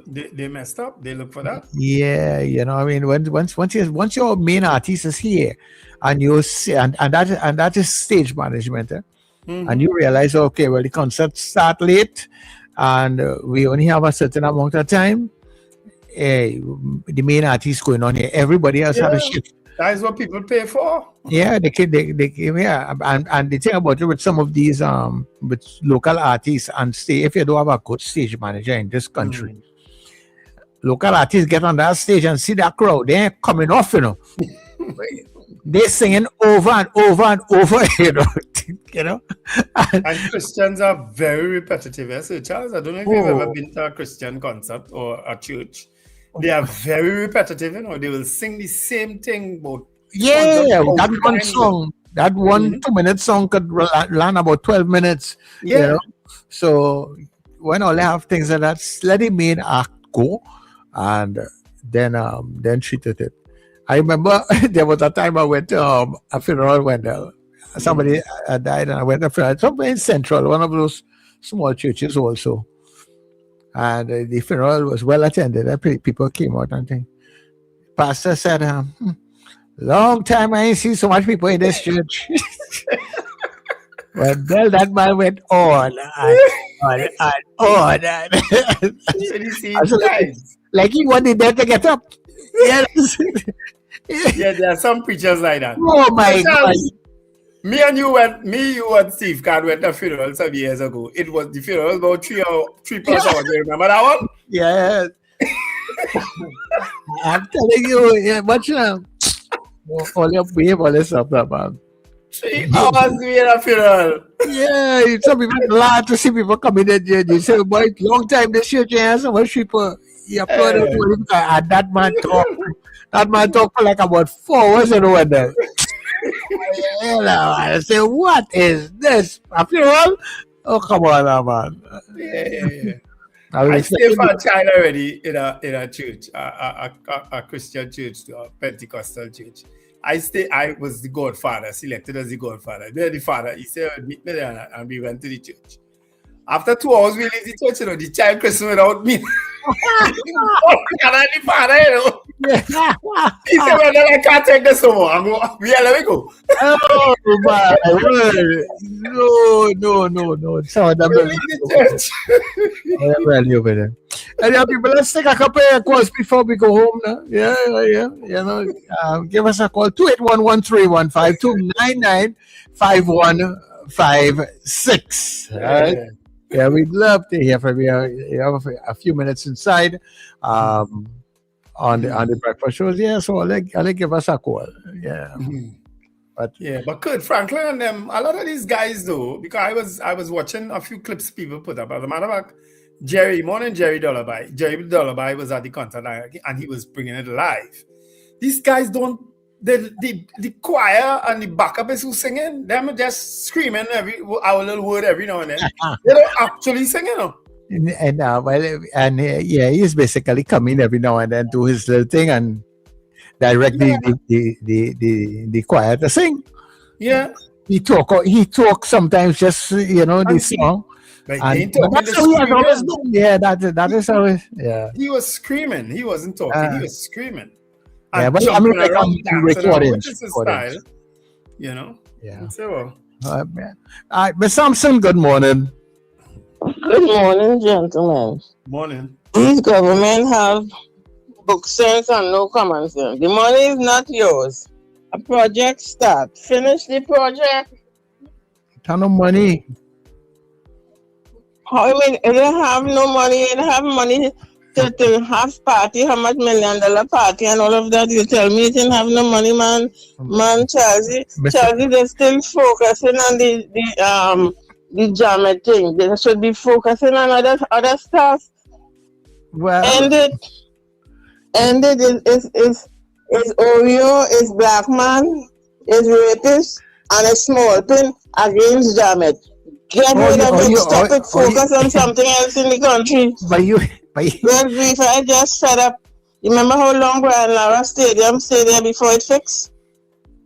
A: they messed up. They look for that.
B: Yeah, you know, I mean, once your main artist is here, and you see, and that is stage management, and you realize, okay, well, the concert start late, and we only have a certain amount of time. The main artist going on here. Everybody else have a shift.
A: That is what people pay for.
B: Yeah, they and the thing about it with some of these with local artists, and if you don't have a good stage manager in this country, local artists get on that stage and see that crowd, they ain't coming off, you know. They're singing over and over and over, you know.
A: And Christians are very repetitive. Yes, so Charles, I don't know if you've ever been to a Christian concert or a church. They are very repetitive, you know. They will sing the same thing about
B: that one song, that 1 2-minute song could run about 12 minutes.
A: Yeah.
B: You know? So when all they have things like that, let the main act go, and then treat it. I remember there was a time I went to a funeral when somebody died, and I went to a funeral somewhere in Central, one of those small churches also. And the funeral was well attended. People came out and things. pastor said, long time I ain't seen so much people in this church. Well, then that man went on and on and on. Like he wanted them to get up. Yes.
A: Yeah, there are some preachers like that.
B: Oh my God.
A: You and Steve Card went to a funeral some years ago. It was the funeral about 3 plus hours. You remember that one?
B: Yeah. I'm telling you, watch now. All your behave all this stuff, man.
A: 3 hours we had a funeral.
B: Yeah, some people glad to see people coming in there. They say, boy, long time this church has so much people. He applauded to him, and that man talked for like about 4 hours and over there. I say, what is this? A funeral? Oh, come on now, man.
A: Yeah. I stay for a child already in a church, a Christian church, a Pentecostal church. I was the godfather, selected as the godfather. Then the father, he said, meet me there, and we went to the church. After 2 hours, we leave the church, the child christened without me. The father, he said, well, then I can't take this no more. Let me go.
B: Oh, my word. No. Some of them
A: leave the church.
B: Really over there. And people, let's take a couple of calls before we go home now. Yeah. Give us a call, 281-131-529-5156. Right? Yeah, we'd love to hear from you. You have a few minutes inside on the breakfast shows. Yeah, so I'll give us a call. Yeah.
A: But Kurt Franklin and them, a lot of these guys though, because I was watching a few clips people put up. As a matter of fact, Jerry Dollaby was at the concert and he was bringing it live. These guys don't. The choir and the backup is who singing. Them just screaming our little word every now and then. They don't actually sing it.
B: He's basically coming every now and then do his little thing and direct the choir to sing.
A: Yeah.
B: He talk sometimes just the song.
A: But
B: that's how he has always done. Yeah, that is how
A: he was screaming. He wasn't talking. He was screaming.
B: Yeah, but I mean, like recording,
A: which is his style, Yeah. So,
B: Miss Sampson, good morning.
D: Good morning, gentlemen.
A: Morning.
D: These government have book sense and no common sense. The money is not yours. A project start. Finish the project.
B: Ton of money.
D: How I mean, you don't have no money. You don't have money to have party, how much $1 million party and all of that. You tell me you didn't have no money, man. Charlie, they're still focusing on the Jammeh thing. They should be focusing on other stuff.
B: Well,
D: End it is Oreo, is black man, is rapist, and is small thing against Jammeh. Get rid of it. Stop it. Focus on something else in the country. Well, if I just set up, you remember how long Brian Lara Stadium stayed there before it fixed?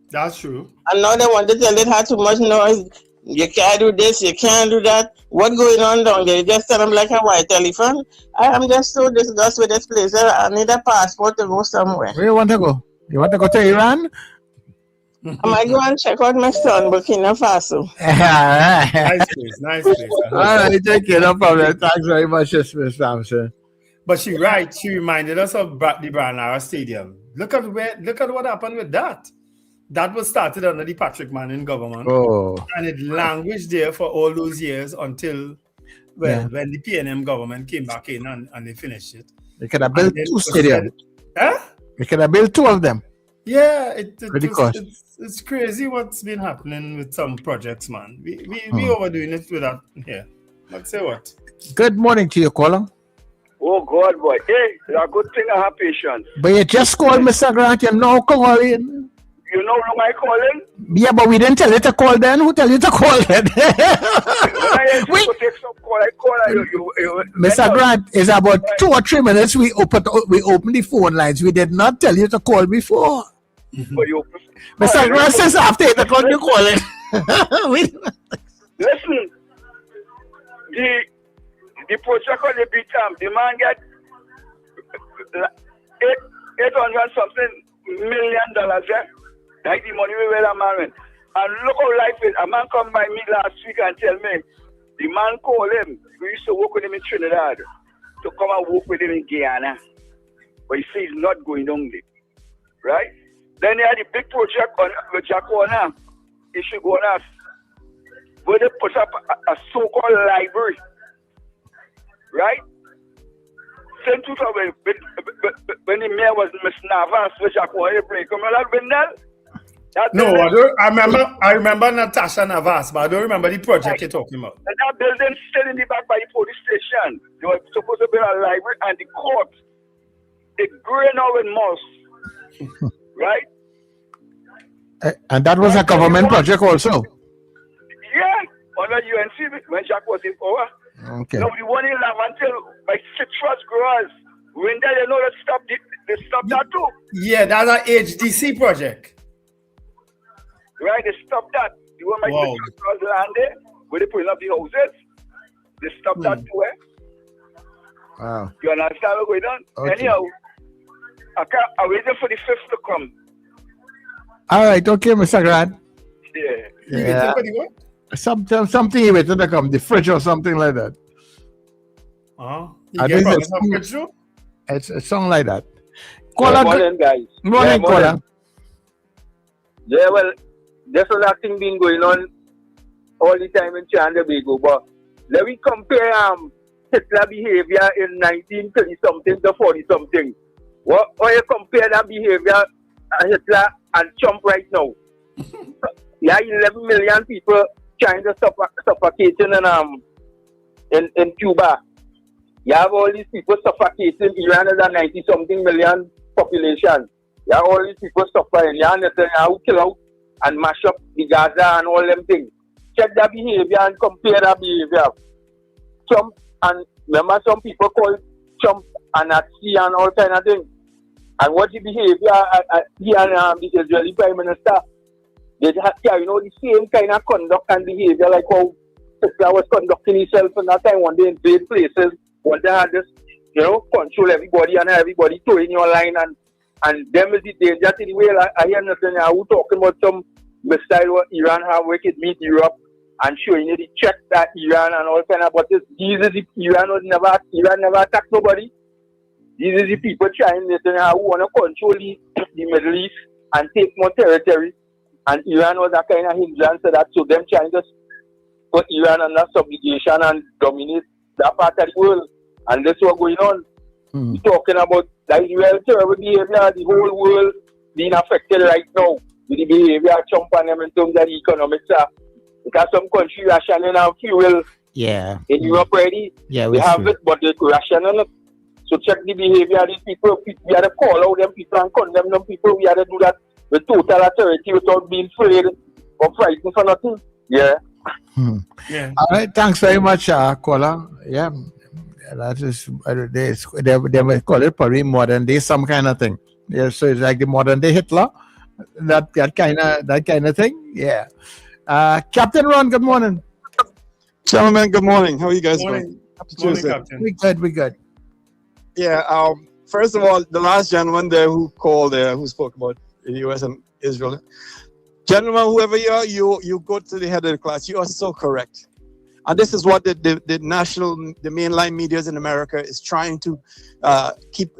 A: That's true.
D: And now they want to tell it had too much noise. You can't do this, you can't do that. What's going on down there? You just tell them like a white elephant. I am just so disgusted with this place. I need a passport to go somewhere.
B: Where you want to go? You want to go to Iran?
D: I might go and check out my son, Burkina Faso.
A: Nice place.
B: All right, thank you. No problem. Thanks very much, Miss Sampson.
A: But she's right. She reminded us of the Brian Lara Stadium. Look at what happened with that. That was started under the Patrick Manning government.
B: Oh.
A: And it languished there for all those years until when the PNM government came back in and they finished it.
B: They could have built 2 stadiums. They could have built 2 of them.
A: Yeah, it's crazy what's been happening with some projects, man. We overdoing it with that here. Let's say what.
B: Good morning to you, caller.
V: Oh, God, boy. Hey, it's a good thing I have patience.
B: But you just called Mr. Grant. You know calling.
V: You know who I calling?
B: Yeah, but we didn't tell you to call then. Who tell you to call then? Mr. Grant, it's about 2 or 3 minutes we open the phone lines. We did not tell you to call before. Mr. Grant says after 8 o'clock you call it.
V: Listen, the project on the beat the man get $800 something million, yeah? That's the money we were a man with. And look how life is. A man come by me last week and tell me, the man called him, we used to work with him in Trinidad, to come and work with him in Guyana. But he says he's not going on there. Right? Then he had a big project with Jacona. He should go on us. Where they put up a so-called library. Right? Same 2000, when the mayor was Miss Navas, which Jacona break. Come on, been there?
A: No, I remember Natasha Navas, but I don't remember the project you're talking about.
V: And that building still in the back by the police station. They were supposed to build a library and the court. It's growing now with moss. Right?
B: And that was a government project also.
V: Yeah, under UNC when Jack was in power.
B: Okay.
V: No, we want to live until my citrus growers. When they know that they stop that too.
A: Yeah, that's an HDC project.
V: Right, they stopped that. You want my citrus growers land there? Where they putting up the houses? They stopped that too, eh?
B: Wow.
V: You understand what's going on?
B: Okay.
V: Anyhow, I'm waiting for the fifth to come.
B: All right, okay, Mr. Grant.
V: Yeah.
B: Something you waiting to come, the fridge or something like that. It's a song like that.
G: Good morning, guys.
B: Morning, Kola.
G: Yeah, well, there's a lot of things been going on all the time in Trinidad and Tobago, but let me compare Hitler behavior in 1930-something to 40-something. What you compare that behavior Hitler and Trump right now? You have 11 million people trying to suffocating in Cuba. You have all these people suffocating. Iran has a 90-something million population. You have all these people suffering. You have Netanyahu kill out and mash up the Gaza and all them things. Check that behavior and compare that behavior. Trump, and remember some people call Trump a Nazi and all kind of things. And what the behavior he and the Israeli Prime Minister, they carry the same kind of conduct and behavior like how Hitler was conducting himself in that time when they invade places, when they had this, control everybody and everybody throwing your line and them is the danger to the way I hear Netanyahu talking about some missile what Iran have where it meet Europe and showing you the check that Iran and all kind of, but Iran never attacked nobody. These are the people trying Netanyahu who want to control the Middle East and take more territory. And Iran was a kind of hindrance to that. So them trying to put Iran under subjugation and dominate that part of the world. And that's what's going on. We're talking about that real terrible behavior, the whole world being affected right now with the behavior of Trump and them in terms of the economics. Because some countries rationing on fuel.
B: Yeah.
G: In Europe already.
B: Yeah,
G: we have it, but they rationing it. So check the behavior of these people. We have to call out them people and condemn them people. We have to do that with total authority without being afraid or frightened for nothing. Yeah.
B: Yeah. All right. Thanks very much, Kola. Yeah. That is, they may call it probably modern day some kind of thing. Yeah. So it's like the modern day Hitler, that kind of thing. Yeah. Captain Ron, good morning.
H: Gentlemen, good morning. How are you guys
A: doing?
H: Happy
A: Morning,
H: Tuesday.
A: Captain.
B: We good.
H: Yeah. First of all, the last gentleman there who called there, who spoke about the U.S. and Israel. Gentlemen, whoever you are, you go to the head of the class. You are so correct. And this is what the mainline medias in America is trying to keep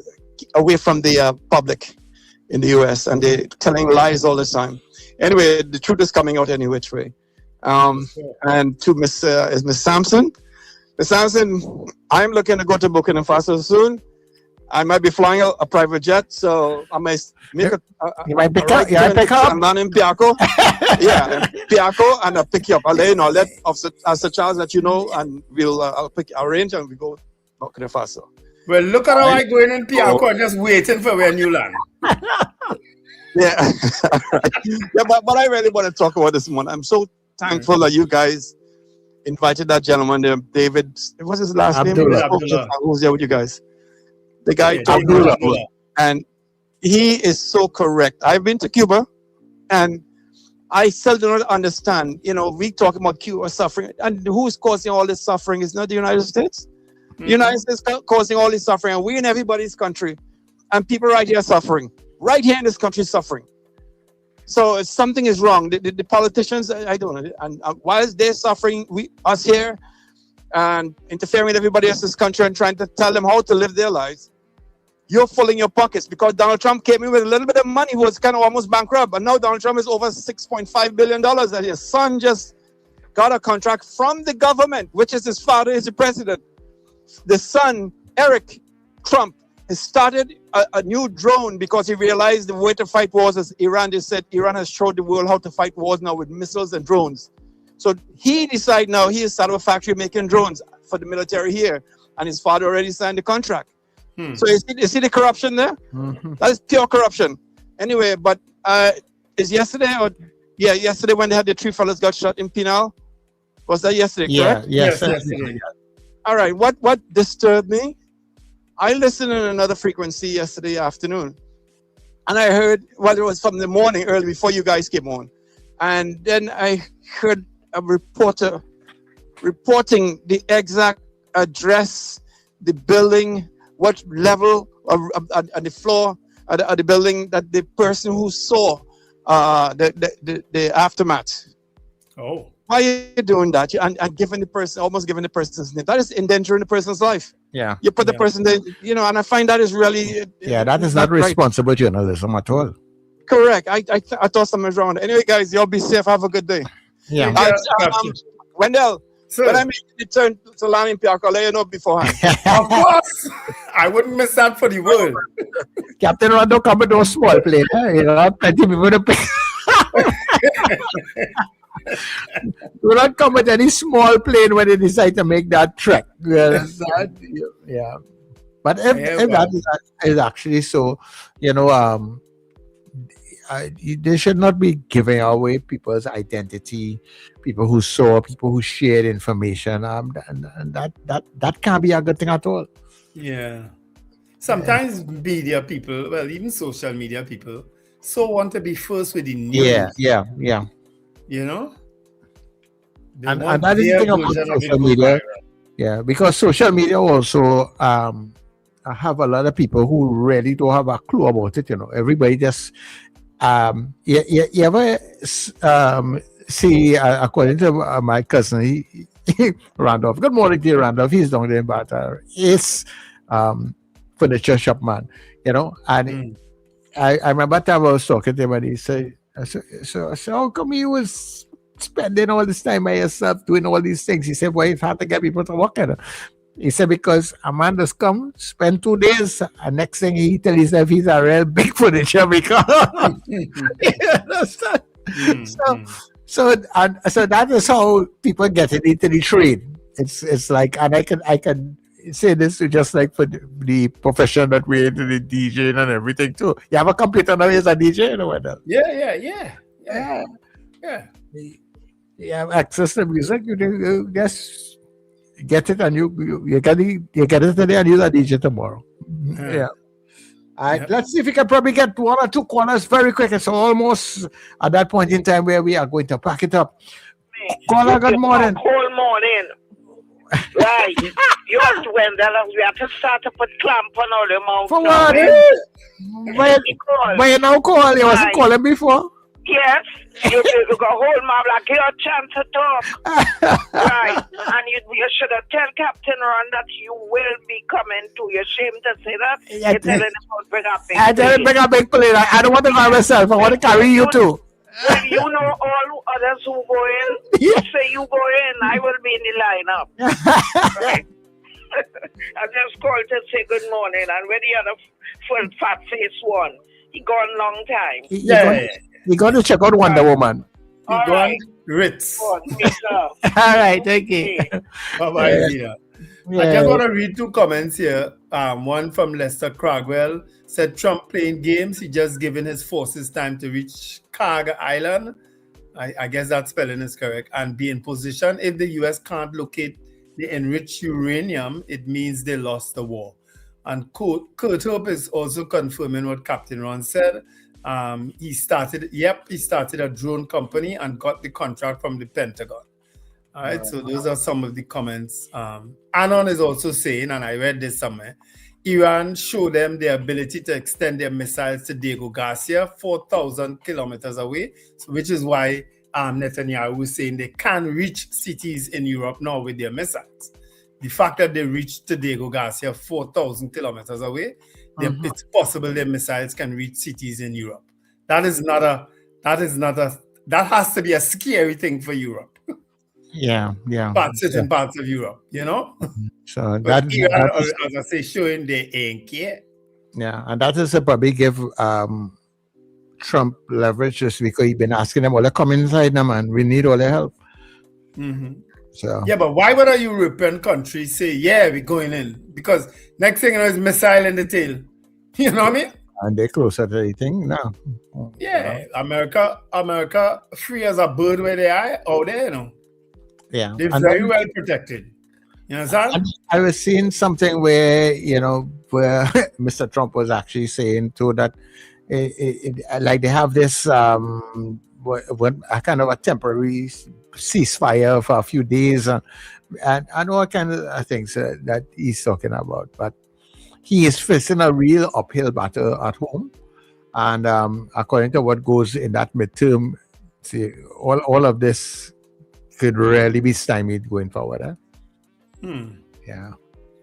H: away from the public in the U.S. And they're telling lies all the time. Anyway, the truth is coming out any which way. And to Miss Sampson. Miss Sampson, I'm looking to go to Burkina Faso soon. I might be flying a private jet, so I might make
B: you might pick up.
H: I'm not in Piaco. Yeah, Piaco, and I'll pick you up. I'll let Officer Charles that you know, and I'll arrange and we go to Burkina Faso.
A: Well, look at how I going in Piaco, just waiting for when you land.
H: Yeah, yeah, but I really want to talk about this one. I'm so thankful that you guys invited that gentleman there, David. What's his last name?
A: Abdullah.
H: Who's there with you guys? The guy, Abdullah. And he is so correct. I've been to Cuba, and I still do not understand. We talk about Cuba suffering, and who's causing all this suffering is not the United States. The United States causing all this suffering, and we're in everybody's country. and people right here suffering. Right here in this country suffering. So something is wrong. The politicians, I don't know. And whilst they're suffering, us here, and interfering with everybody else's country and trying to tell them how to live their lives, you're filling your pockets because Donald Trump came in with a little bit of money who was kind of almost bankrupt. And now Donald Trump is over $6.5 billion. And his son just got a contract from the government, which is his father is the president. The son, Eric Trump, has started a new drone because he realized the way to fight wars is Iran. They said Iran has showed the world how to fight wars now with missiles and drones. So he decided now he has started a factory making drones for the military here. And his father already signed the contract. So you see the corruption there? That is pure corruption. Anyway, but is yesterday yesterday when they had the 3 fellas got shot in Pinal? Was that yesterday, correct?
B: Yes.
H: All right, what disturbed me? I listened on another frequency yesterday afternoon. And I heard, well, it was from the morning, early before you guys came on. And then I heard a reporter reporting the exact address, the building, what level of the floor of the building that the person who saw the aftermath.
A: Oh.
H: Why are you doing that? And almost giving the person's name. That is endangering the person's life.
B: Yeah.
H: You put the person there, and I find that is really...
B: that is not responsible journalism at all.
H: Correct. I thought something was wrong. Anyway, guys, y'all be safe. Have a good day.
B: Yeah.
H: Wendell, when I make the turn to land in Piarco, I'll let you know beforehand.
A: Of course. I wouldn't miss that for the world.
B: Captain Rondo come with no small plane. Plenty people to pay. Do not come with any small plane when they decide to make that trek. But if that is actually so, they should not be giving away people's identity, people who saw, people who shared information. And that can't be a good thing at all.
A: Yeah. Sometimes media people, well, even social media people, so want to be first with the news.
B: Yeah. And that is the thing about social media. Yeah, because social media also have a lot of people who really don't have a clue about it. Everybody just you ever see, according to my cousin, Randolph. Good morning, dear Randolph. He's down there in Bata. He's furniture shop man, and I remember time I was talking to him and he said, so how come you was spending all this time by yourself doing all these things? He said, well, it's hard to get people to work at it. He said, because a man just come, spend 2 days, and next thing he tell himself he's a real big furniture maker. So that is how people get into the trade. It's like, and I can say this just like for the profession that we're into, the DJing and everything too. You have a computer now as a DJ, Yeah. You have access to music. You just get it, and you get it today and use a DJ tomorrow. Yeah. All right, let's see if we can probably get 1 or 2 corners very quick. It's almost at that point in time where we are going to pack it up. Caller, good morning.
M: Whole morning. Right. You have to Wendell, we have to start to put clamp on all the mouth.
B: For what? Why you now call? You wasn't calling before?
M: Yes. You got hold my like your chance to talk. Right. And you should have tell Captain Ron that you will be coming to your shame to say that. You're telling him about bring up big
B: I tell him bring a big plane. I don't want to carry myself. I want to carry you too.
M: Well, you know all others who go in. You say you go in, I will be in the lineup. Right. I just called to say good morning. And when the other full fat face one, he gone long time.
B: You got to check out Wonder Woman.
A: All right. Ritz.
M: All
B: right, thank you.
A: Bye-bye, Leah. I just want to read 2 comments here. One from Lester Cragwell said Trump playing games. He just given his forces time to reach Kaga Island. I guess that spelling is correct. And be in position. If the U.S. can't locate the enriched uranium, it means they lost the war. And Kurt Hope is also confirming what Captain Ron said. He started a drone company and got the contract from the Pentagon. All right, so those are some of the comments. Anon is also saying, and I read this somewhere, Iran showed them the ability to extend their missiles to Diego Garcia, 4,000 kilometers away, which is why Netanyahu was saying they can't reach cities in Europe now with their missiles. The fact that they reached to Diego Garcia, 4,000 kilometers away, it's possible their missiles can reach cities in Europe. That has to be a scary thing for Europe.
B: Yeah.
A: Certain parts of Europe, you know?
B: So
A: but Iran, as I say, showing they ain't care.
B: Yeah, and that is to probably give Trump leverage just because he's been asking them all to come inside now, man. We need all their help. So
A: yeah, but why would a European country say, yeah, we're going in? Because next thing you know is missile in the tail. You know what I mean?
B: And they're closer to anything now.
A: Yeah, America free as a bird where they are out there, you know.
B: Yeah.
A: They're very well protected. You understand?
B: I was seeing something where, where Mr. Trump was actually saying too that like they have this a kind of a temporary ceasefire for a few days and all kind of things that he's talking about. But he is facing a real uphill battle at home. And according to what goes in that midterm, all of this could really be stymied going forward. Yeah.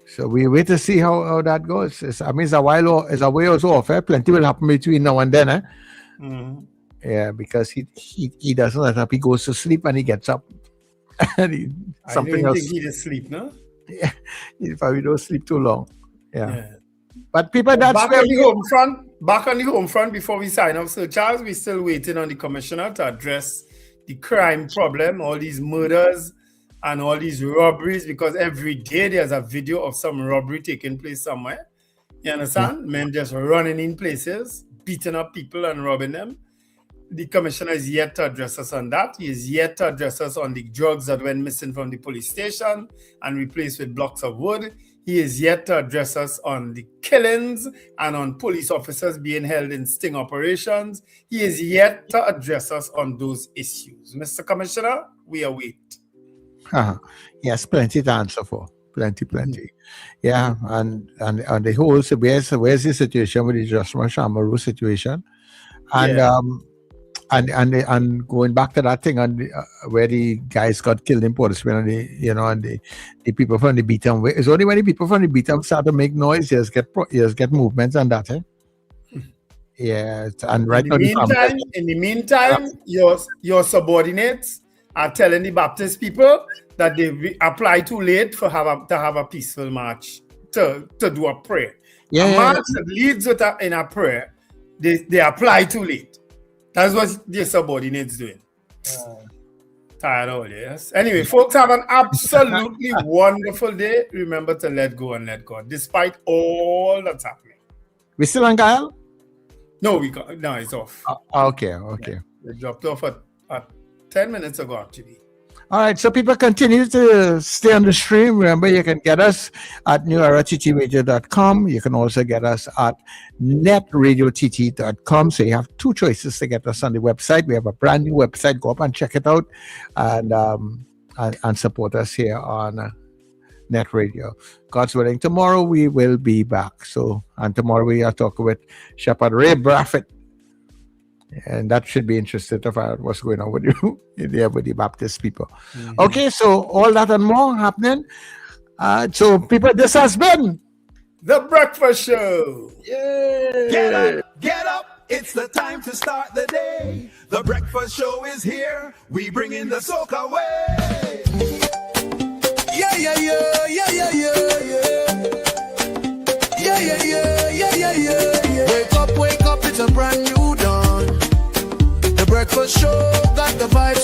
B: So we wait to see how that goes. It's a way also off. Plenty will happen between now and then. Yeah, because he doesn't let up. He goes to sleep and he gets up. And something else.
A: I don't think he just sleep, no?
B: Yeah, he probably don't sleep too long. Yeah. But people, that's
A: back on the home front before we sign off. So Charles, we're still waiting on the commissioner to address the crime problem, all these murders and all these robberies, because every day there's a video of some robbery taking place somewhere. You understand? Men just running in places, beating up people and robbing them. The commissioner is yet to address us on that. He is yet to address us on the drugs that went missing from the police station and replaced with blocks of wood. He is yet to address us on the killings and on police officers being held in sting operations. He is yet to address us on those issues. Mr. Commissioner, we await.
B: Yes, plenty to answer for. Plenty. Yeah, and the whole, so where's the situation with the Joshua Shamaru situation? And going back to that thing where the guys got killed in Port of Spain, and the people from the beat-up, it's only when the people from the beat-up start to make noise, you just get movements and that. Yeah, and right now
A: in the meantime, your subordinates are telling the Baptist people that they apply too late to have a peaceful march to do a prayer. A march that leads in a prayer, they apply too late. That's what the subordinates doing. Tired of all, yes. Anyway, folks, have an absolutely wonderful day. Remember to let go and let God, despite all that's happening.
B: We still on Gael?
A: No, it's off.
B: Okay.
A: We dropped off at 10 minutes ago, actually.
B: All right, so people continue to stay on the stream. Remember, you can get us at newerattradio.com. You can also get us at netradiott.com. So you have two choices to get us on the website. We have a brand new website. Go up and check it out and support us here on Net Radio. God's willing, tomorrow we will be back. And tomorrow we are talking with Shepherd Ray Braffett. And that should be interesting to find out what's going on with you there with the Baptist people. Okay, so all that and more happening. So people, this has been
A: The Breakfast Show.
F: Yay! Get up, it's the time to start the day. The Breakfast Show is here. We bring in the soca way. Yeah. Wake up, it's a brand new dawn. The Breakfast Show got the vibe